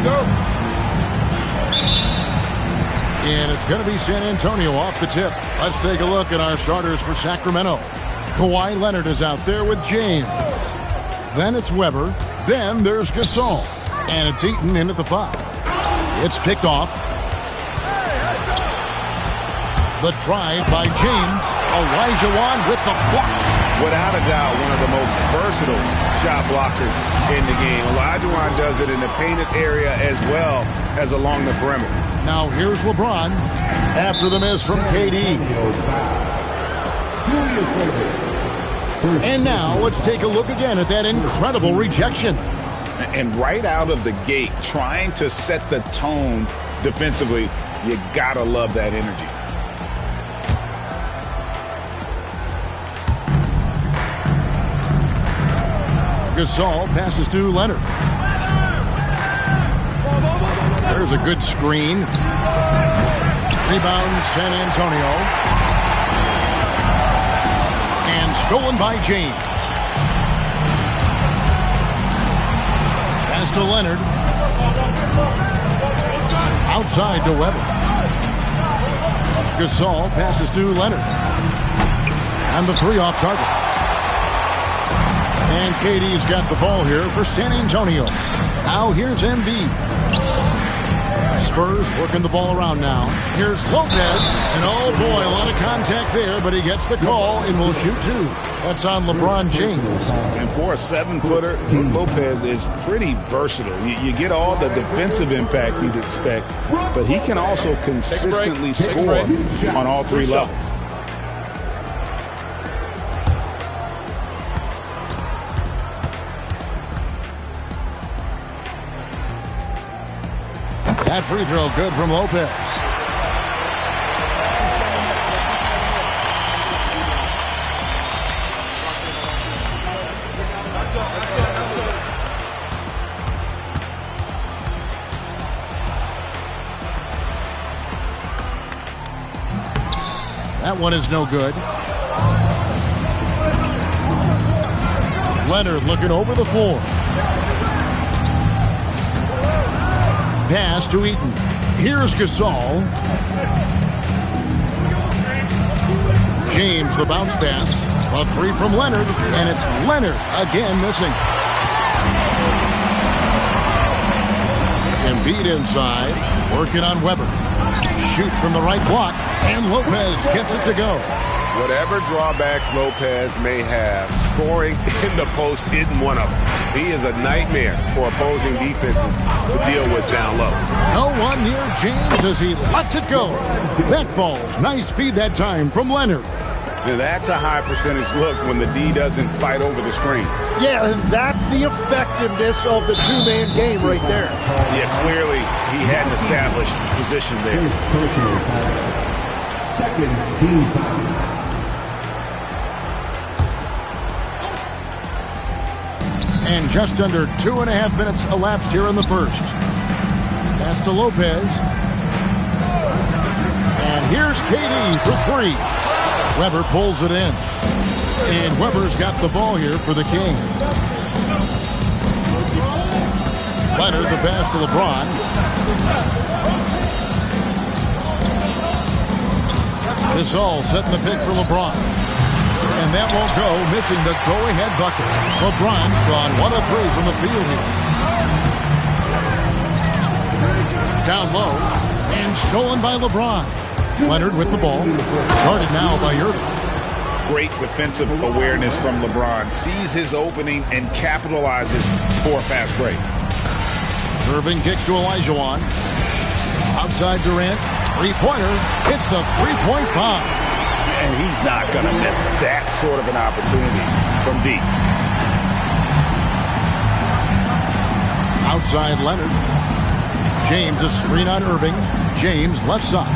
go. And it's going to be San Antonio off the tip. Let's take a look at our starters for Sacramento. Kawhi Leonard is out there with James. Then it's Weber. Then there's Gasol. And it's Eaton in at the 5. It's picked off. The drive by James. Olajuwon with the block. Without a doubt, one of the most versatile shot blockers in the game. Olajuwon does it in the painted area as well as along the perimeter. Now here's LeBron after the miss from KD. And now let's take a look again at that incredible rejection. And right out of the gate, trying to set the tone defensively, you gotta love that energy. Gasol passes to Leonard. There's a good screen. Rebound San Antonio. And stolen by James. Pass to Leonard. Outside to Weber. Gasol passes to Leonard. And the 3 off target. And KD's got the ball here for San Antonio. Now here's Embiid. Spurs working the ball around now. Here's Lopez. And oh boy, a lot of contact there, but he gets the call and will shoot 2. That's on LeBron James. And for a 7-footer, Lopez is pretty versatile. You get all the defensive impact you'd expect, but he can also consistently score on all 3 levels. That free throw good from Lopez. That one is no good. Leonard looking over the floor. Pass to Eaton. Here's Gasol. James, the bounce pass. A 3 from Leonard, and it's Leonard again missing. Embiid inside, working on Weber. Shoots from the right block, and Lopez gets it to go. Whatever drawbacks Lopez may have, scoring in the post isn't one of them. He is a nightmare for opposing defenses to deal with down low. No one near James as he lets it go. That falls. Nice feed that time from Leonard. Now that's a high percentage look when the D doesn't fight over the screen. Yeah, and that's the effectiveness of the 2-man game right there. Yeah, clearly he had an established position there. Second team foul. And just under 2.5 minutes elapsed here in the first. Pass to Lopez. And here's KD for 3. Weber pulls it in. And Weber's got the ball here for the Kings. Leonard, the pass to LeBron. This all setting the pick for LeBron. And that won't go, missing the go-ahead bucket. LeBron's gone 1 of 3 from the field here. Down low, and stolen by LeBron. Leonard with the ball. Guarded now by Irving. Great defensive awareness from LeBron. Sees his opening and capitalizes for a fast break. Irving kicks to Olajuwon. Outside Durant. Three-pointer. Hits the three-point bomb. And he's not going to miss that sort of an opportunity from deep. Outside Leonard. James, a screen on Irving. James, left side.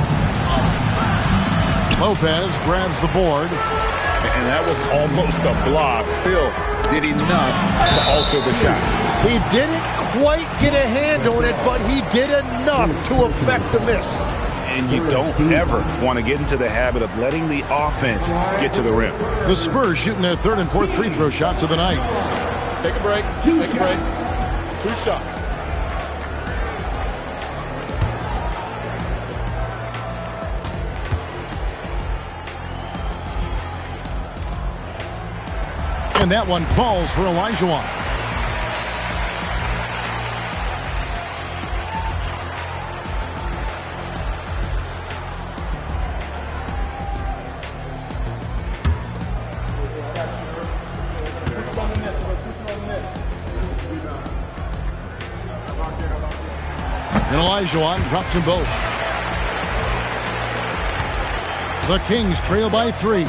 Lopez grabs the board. And that was almost a block. Still did enough to alter the shot. He didn't quite get a hand on it, but he did enough to affect the miss. And you don't ever want to get into the habit of letting the offense get to the rim. The Spurs shooting their 3rd and 4th free throw shots of the night. Take a break. Take a break. 2 shots. And that one falls for Olajuwon. And Olajuwon drops them both. The Kings trail by 3.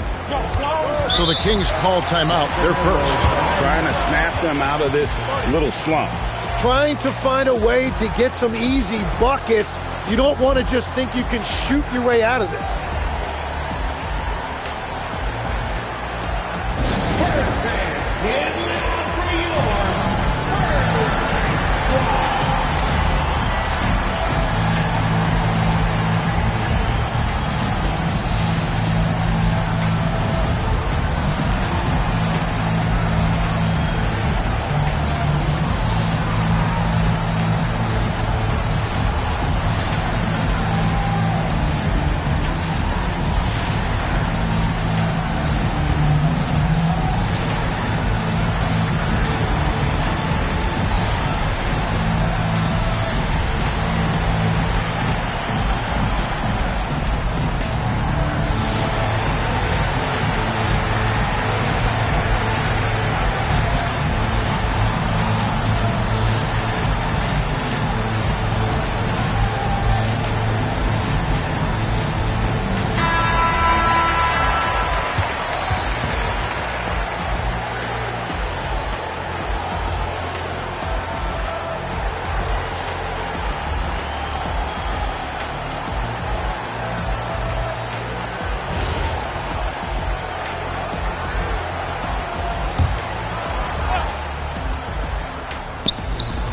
So the Kings call timeout. They're first. Trying to snap them out of this little slump. Trying to find a way to get some easy buckets. You don't want to just think you can shoot your way out of this.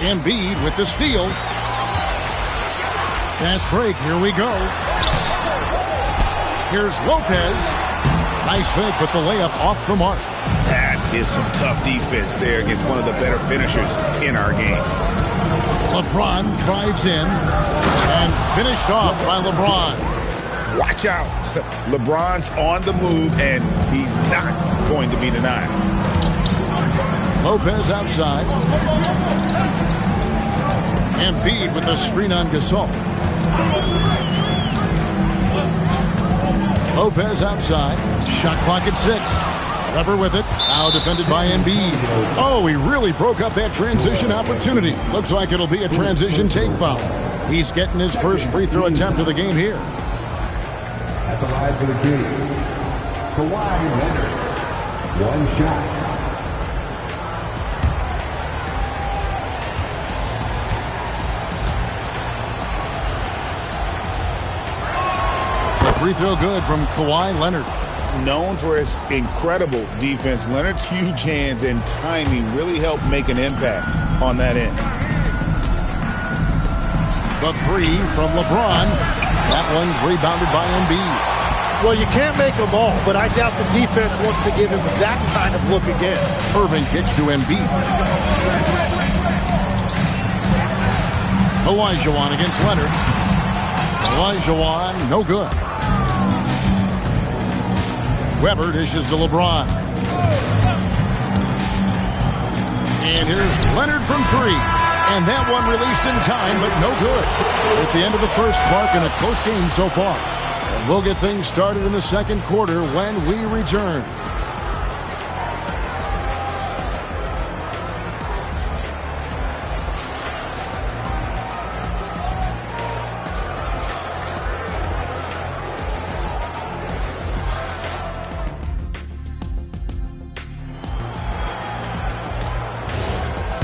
Embiid with the steal. Fast break. Here we go. Here's Lopez. Nice fake, but the layup off the mark. That is some tough defense there against one of the better finishers in our game. LeBron drives in and finished off by LeBron. Watch out. LeBron's on the move, and he's not going to be denied. Lopez outside. Embiid with a screen on Gasol. Lopez outside. Shot clock at 6. Weber with it. Now defended by Embiid. Oh, he really broke up that transition opportunity. Looks like it'll be a transition take foul. He's getting his first free throw attempt of the game here. At the line for the Kings, Kawhi Leonard. One shot. Free throw good from Kawhi Leonard. Known for his incredible defense, Leonard's huge hands and timing really helped make an impact on that end. The 3 from LeBron. That one's rebounded by Embiid. Well, you can't make them all, but I doubt the defense wants to give him that kind of look again. Irving pitch to Embiid. Olajuwon against Leonard. Olajuwon, no good. Weber dishes to LeBron. And here's Leonard from 3. And that one released in time, but no good. At the end of the first, Clark, in a close game so far. And we'll get things started in the second quarter when we return.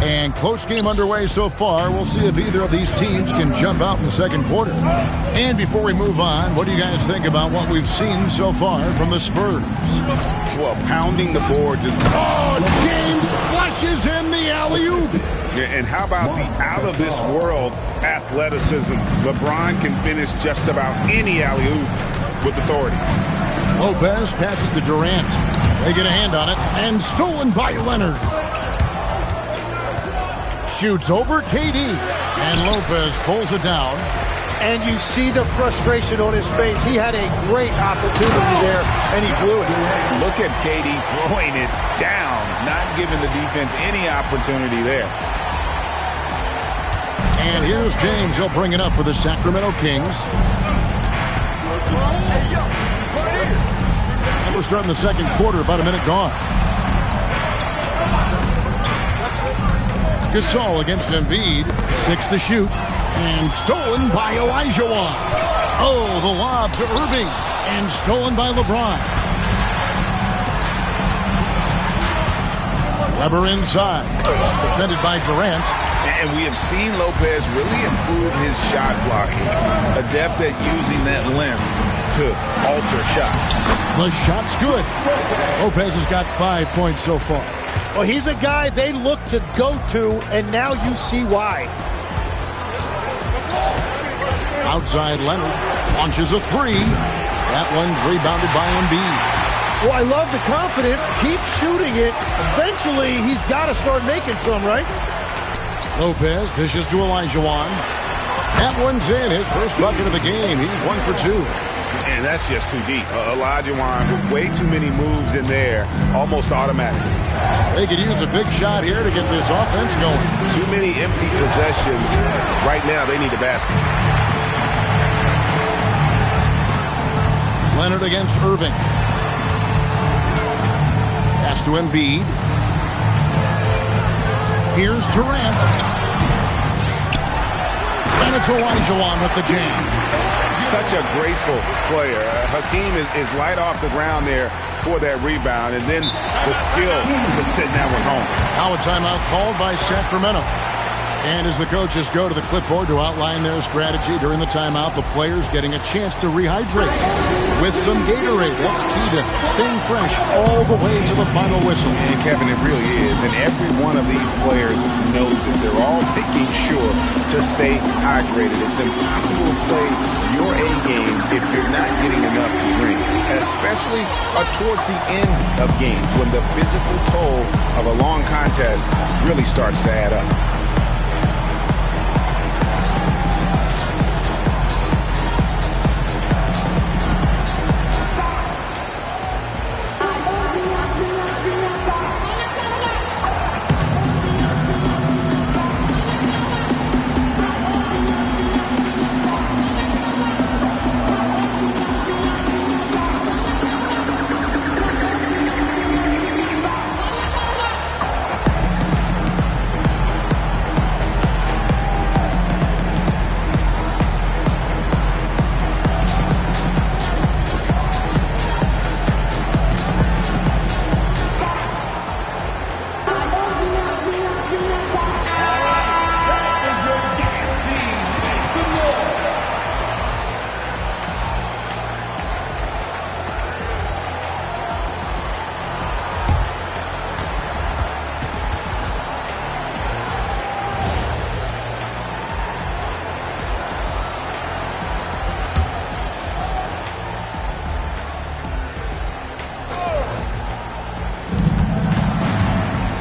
And close game underway so far. We'll see if either of these teams can jump out in the second quarter. And before we move on, what do you guys think about what we've seen so far from the Spurs? Well, pounding the boards is... Oh, James flushes in the alley-oop. Yeah, and how about the out-of-this-world athleticism? LeBron can finish just about any alley-oop with authority. Lopez passes to Durant. They get a hand on it, and stolen by Leonard. Shoots over KD, and Lopez pulls it down. And you see the frustration on his face. He had a great opportunity there, and he blew it. Look at KD throwing it down, not giving the defense any opportunity there. And here's James. He'll bring it up for the Sacramento Kings. And we're starting the second quarter, about a minute gone. Gasol against Embiid. 6 to shoot. And stolen by Olajuwon. Oh, the lob to Irving. And stolen by LeBron. Weber inside. Defended by Durant. And we have seen Lopez really improve his shot blocking. Adept at using that limb to alter shots. The shot's good. Lopez has got 5 points so far. Well, he's a guy they look to go to, and now you see why. Outside Leonard. Launches a three. That one's rebounded by Embiid. Well, I love the confidence. Keep shooting it. Eventually, he's got to start making some, right? Lopez dishes to Olajuwon. That one's in. His first bucket of the game. He's 1 for 2. And that's just too deep. Olajuwon with way too many moves in there. Almost automatic. They could use a big shot here to get this offense going. Too many empty possessions. Right now, they need a basket. Leonard against Irving. Pass to Embiid. Here's Durant. And it's Olajuwon with the jam. Such a graceful player. Hakeem is light off the ground there for that rebound, and then the skill to send that one home. Now a timeout called by Sacramento. And as the coaches go to the clipboard to outline their strategy during the timeout, the players getting a chance to rehydrate with some Gatorade. That's key to staying fresh all the way to the final whistle. And Kevin, it really is. And every one of these players knows it. They're all making sure to stay hydrated. It's impossible to play your A game if you're not getting enough to drink, especially towards the end of games when the physical toll of a long contest really starts to add up.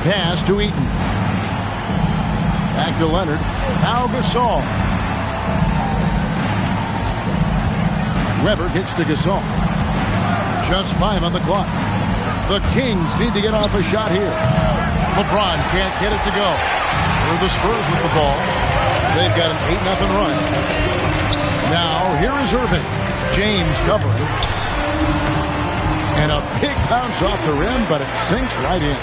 Pass to Eaton. Back to Leonard. Now Gasol. Weber kicks to Gasol. Just 5 on the clock. The Kings need to get off a shot here. LeBron can't get it to go. Or the Spurs with the ball. They've got an 8-0 run. Now here is Irving. James covered. And a big bounce off the rim, but it sinks right in.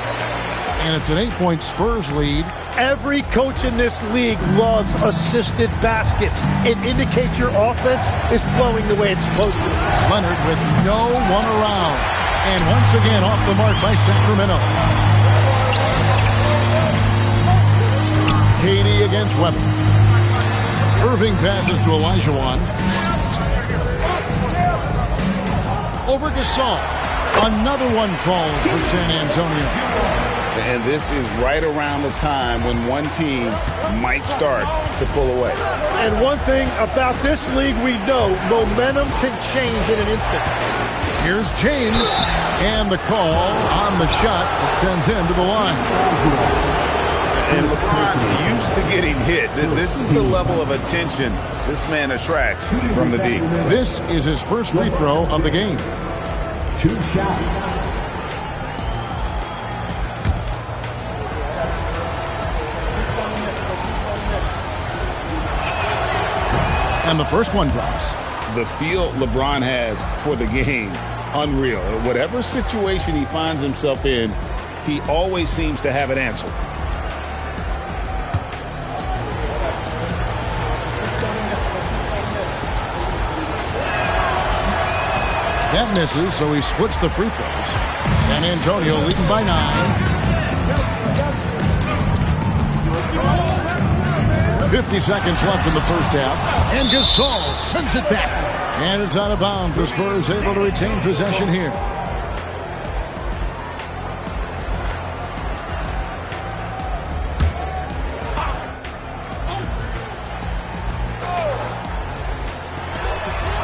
And it's an 8-point Spurs lead. Every coach in this league loves assisted baskets. It indicates your offense is flowing the way it's supposed to. Leonard with no one around. And once again off the mark by Sacramento. KD against Weber. Irving passes to Olajuwon. Over Gasol. Another one falls for San Antonio. And this is right around the time when one team might start to pull away. And one thing about this league we know, momentum can change in an instant. Here's James, and the call on the shot that sends him to the line. And LeBron used to getting hit. This is the level of attention this man attracts from the deep. This is his first free throw of the game. 2 shots. And the first one drops. The feel LeBron has for the game, unreal. Whatever situation he finds himself in, he always seems to have an answer. That misses, so he splits the free throws. San Antonio leading by 9. 50 seconds left in the first half. And Gasol sends it back. And it's out of bounds. The Spurs able to retain possession here.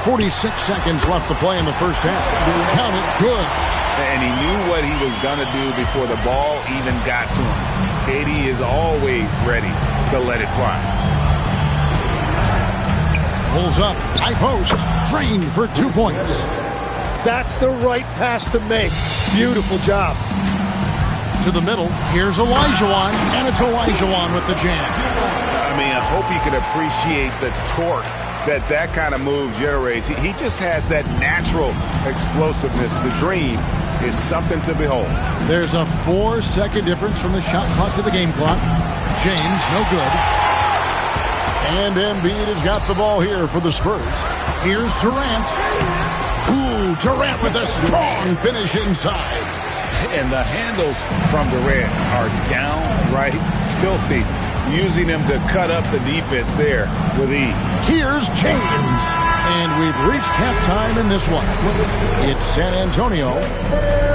.46 seconds left to play in the first half. Count it, good. And he knew what he was going to do before the ball even got to him. KD is always ready to let it fly. Pulls up, high post, drained for 2 points. That's the right pass to make. Beautiful job. To the middle, here's Olajuwon, and it's Olajuwon with the jam. I mean, I hope you could appreciate the torque that kind of move generates. He just has that natural explosiveness. The dream is something to behold. There's a 4-second difference from the shot clock to the game clock. James, no good. And Embiid has got the ball here for the Spurs. Here's Durant. Ooh, Durant with a strong finish inside. And the handles from Durant are downright filthy, using him to cut up the defense there with ease. Here's James. And we've reached halftime in this one. It's San Antonio.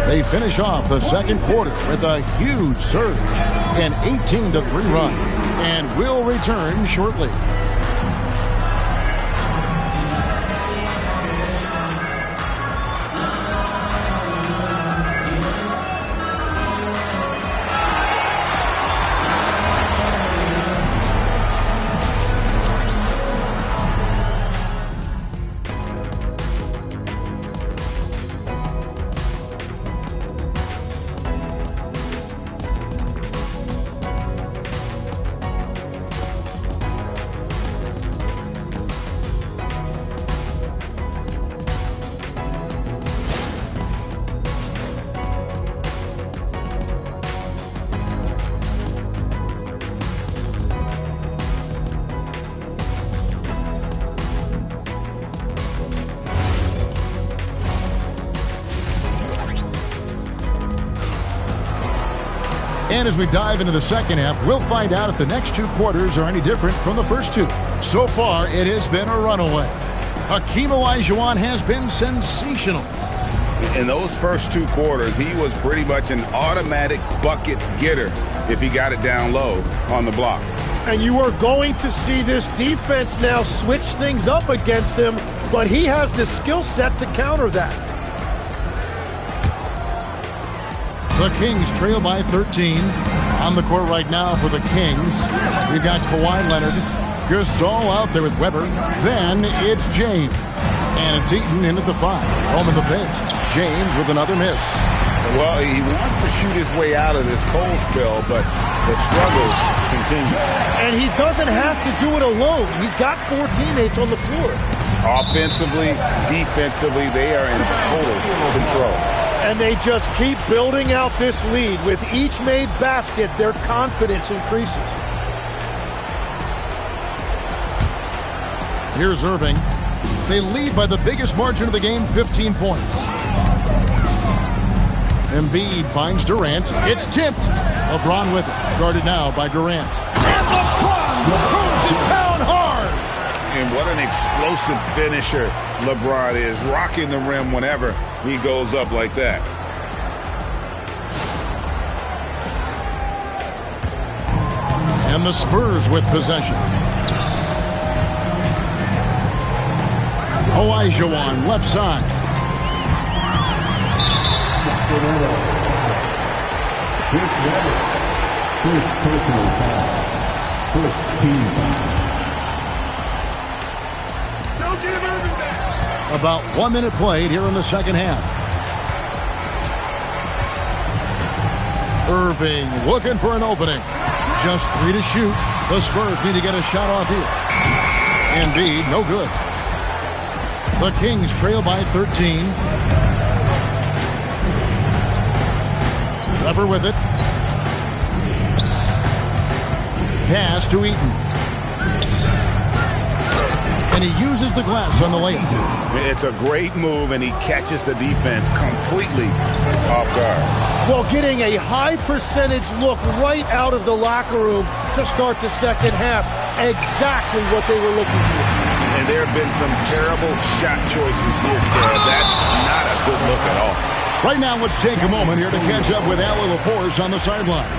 They finish off the second quarter with a huge surge, an 18-3 run, and will return shortly. And as we dive into the second half, we'll find out if the next 2 quarters are any different from the first 2. So far, it has been a runaway. Hakeem Olajuwon has been sensational. In those first 2 quarters, he was pretty much an automatic bucket getter if he got it down low on the block. And you are going to see this defense now switch things up against him, but he has the skill set to counter that. The Kings trail by 13. On the court right now for the Kings, we've got Kawhi Leonard. Gasol out there with Weber. Then it's James. And it's Eaton in at the 5. Home in the paint. James with another miss. Well, he wants to shoot his way out of this cold spell, but the struggles continue. And he doesn't have to do it alone. He's got 4 teammates on the floor. Offensively, defensively, they are in total control. And they just keep building out this lead. With each made basket, their confidence increases. Here's Irving. They lead by the biggest margin of the game, 15 points. Embiid finds Durant. It's tipped. LeBron with it. Guarded now by Durant. And LeBron throws it down hard. And what an explosive finisher LeBron is, rocking the rim whenever he goes up like that. And the Spurs with possession. Olajuwon left side. First personal foul. First team foul. Don't give Irving that. About 1 minute played here in the second half. Irving looking for an opening. Just 3 to shoot. The Spurs need to get a shot off here. Embiid, no good. The Kings trail by 13. Weber with it. Pass to Eaton. And he uses the glass on the layup. It's a great move, and he catches the defense completely off guard. Well, getting a high percentage look right out of the locker room to start the second half. Exactly what they were looking for. And there have been some terrible shot choices here, Ted. That's not a good look at all. Right now, let's take a moment here to catch up with Allie LaForce on the sidelines.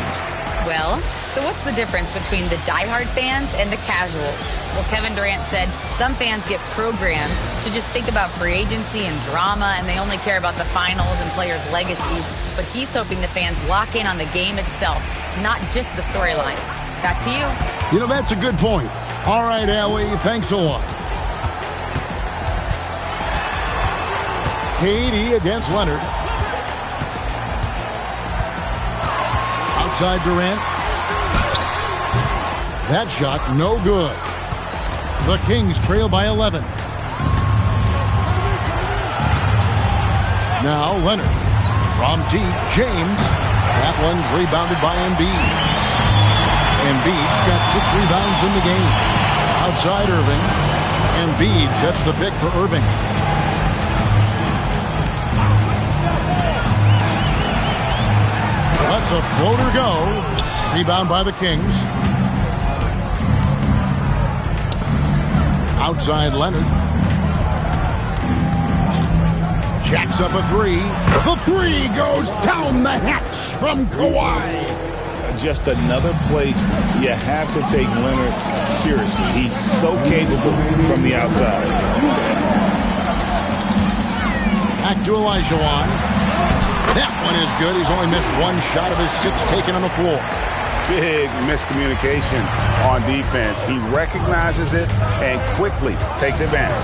Well, so what's the difference between the diehard fans and the casuals? Well, Kevin Durant said some fans get programmed to just think about free agency and drama, and they only care about the finals and players' legacies. But he's hoping the fans lock in on the game itself, not just the storylines. Back to you. You know, that's a good point. All right, Allie, thanks a lot. KD against Leonard. Outside Durant. That shot, no good. The Kings trail by 11. Now Leonard. From deep, James. That one's rebounded by Embiid. Embiid's got 6 rebounds in the game. Outside Irving. Embiid sets the pick for Irving. That's a floater go. Rebound by the Kings. Outside Leonard. Jacks up a 3. The 3 goes down the hatch from Kawhi. Just another place you have to take Leonard seriously. He's so capable from the outside. Back to Olajuwon. That one is good. He's only missed 1 shot of his 6 taken on the floor. Big miscommunication on defense. He recognizes it and quickly takes advantage.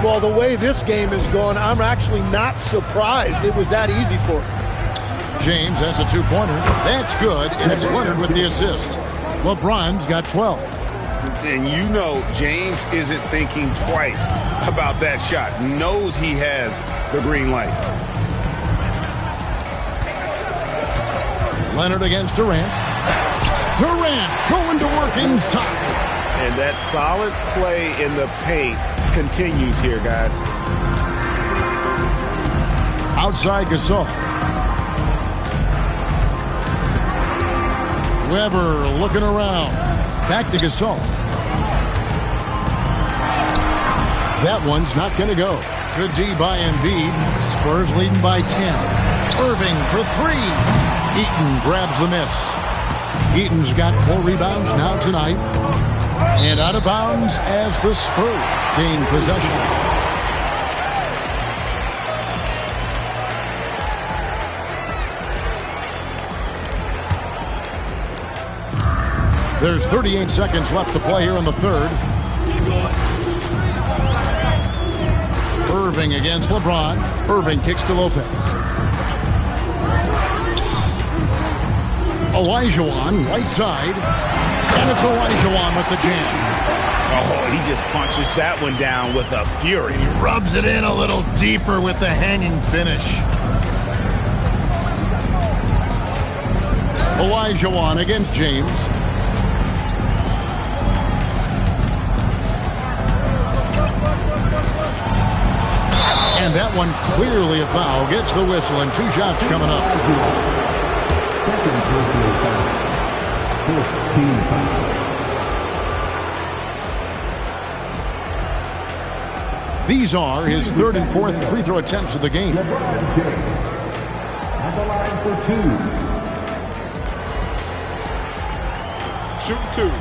Well, the way this game has gone, I'm actually not surprised it was that easy for him. James has a 2-pointer. That's good, and it's Leonard with the assist. LeBron's got 12. And you know James isn't thinking twice about that shot. Knows he has the green light. Leonard against Durant. Durant going to work inside. And that solid play in the paint continues here, guys. Outside Gasol. Weber looking around. Back to Gasol. That one's not going to go. Good D by Embiid. Spurs leading by 10. Irving for 3. Eaton grabs the miss. Eaton's got 4 rebounds now tonight. And out of bounds as the Spurs gain possession. There's 38 seconds left to play here in the third. Irving against LeBron. Irving kicks to Lopez. Olajuwon, right side. And it's Olajuwon with the jam. Oh, he just punches that one down with a fury. He rubs it in a little deeper with the hanging finish. Olajuwon against James. And that one clearly a foul. Gets the whistle and 2 shots coming up. Second personal foul. First team foul. These are his 3rd and 4th free throw attempts of the game. LeBron James on the line for 2. Shooting 2.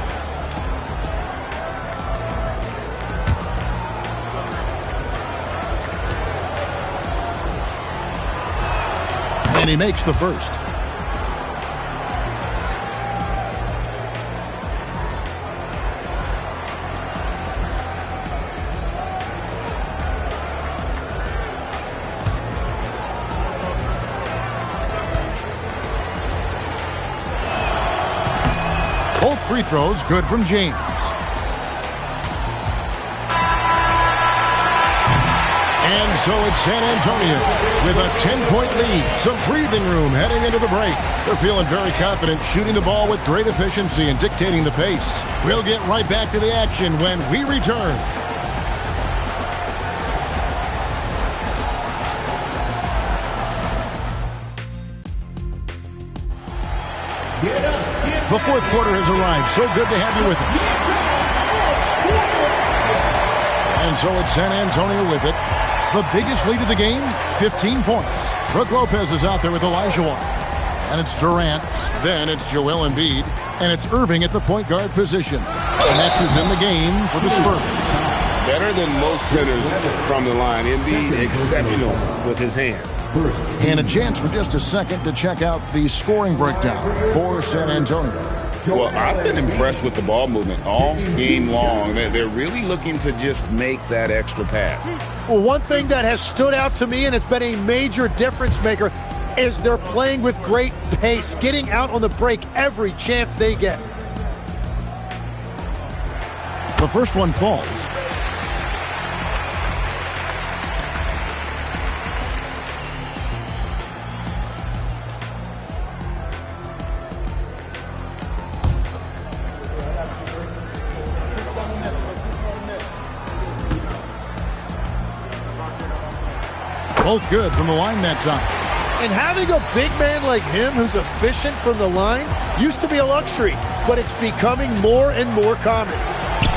And he makes the first. Both free throws good from James. And so it's San Antonio with a 10-point lead. Some breathing room heading into the break. They're feeling very confident, shooting the ball with great efficiency and dictating the pace. We'll get right back to the action when we return. The fourth quarter has arrived. So good to have you with us. And so it's San Antonio with it. The biggest lead of the game, 15 points. Brook Lopez is out there with Olajuwon. And it's Durant. Then it's Joel Embiid. And it's Irving at the point guard position. And that's who's in the game for the Spurs. Better than most centers from the line. Embiid exceptional with his hands. And a chance for just a second to check out the scoring breakdown for San Antonio. Well, I've been impressed with the ball movement all game long. They're really looking to just make that extra pass. Well, one thing that has stood out to me, and it's been a major difference maker, is they're playing with great pace, getting out on the break every chance they get. The first one falls. Both good from the line that time. And having a big man like him who's efficient from the line used to be a luxury, but it's becoming more and more common.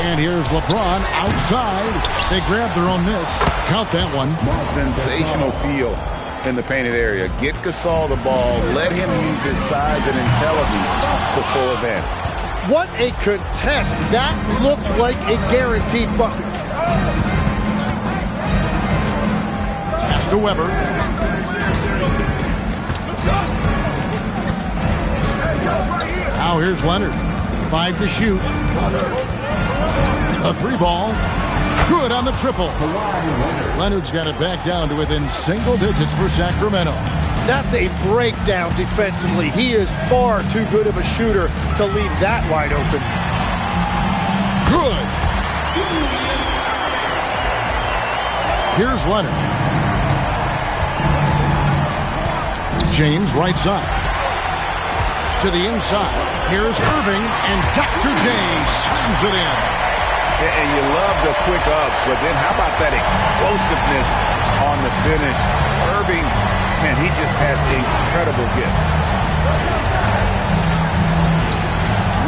And here's LeBron outside. They grab their own miss. Count that one. Sensational feel in the painted area. Get Gasol the ball. Let him use his size and intelligence to full advantage. What a contest. That looked like a guaranteed bucket. To Weber. Now here's Leonard. 5 to shoot. A 3 ball. Good on the triple. Leonard's got it back down to within single digits for Sacramento. That's a breakdown defensively. He is far too good of a shooter to leave that wide open. Good. Here's Leonard. James right side. To the inside. Here's Irving, and Dr. J slams it in. And you love the quick ups, but then how about that explosiveness on the finish? Irving, man, he just has incredible gifts.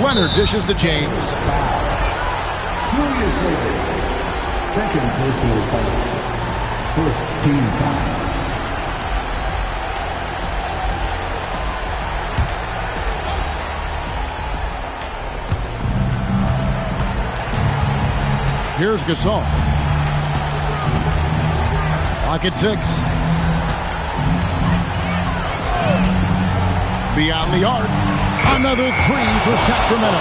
Leonard dishes to James. Second personal foul. First team foul. Here's Gasol. Clock at 6. Beyond the arc. Another 3 for Sacramento.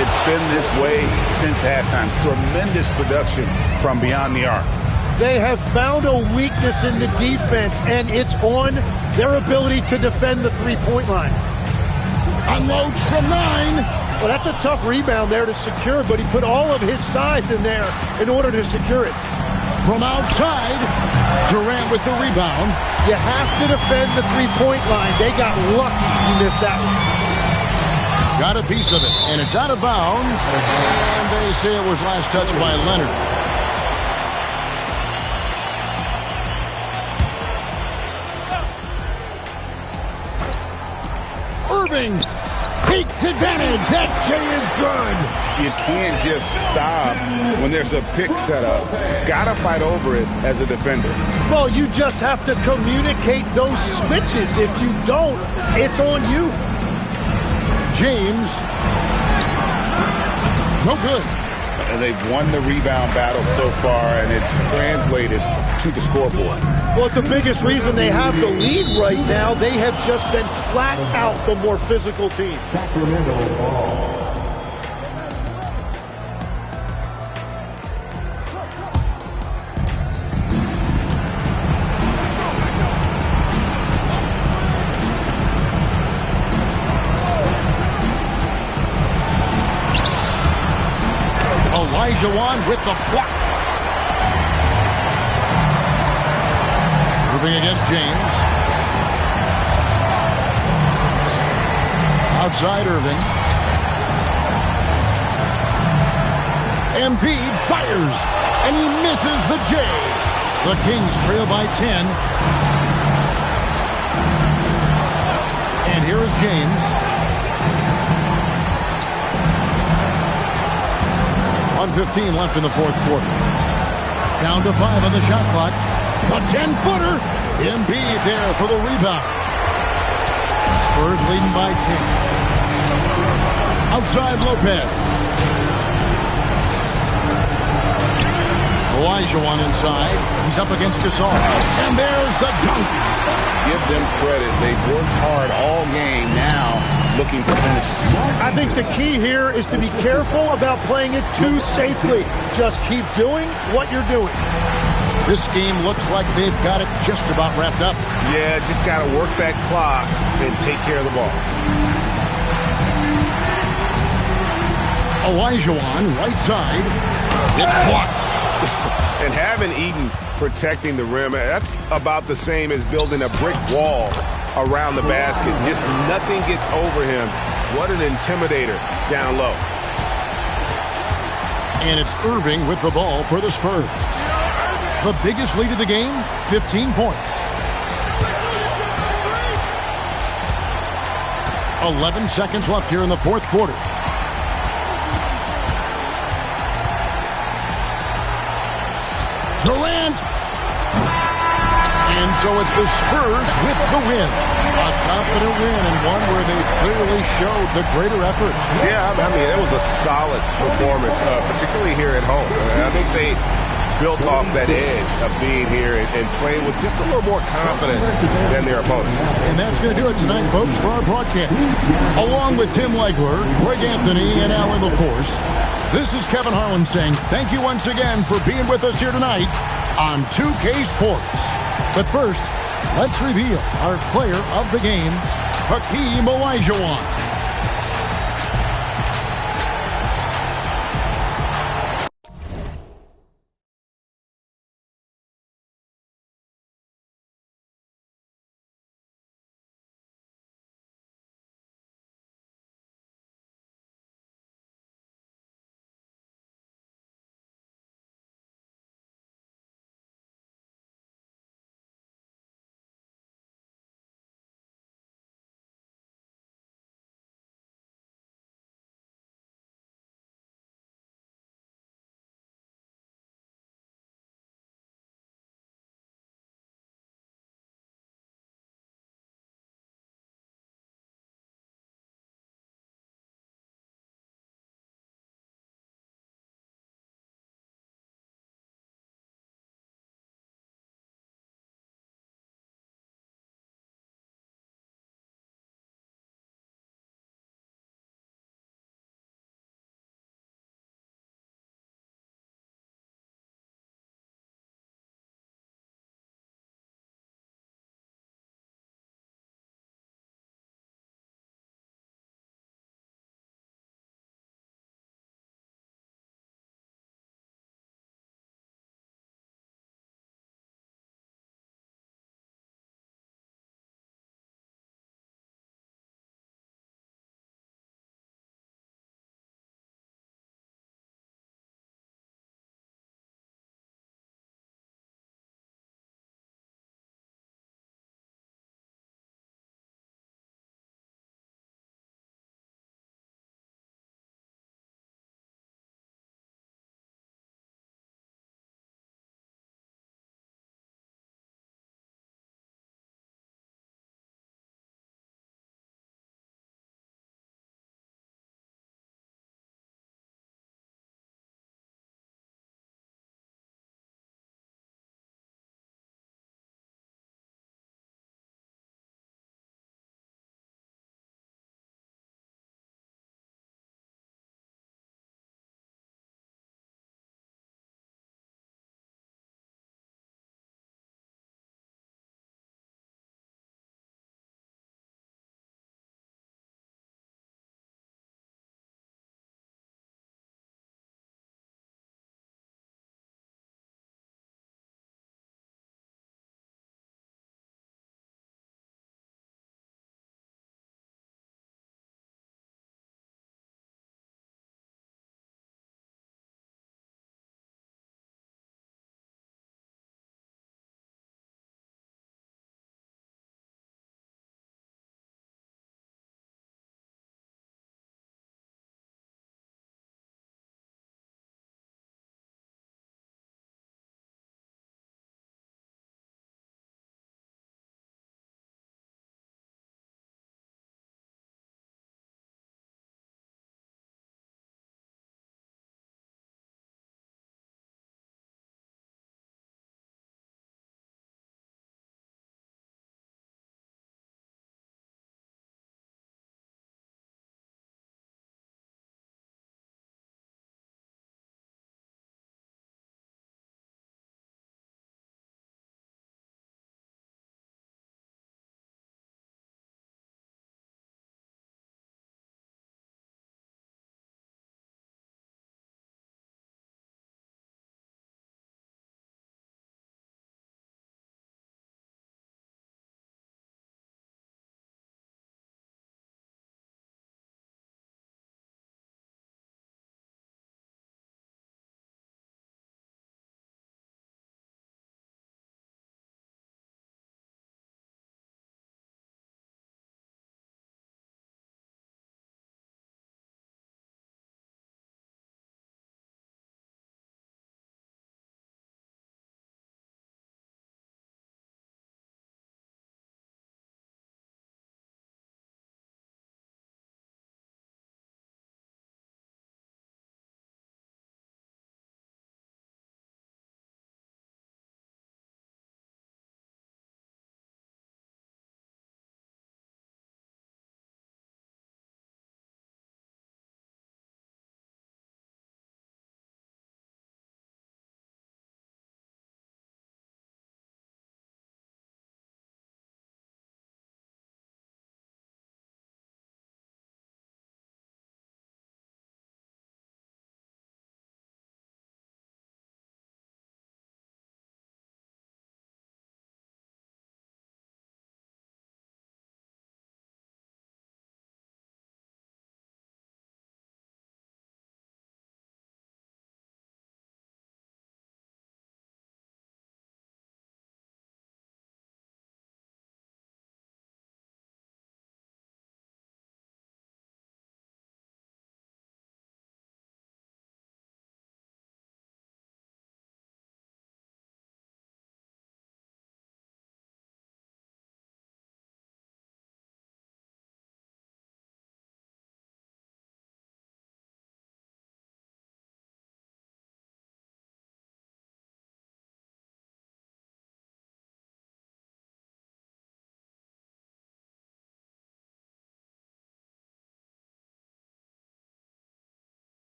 It's been this way since halftime. Tremendous production from beyond the arc. They have found a weakness in the defense, and it's on their ability to defend the three-point line. Unloads from 9. Well, that's a tough rebound there to secure, but he put all of his size in there in order to secure it. From outside, Durant with the rebound. You have to defend the three-point line. They got lucky he missed that one. Got a piece of it, and it's out of bounds. And they say it was last touched by Leonard. Irving. Takes advantage. That J is good. You can't just stop when there's a pick set up. Gotta fight over it as a defender. Well, you just have to communicate those switches. If you don't, it's on you. James. No good. And they've won the rebound battle so far, and it's translated to the scoreboard. Well, it's the biggest reason they have the lead right now. They have just been flat out the more physical team. Sacramento ball. Olajuwon with the block. Moving against James. Outside Irving. Embiid fires, and he misses the J. The Kings trail by 10. And here is James. 1:15 left in the fourth quarter. Down to 5 on the shot clock. A 10-footer. Embiid there for the rebound. Spurs leading by 10. Outside Lopez. Olajuwon inside. He's up against Gasol. And there's the dunk. Give them credit. They've worked hard all game, now looking to finish. I think the key here is to be careful about playing it too safely. Just keep doing what you're doing. This game looks like they've got it just about wrapped up. Yeah, just got to work that clock and take care of the ball. Olajuwon, right side. It's blocked. And having Eaton protecting the rim, that's about the same as building a brick wall around the basket. Just nothing gets over him. What an intimidator down low. And it's Irving with the ball for the Spurs. The biggest lead of the game, 15 points. 11 seconds left here in the fourth quarter. Durant. And so it's the Spurs with the win. A confident win and one where they clearly showed the greater effort. Yeah, I mean, it was a solid performance, particularly here at home. I think they built off that edge of being here and playing with just a little more confidence than their opponent. And that's going to do it tonight, folks, for our broadcast. Along with Tim Legler, Greg Anthony, and Alan LaForce, this is Kevin Harlan saying thank you once again for being with us here tonight on 2K Sports. But first, let's reveal our player of the game, Hakeem Olajuwon.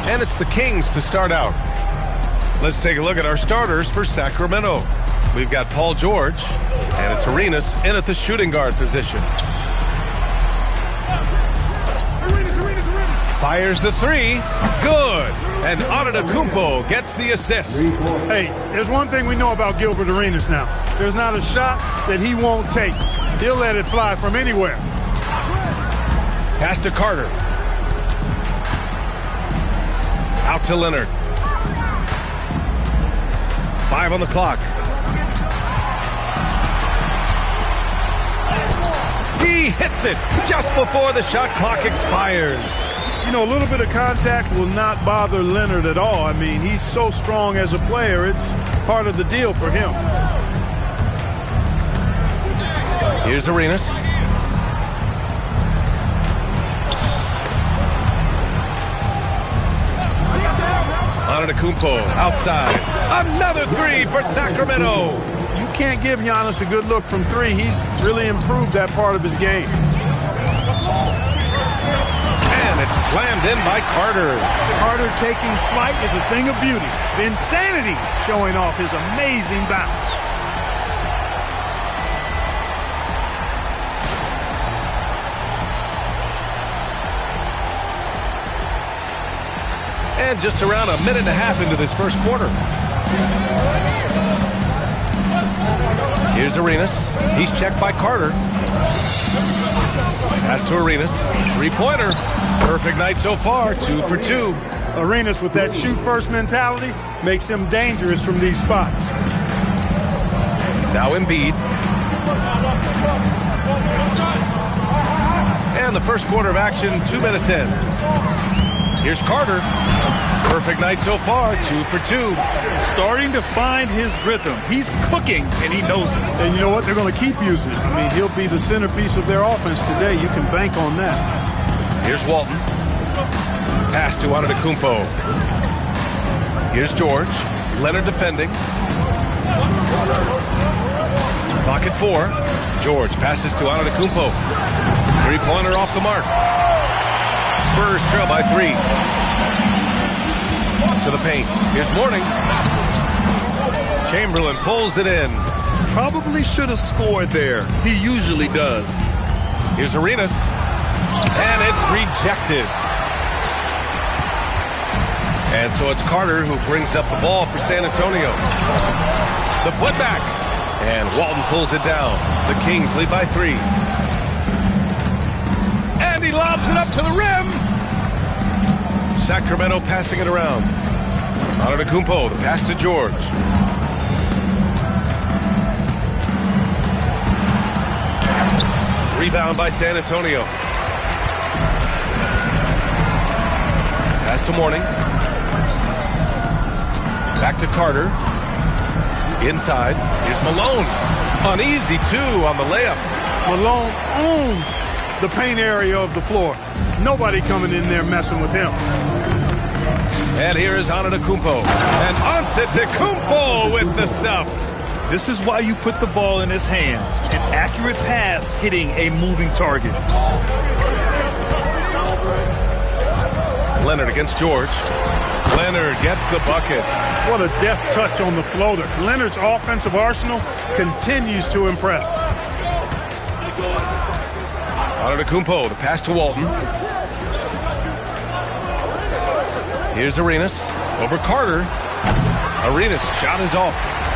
And it's the Kings to start out. Let's take a look at our starters for Sacramento. We've got Paul George, and it's Arenas in at the shooting guard position. Fires the three. Good. And Antetokounmpo gets the assist. Hey, there's one thing we know about Gilbert Arenas now. There's not a shot that he won't take. He'll let it fly from anywhere. Pass to Carter. Out to Leonard. 5 on the clock. He hits it just before the shot clock expires. You know, a little bit of contact will not bother Leonard at all. I mean, he's so strong as a player. It's part of the deal for him. Here's Arenas. Antetokounmpo outside. Another three for Sacramento. You can't give Giannis a good look from three. He's really improved that part of his game. And it's slammed in by Carter. Carter taking flight is a thing of beauty. The insanity showing off his amazing bounce. And just around a minute and a half into this first quarter. Here's Arenas. He's checked by Carter. Pass to Arenas. Three-pointer. Perfect night so far. 2 for 2. Arenas with that shoot-first mentality makes him dangerous from these spots. Now Embiid. And the first quarter of action, 2 minutes in. Here's Carter. Perfect night so far, 2 for 2. Starting to find his rhythm. He's cooking, and he knows it. And you know what? They're going to keep using it. I mean, he'll be the centerpiece of their offense today. You can bank on that. Here's Walton. Pass to Antetokounmpo. Here's George. Leonard defending. Clock at 4. George passes to Antetokounmpo. Three-pointer off the mark. Spurs trail by 3. To the paint. Here's Mourning. Chamberlain pulls it in. Probably should have scored there. He usually does. Here's Arenas. And it's rejected. And so it's Carter who brings up the ball for San Antonio. The putback. And Walton pulls it down. The Kings lead by 3. And he lobs it up to the rim. Sacramento passing it around. Antetokounmpo, the pass to George. Rebound by San Antonio. Pass to Mourning. Back to Carter. Inside. Here's Malone. Uneasy, 2 on the layup. Malone owns the paint area of the floor. Nobody coming in there messing with him. And here is Antetokounmpo. And Antetokounmpo with the stuff. This is why you put the ball in his hands. An accurate pass hitting a moving target. Leonard against George. Leonard gets the bucket. What a deft touch on the floater. Leonard's offensive arsenal continues to impress. Antetokounmpo, the pass to Walton. Here's Arenas. Over Carter. Arenas' shot is off.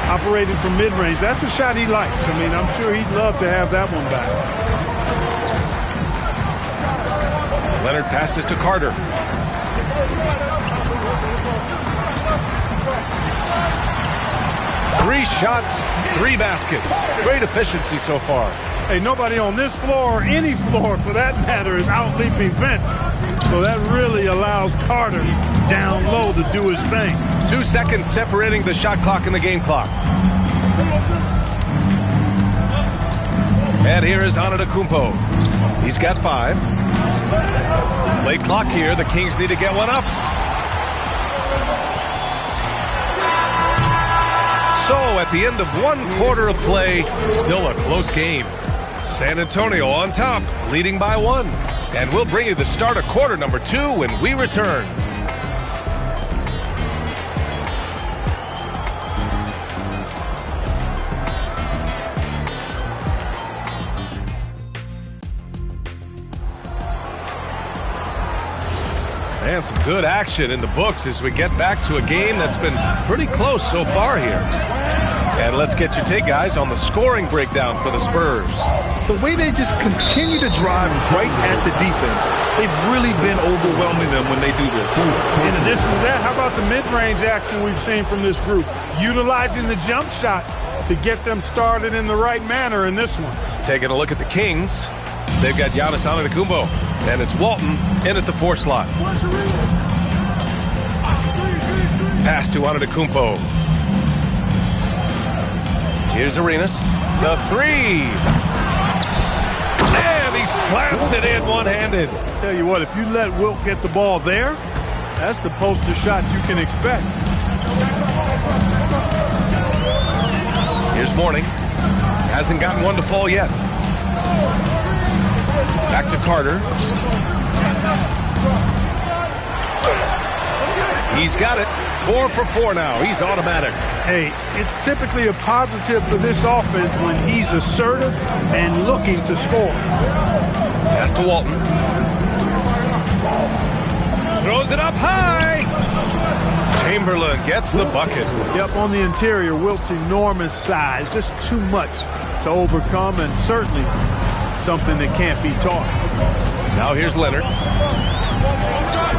Operating from mid-range. That's a shot he likes. I mean, I'm sure he'd love to have that one back. Leonard passes to Carter. Three shots, 3 baskets. Great efficiency so far. Hey, nobody on this floor, or any floor for that matter, is out-leaping Vince. So that really allows Carter down low to do his thing. 2 seconds separating the shot clock and the game clock. And here is Antetokounmpo. He's got 5. Late clock here. The Kings need to get one up. So at the end of 1 quarter of play, still a close game. San Antonio on top, leading by 1. And we'll bring you the start of quarter number 2 when we return. And some good action in the books as we get back to a game that's been pretty close so far here. And let's get your take, guys, on the scoring breakdown for the Spurs. The way they just continue to drive right at the defense, they've really been overwhelming them when they do this. In addition to that, how about the mid-range action we've seen from this group? Utilizing the jump shot to get them started in the right manner in this one. Taking a look at the Kings, they've got Giannis Antetokounmpo, and it's Walton in at the 4 slot. Pass to Antetokounmpo. Here's Arenas, the 3. And he slams it in one-handed. Tell you what, if you let Wilt get the ball there, that's the poster shot you can expect. Here's Mourning. Hasn't gotten one to fall yet. Back to Carter. He's got it. 4 for 4 now. He's automatic. Hey, it's typically a positive for this offense when he's assertive and looking to score. Pass to Walton. Throws it up high. Chamberlain gets the bucket. Yep, on the interior, Wilt's enormous size. Just too much to overcome, and certainly something that can't be taught. Now here's Leonard.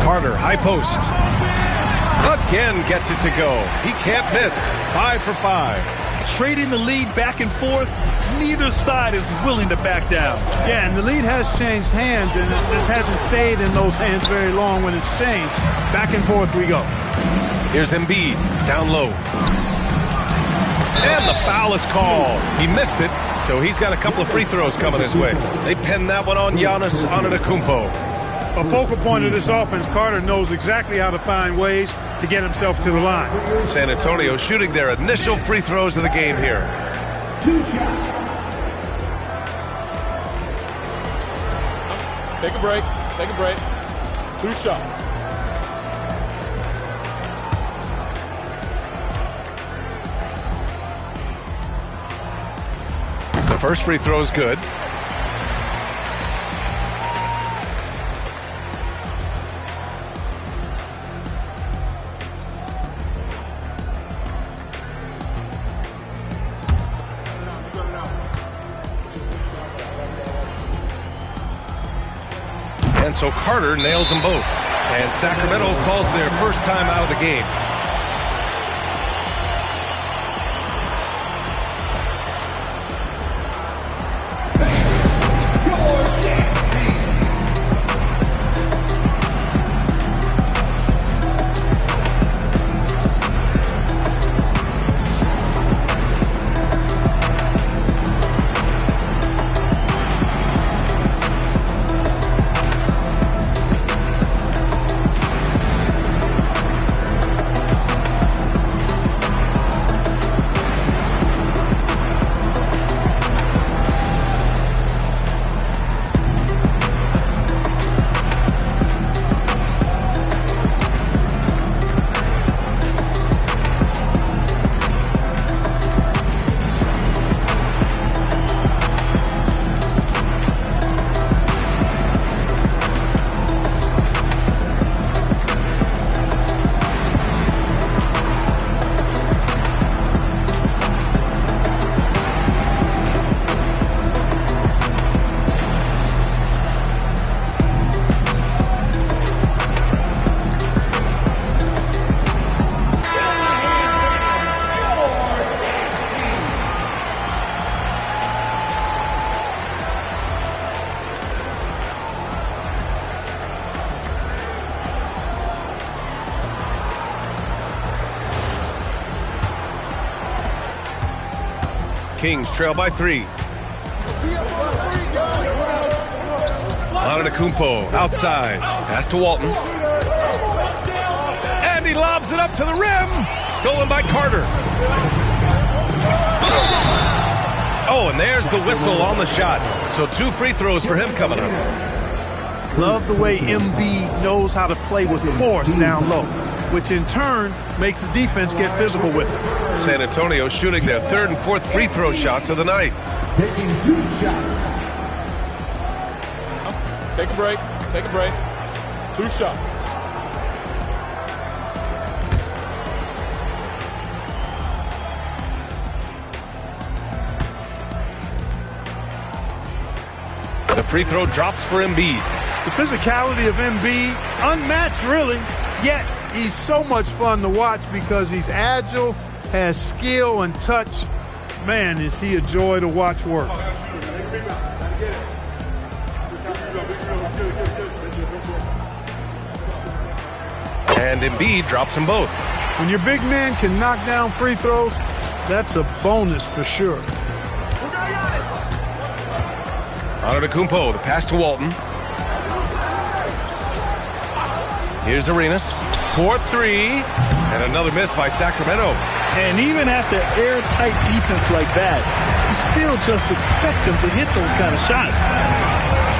Carter, high post. Again gets it to go. He can't miss. 5 for 5. Trading the lead back and forth, neither side is willing to back down. Yeah, and the lead has changed hands, and it just hasn't stayed in those hands very long when it's changed. Back and forth we go. Here's Embiid, down low. And the foul is called. He missed it, so he's got a couple of free throws coming his way. They pinned that one on Giannis Antetokounmpo. A focal point of this offense, Carter knows exactly how to find ways to get himself to the line. San Antonio shooting their initial free throws of the game here. 2 shots. Take a break. Take a break. 2 shots. The first free throw is good. And so Carter nails them both. And Sacramento calls their first time out of the game. Kings trail by 3. Antetokounmpo outside. Pass to Walton. And he lobs it up to the rim. Stolen by Carter. Oh, and there's the whistle on the shot. So 2 free throws for him coming up. Love the way Embiid knows how to play with force down low, which in turn makes the defense get physical with him. San Antonio shooting their 3rd and 4th free throw shots of the night. Taking 2 shots. Take a break. Take a break. 2 shots. free throw drops for Embiid. The physicality of Embiid, unmatched really, yet he's so much fun to watch because he's agile, has skill and touch. Man, is he a joy to watch work. And Embiid drops them both. When your big man can knock down free throws, that's a bonus for sure. Antetokounmpo, the pass to Walton. Here's Arenas. 4-3. And another miss by Sacramento. And even after airtight defense like that, you still just expect him to hit those kind of shots.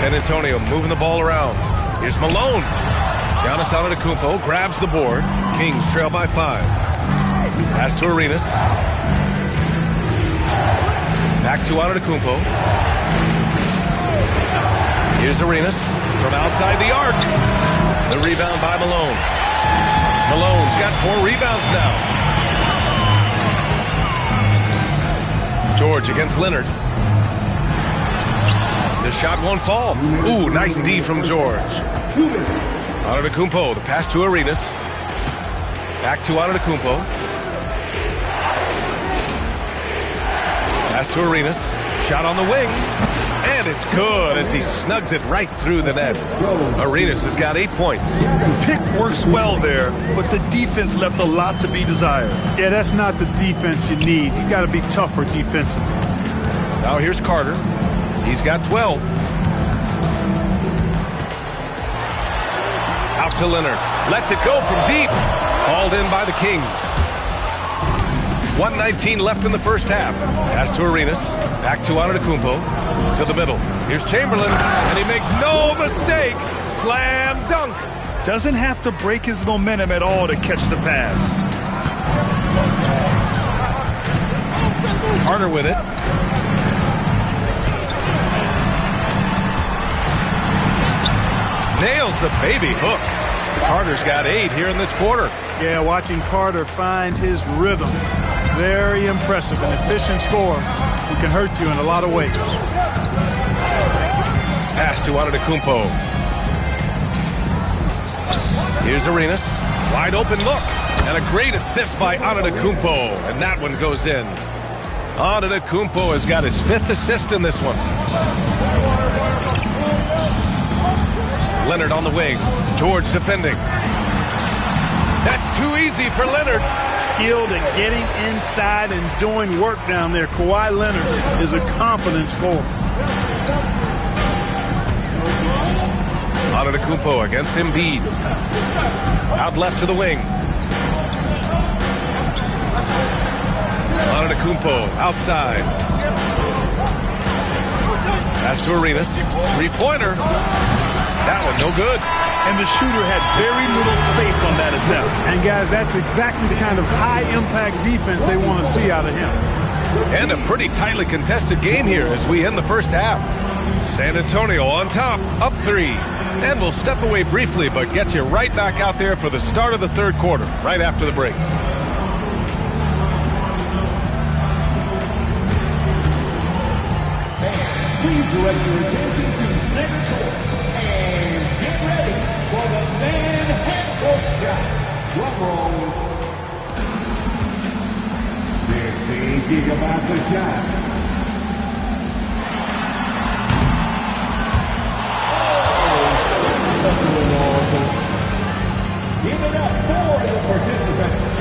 San Antonio moving the ball around. Here's Malone. Giannis Antetokounmpo grabs the board. Kings trail by 5. Pass to Arenas. Back to Antetokounmpo. Here's Arenas from outside the arc. The rebound by Malone. Malone's got 4 rebounds now. George against Leonard. The shot won't fall. Ooh, nice D from George. Antetokounmpo, the pass to Arenas. Back to Antetokounmpo. Pass to Arenas. Shot on the wing. And it's good as he snugs it right through the net. Arenas has got 8 points. Pick works well there, but the defense left a lot to be desired. Yeah, that's not the defense you need. You got to be tougher defensively. Now here's Carter. He's got 12. Out to Leonard. Lets it go from deep. Hauled in by the Kings. 1:19 left in the first half. Pass to Arenas. Back to Antetokounmpo. To the middle. Here's Chamberlain. And he makes no mistake. Slam dunk. Doesn't have to break his momentum at all to catch the pass. Carter with it. Nails the baby hook. Carter's got 8 here in this quarter. Yeah, watching Carter find his rhythm. Very impressive. An efficient scorer who can hurt you in a lot of ways. Pass to Antetokounmpo. Here's Arenas. Wide open look. And a great assist by Antetokounmpo. And that one goes in. Antetokounmpo has got his 5th assist in this one. Leonard on the wing. George defending. That's too easy for Leonard. Skilled at getting inside and doing work down there. Kawhi Leonard is a confident scorer. Antetokounmpo against Embiid. Out left to the wing. Antetokounmpo outside. Pass to Arenas. 3-pointer. That one no good. And the shooter had very little space on that attempt. And guys, that's exactly the kind of high-impact defense they want to see out of him. And a pretty tightly contested game here as we end the first half. San Antonio on top, up 3. And we'll step away briefly, but get you right back out there for the start of the third quarter, right after the break. Please direct your attention to center court and get ready for the man half-court shot. Drum roll. 15 about the shot. Give it up for the participants.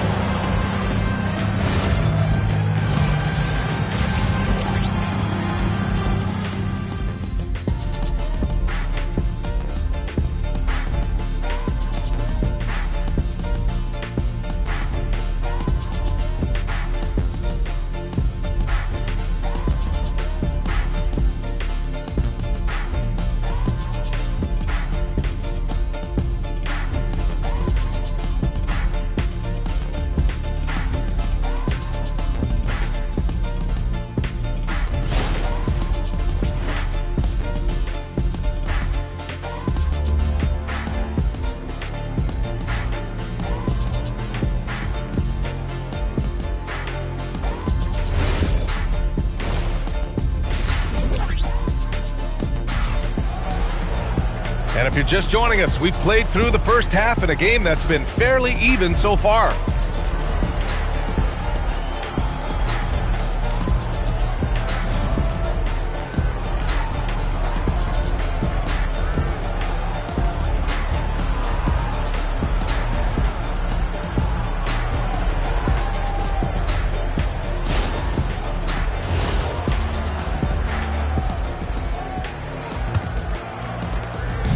if you're just joining us, we've played through the first half in a game that's been fairly even so far.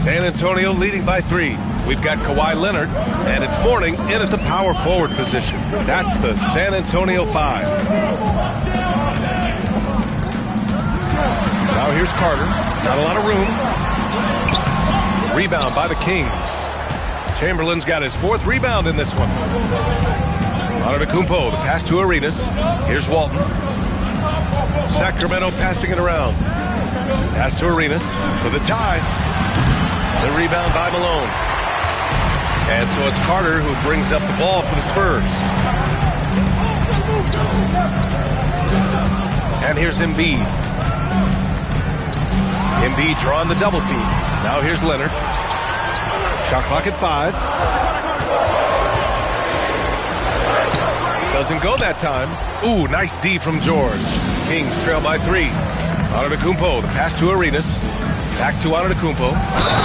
San Antonio leading by 3. We've got Kawhi Leonard, and it's Mourning in at the power forward position. That's the San Antonio 5. Now here's Carter. Not a lot of room. Rebound by the Kings. Chamberlain's got his 4th rebound in this one. Antetokounmpo, the pass to Arenas. Here's Walton. Sacramento passing it around. Pass to Arenas for the tie. The rebound by Malone. And so it's Carter who brings up the ball for the Spurs. And here's Embiid. Embiid drawing the double team. Now here's Leonard. Shot clock at 5. Doesn't go that time. Ooh, nice D from George. Kings trail by 3. Antetokounmpo, the pass to Arenas. Back to Antetokounmpo.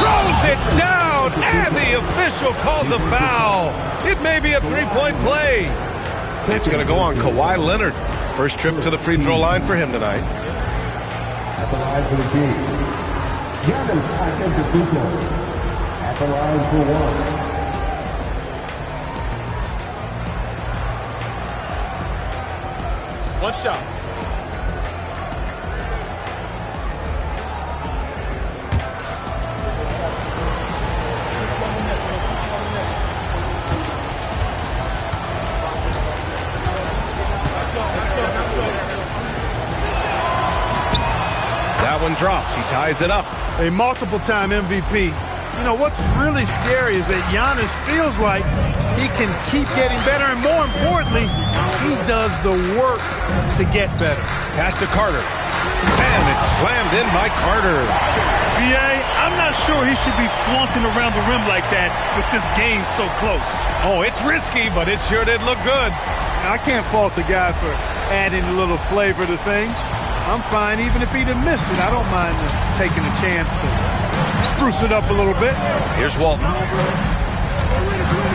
Throws it down, and the official calls a foul. It may be a 3-point play. It's going to go on Kawhi Leonard. First trip to the free throw line for him tonight. At the line for the Kings, Giannis Antetokounmpo. At the line for 1. One shot. That one drops. He ties it up. A multiple-time MVP. You know, what's really scary is that Giannis feels like he can keep getting better, and more importantly, he does the work to get better. Pass to Carter. And it's slammed in by Carter. B.A., I'm not sure he should be flaunting around the rim like that with this game so close. Oh, it's risky, but it sure did look good. I can't fault the guy for adding a little flavor to things. I'm fine even if he'd have missed it. I don't mind taking a chance to spruce it up a little bit. Here's Walton.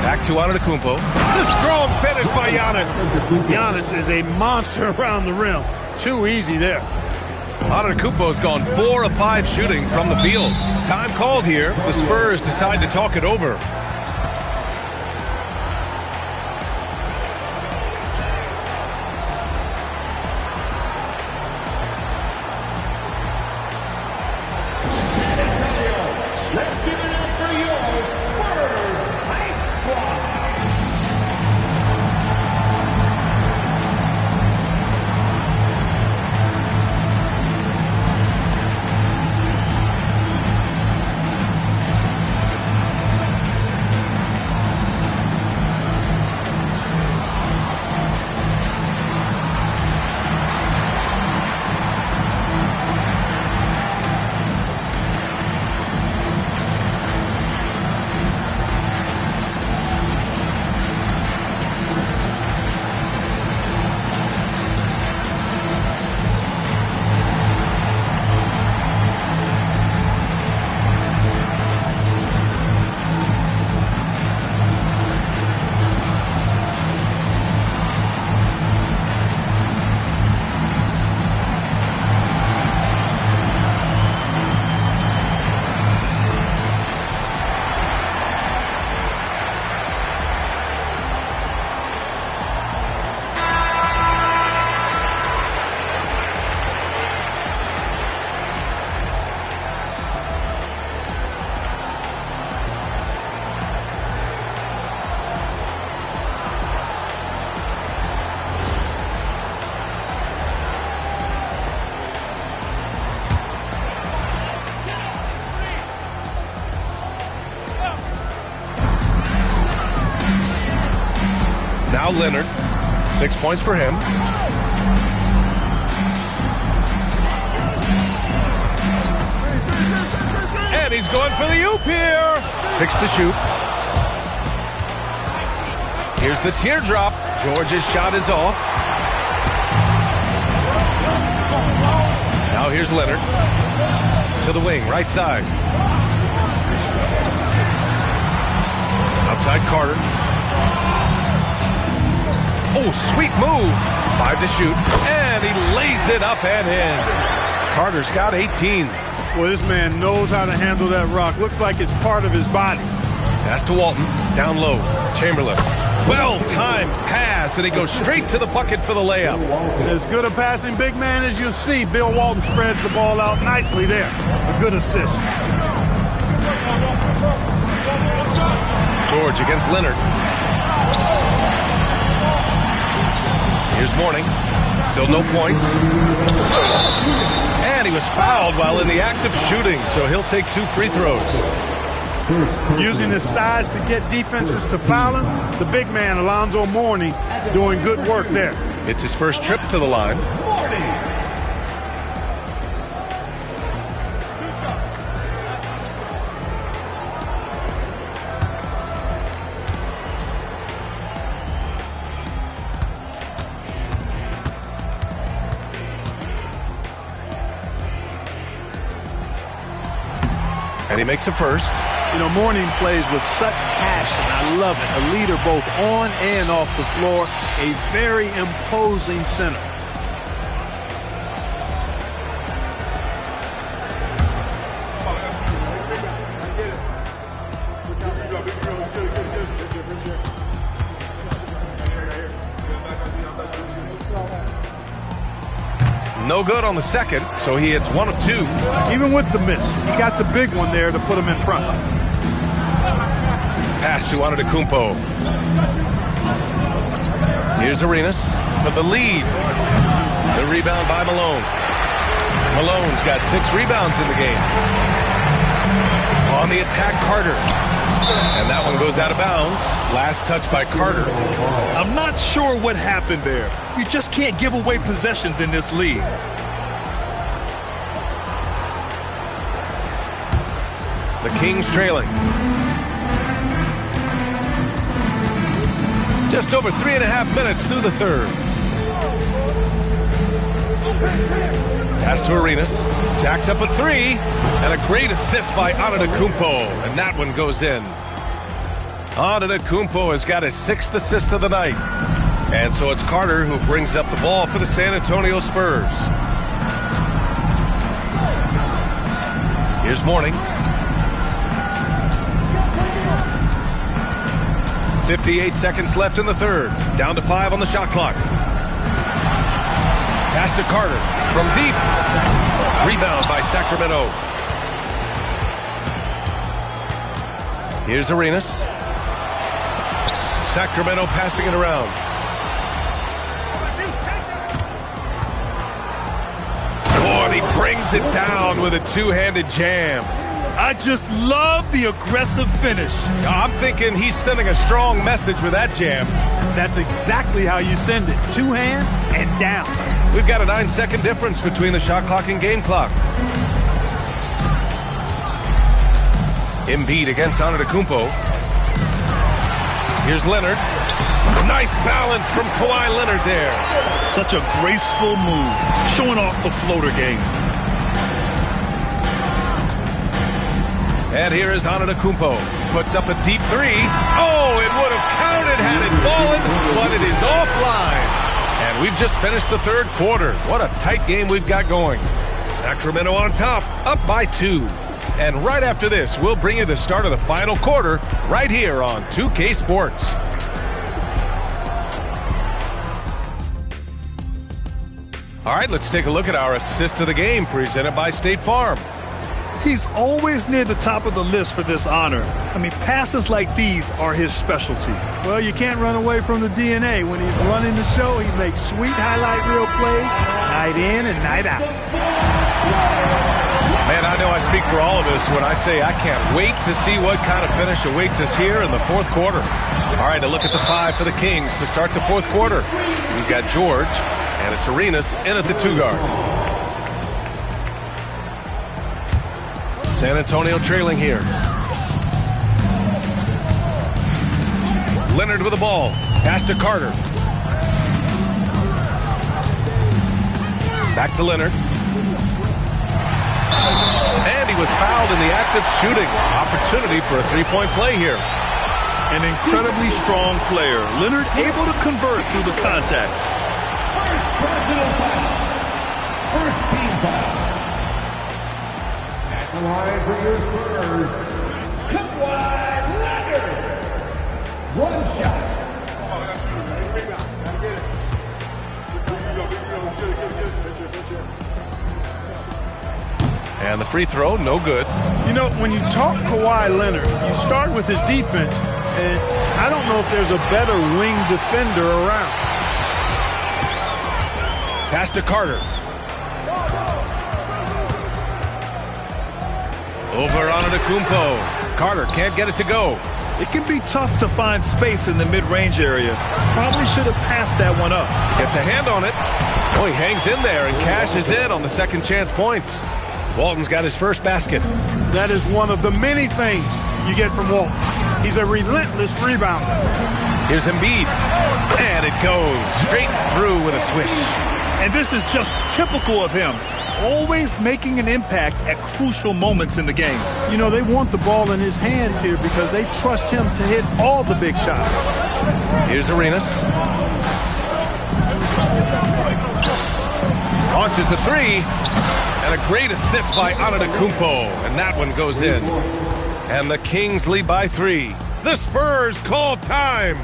Back to Antetokounmpo. The strong finish by Giannis. Giannis is a monster around the rim. Too easy there. Antetokounmpo's gone 4 of 5 shooting from the field. Time called here. The Spurs decide to talk it over. Now Leonard, 6 points for him. And he's going for the oop here. 6 to shoot. Here's the teardrop. George's shot is off. Now here's Leonard. To the wing, right side. Outside Carter. Oh, sweet move. 5 to shoot. And he lays it up and in. Carter's got 18. Well, this man knows how to handle that rock. Looks like it's part of his body. Pass to Walton. Down low. Chamberlain. Well-timed pass, and he goes straight to the bucket for the layup. As good a passing big man as you'll see. Bill Walton spreads the ball out nicely there. A good assist. George against Leonard. Here's Mourning. Still no points. And he was fouled while in the act of shooting, so he'll take 2 free throws. Using his size to get defenses to foul him, the big man, Alonzo Mourning, doing good work there. It's his first trip to the line. And he makes a first. You know, Mourning plays with such passion. I love it. A leader both on and off the floor. A very imposing center. No good on the second, so he hits 1 of 2. Even with the miss, he got the big one there to put him in front. Pass to Antetokounmpo. Here's Arenas for the lead. The rebound by Malone. Malone's got 6 rebounds in the game. On the attack, Carter. And that one goes out of bounds. Last touch by Carter. I'm not sure what happened there. You just can't give away possessions in this league. The Kings trailing. Just over 3.5 minutes through the third. Pass to Arenas. Jacks up a 3. And a great assist by Antetokounmpo. And that one goes in. Antetokounmpo has got his 6th assist of the night. And so it's Carter who brings up the ball for the San Antonio Spurs. Here's Mourning. 58 seconds left in the third. Down to 5 on the shot clock. Pass to Carter from deep. Rebound by Sacramento. Here's Arenas. Sacramento passing it around. Oh, and he brings it down with a 2-handed jam. I just love the aggressive finish. I'm thinking he's sending a strong message with that jam. That's exactly how you send it. 2 hands and down. We've got a 9-second difference between the shot clock and game clock. Embiid against Antetokounmpo. Here's Leonard. Nice balance from Kawhi Leonard there. Such a graceful move, showing off the floater game. And here is Antetokounmpo. Puts up a deep 3. Oh, it would have counted had it fallen, but it is offline. And we've just finished the third quarter. What a tight game we've got going. Sacramento on top, up by 2. And right after this, we'll bring you the start of the final quarter right here on 2K Sports. All right, let's take a look at our assist of the game presented by State Farm. He's always near the top of the list for this honor. I mean, passes like these are his specialty. Well, you can't run away from the DNA. When he's running the show, he makes sweet highlight reel plays night in and night out. Man, I know I speak for all of us when I say I can't wait to see what kind of finish awaits us here in the fourth quarter. All right, a look at the 5 for the Kings to start the fourth quarter. We've got George, and it's Arenas in at the 2 guard. San Antonio trailing here. Leonard with the ball. Pass to Carter. Back to Leonard. And he was fouled in the act of shooting. Opportunity for a three-point play here. An incredibly strong player. Leonard able to convert through the contact. First personal foul. First team foul. At the line for your Spurs, Kawhi Leonard. One shot. And the free throw, no good. You know, when you talk Kawhi Leonard, you start with his defense, and I don't know if there's a better wing defender around. Pass to Carter. Over Antetokounmpo. Carter can't get it to go. It can be tough to find space in the mid-range area. Probably should have passed that one up. Gets a hand on it. Oh, he hangs in there and cashes in on the second chance points. Walton's got his first basket. That is one of the many things you get from Walton. He's a relentless rebounder. Here's Embiid. And it goes straight through with a swish. And this is just typical of him. Always making an impact at crucial moments in the game. You know, they want the ball in his hands here because they trust him to hit all the big shots. Here's Arenas. Launches a three. And a great assist by Antetokounmpo. And that one goes in. And the Kings lead by 3. The Spurs call time.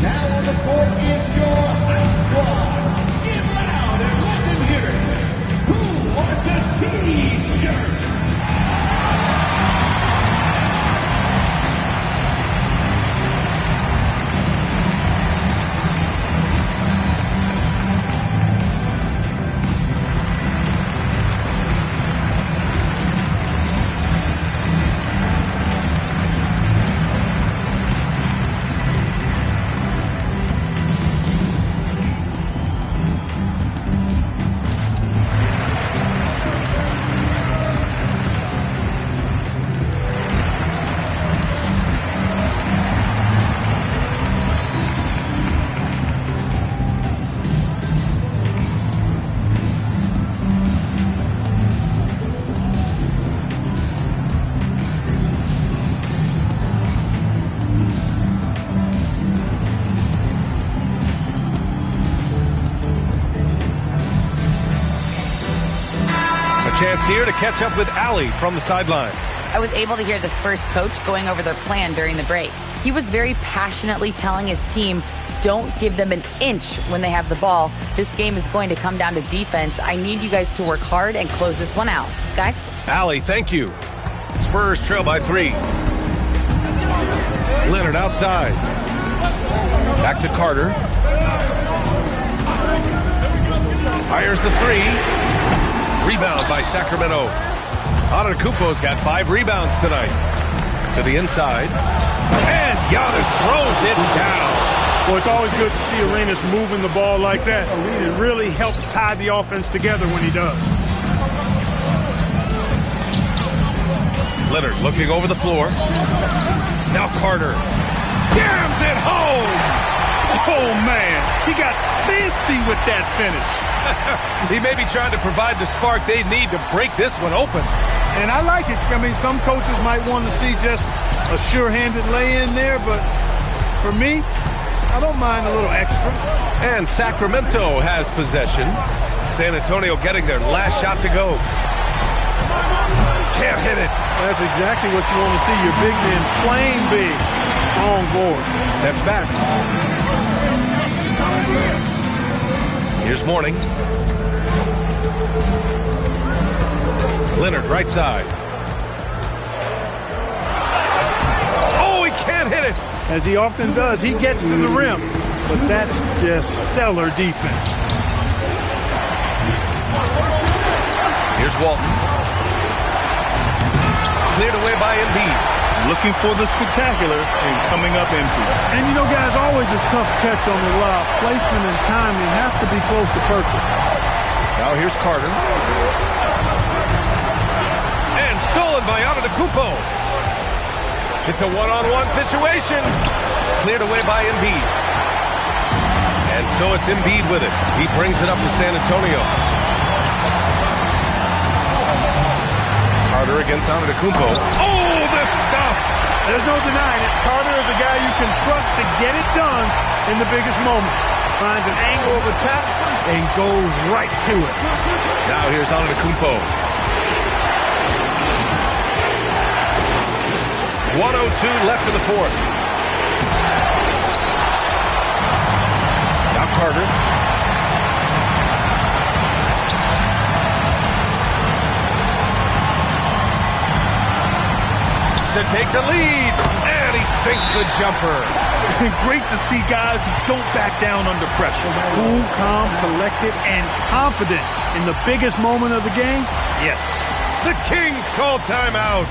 Now on the court is your high squad. Get loud and let them hear it. Who wants a T-shirt? Chance here to catch up with Allie from the sideline. I was able to hear the Spurs coach going over their plan during the break. He was very passionately telling his team, don't give them an inch when they have the ball. This game is going to come down to defense. I need you guys to work hard and close this one out. Guys? Allie, thank you. Spurs trail by 3. Leonard outside. Back to Carter. Fires the 3. Rebound by Sacramento. Antetokounmpo's got 5 rebounds tonight. To the inside. And Giannis throws it down. Well, it's always good to see Arenas moving the ball like that. It really helps tie the offense together when he does. Leonard looking over the floor. Now Carter. Jams it home. Oh, man. He got fancy with that finish. He may be trying to provide the spark they need to break this one open. And I like it. I mean, some coaches might want to see just a sure-handed lay-in there, but for me, I don't mind a little extra. And Sacramento has possession. San Antonio getting their last shot to go. Can't hit it. That's exactly what you want to see. Your big men playing big. Strong board. Steps back. Here's Mourning. Leonard, right side. Oh, he can't hit it. As he often does, he gets to the rim. But that's just stellar defense. Here's Walton. Cleared away by Embiid. looking for the spectacular and coming up empty. And you know, guys, always a tough catch on the lob. Placement and timing have to be close to perfect. Now here's Carter. And stolen by Antetokounmpo. It's a one-on-one situation. Cleared away by Embiid. And so it's Embiid with it. He brings it up to San Antonio. Carter against Antetokounmpo. Oh, the stuff! There's no denying it. Carter is a guy you can trust to get it done in the biggest moment. Finds an angle of attack and goes right to it. Now here's Antetokounmpo. 1:02 left in the fourth. Now Carter. To take the lead, and he sinks the jumper. Great to see guys who don't back down under pressure. Cool, calm, collected, and confident in the biggest moment of the game. Yes. The Kings call timeout.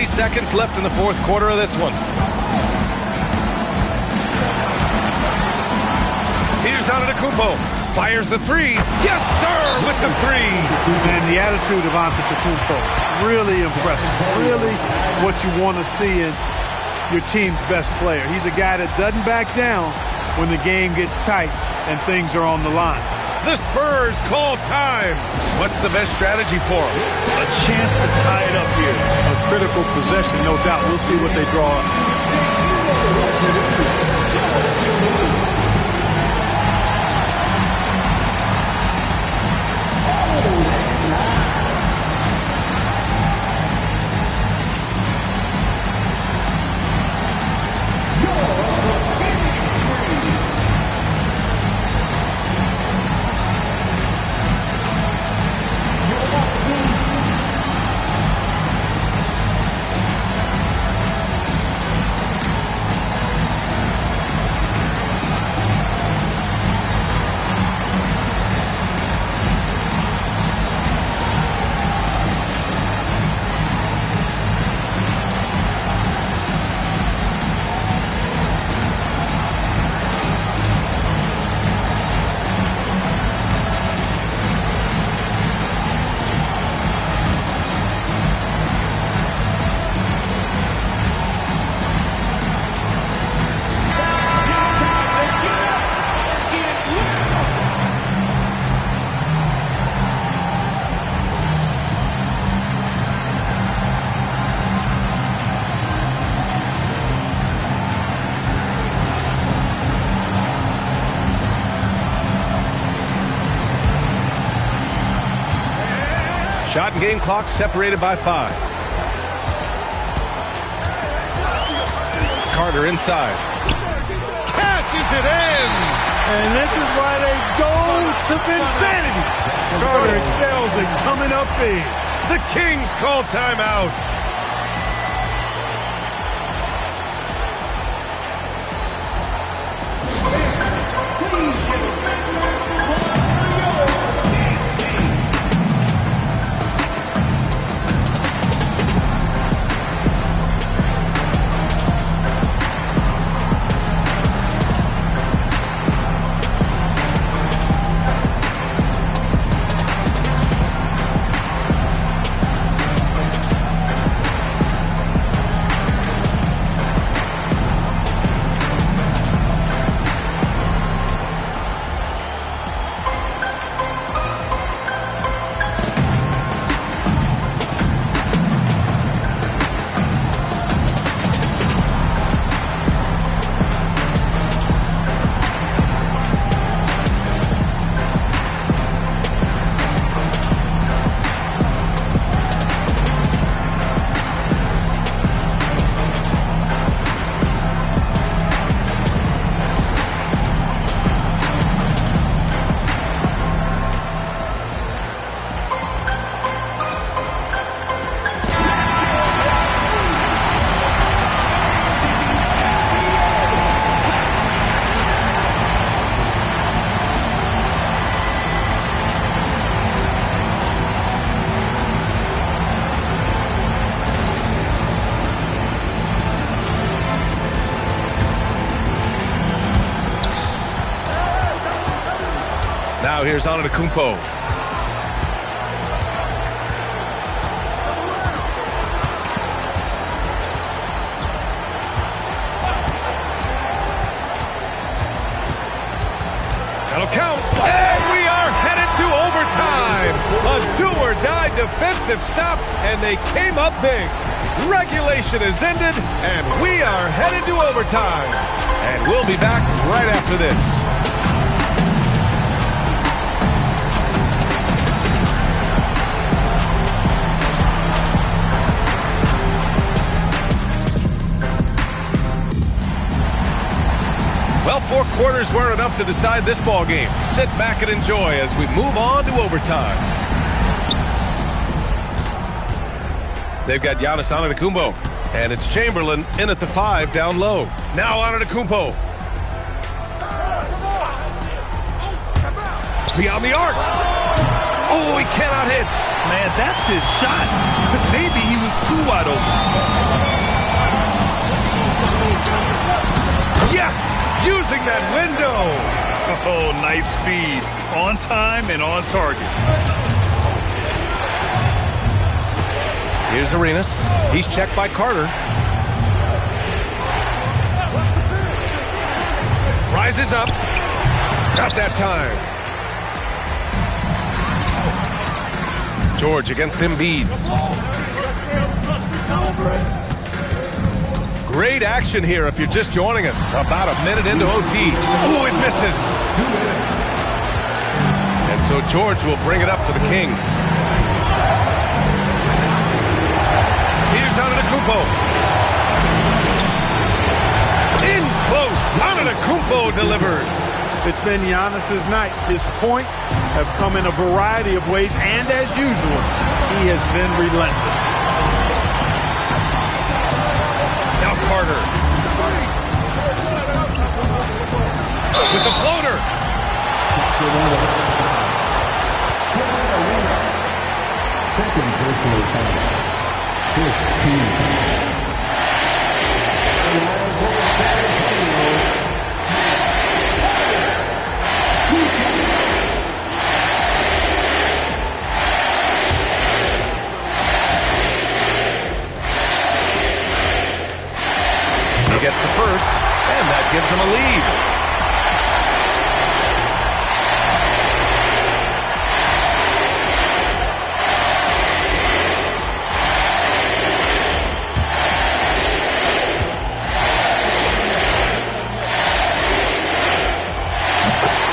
Seconds left in the fourth quarter of this one. Here's Antetokounmpo. Fires the three. Yes, sir, with the three. And the attitude of Antetokounmpo, really impressive. Really what you want to see in your team's best player. He's a guy that doesn't back down when the game gets tight and things are on the line. The Spurs call time. What's the best strategy for them? A chance to tie it up here. A critical possession, no doubt. We'll see what they draw up. Shot and game clock separated by 5. Carter inside. Cashes it in! And this is why they go to Vinsanity. Carter excels at coming up big. The Kings call timeout. Now here's Antetokounmpo. That'll count. And we are headed to overtime. A do-or-die defensive stop, and they came up big. Regulation is ended, and we are headed to overtime. And we'll be back right after this. Well, 4 quarters weren't enough to decide this ball game. Sit back and enjoy as we move on to overtime. They've got Giannis Antetokounmpo, and it's Chamberlain in at the 5 down low. Now Antetokounmpo. Beyond the arc. Oh, he cannot hit. Man, that's his shot. Maybe he was too wide open. Yes! Using that window. Oh, nice feed. On time and on target. Here's Arenas. He's checked by Carter. Rises up. Got that time. George against Embiid. Great action here if you're just joining us. About a minute into OT. Ooh, it misses. And so George will bring it up for the Kings. Here's Antetokounmpo. In close. Antetokounmpo delivers. It's been Giannis's night. His points have come in a variety of ways, and as usual, he has been relentless. Now Carter. With the floater. Second personal foul. First team. He gets the first, and that gives him a lead.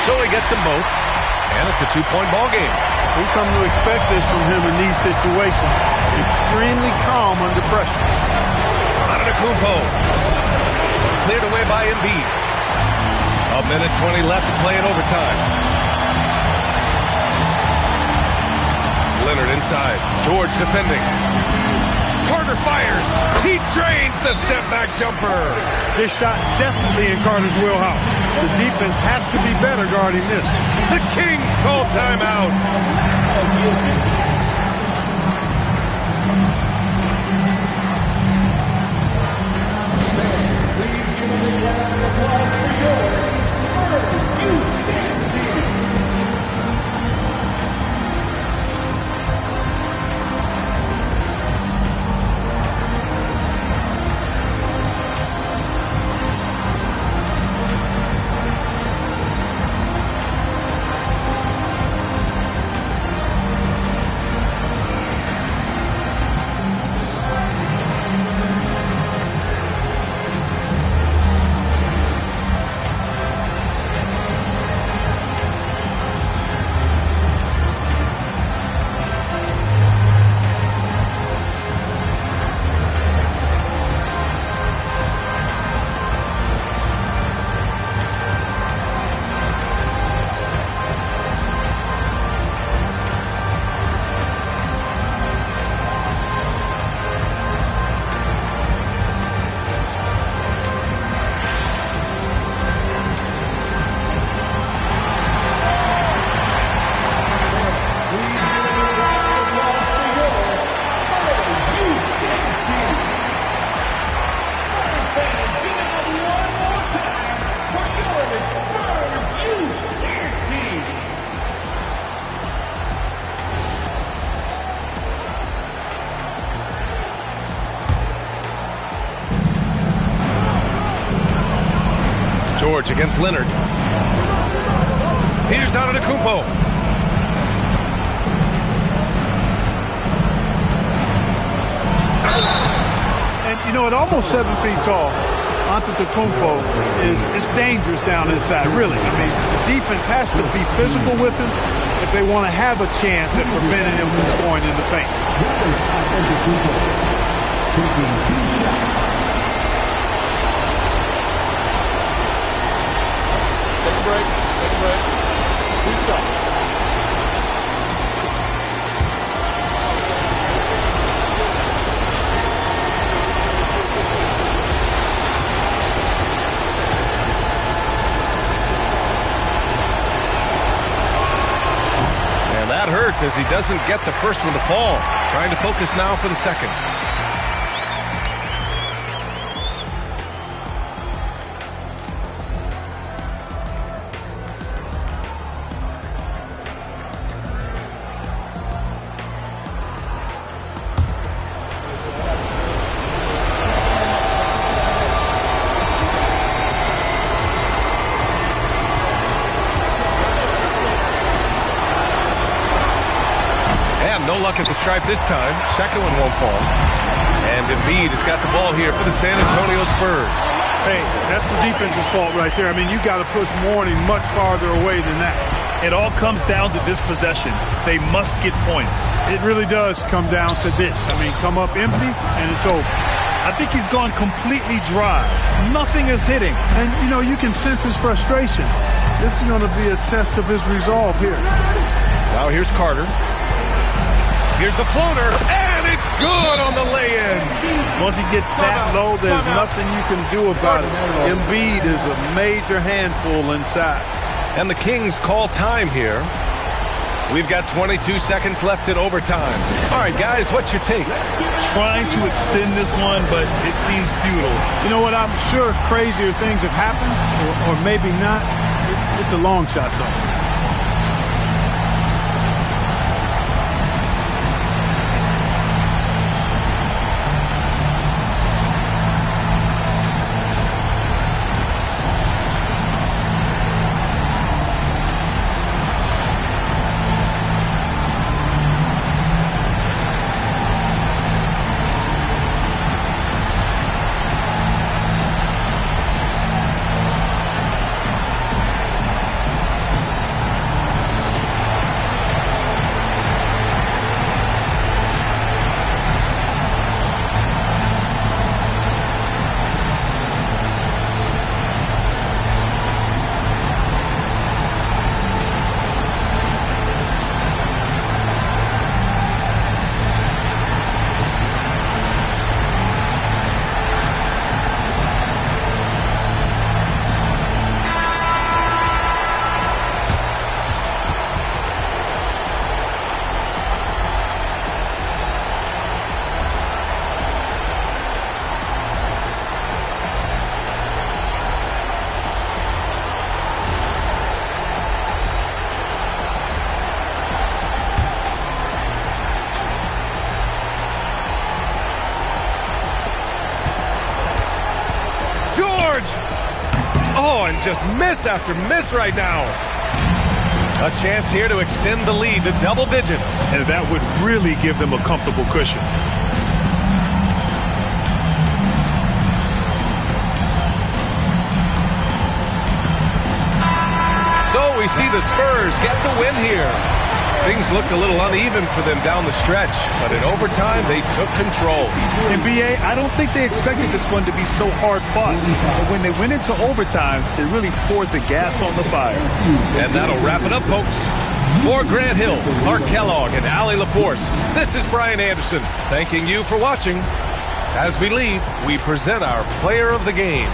So he gets them both, and it's a 2-point ball game. We come to expect this from him in these situations. Extremely calm under pressure. Antetokounmpo. Cleared away by Embiid. A minute 20 left to play in overtime. Leonard inside. George defending. Carter fires. He drains the step-back jumper. This shot definitely in Carter's wheelhouse. The defense has to be better guarding this. The Kings call timeout. George against Leonard. Here's Antetokounmpo. And, you know, at almost 7 feet tall, Antetokounmpo is dangerous down inside, really. I mean, the defense has to be physical with him if they want to have a chance at preventing him from scoring in the paint. Take a break. 2 shots. And that hurts as he doesn't get the first one to fall. Trying to focus now for the second. No luck at the stripe this time. Second one won't fall. And Embiid has got the ball here for the San Antonio Spurs. Hey, that's the defense's fault right there. I mean, you got to push Mourning much farther away than that. It all comes down to this possession. They must get points. It really does come down to this. I mean, come up empty, and it's over. I think he's gone completely dry. Nothing is hitting. And, you know, you can sense his frustration. This is going to be a test of his resolve here. Now here's Carter. Here's the floater, and it's good on the lay-in. Once he gets that low, there's nothing you can do about it. Embiid is a major handful inside. And the Kings call time here. We've got 22 seconds left in overtime. All right, guys, what's your take? Trying to extend this one, but it seems futile. You know what? I'm sure crazier things have happened, or maybe not. It's a long shot, though. Oh, and just miss after miss right now. A chance here to extend the lead to double digits. And that would really give them a comfortable cushion. So we see the Spurs get the win here. Things looked a little uneven for them down the stretch, but in overtime, they took control. NBA, I don't think they expected this one to be so hard-fought. But when they went into overtime, they really poured the gas on the fire. And that'll wrap it up, folks. For Grant Hill, Clark Kellogg, and Allie LaForce, this is Brian Anderson, thanking you for watching. As we leave, we present our player of the game.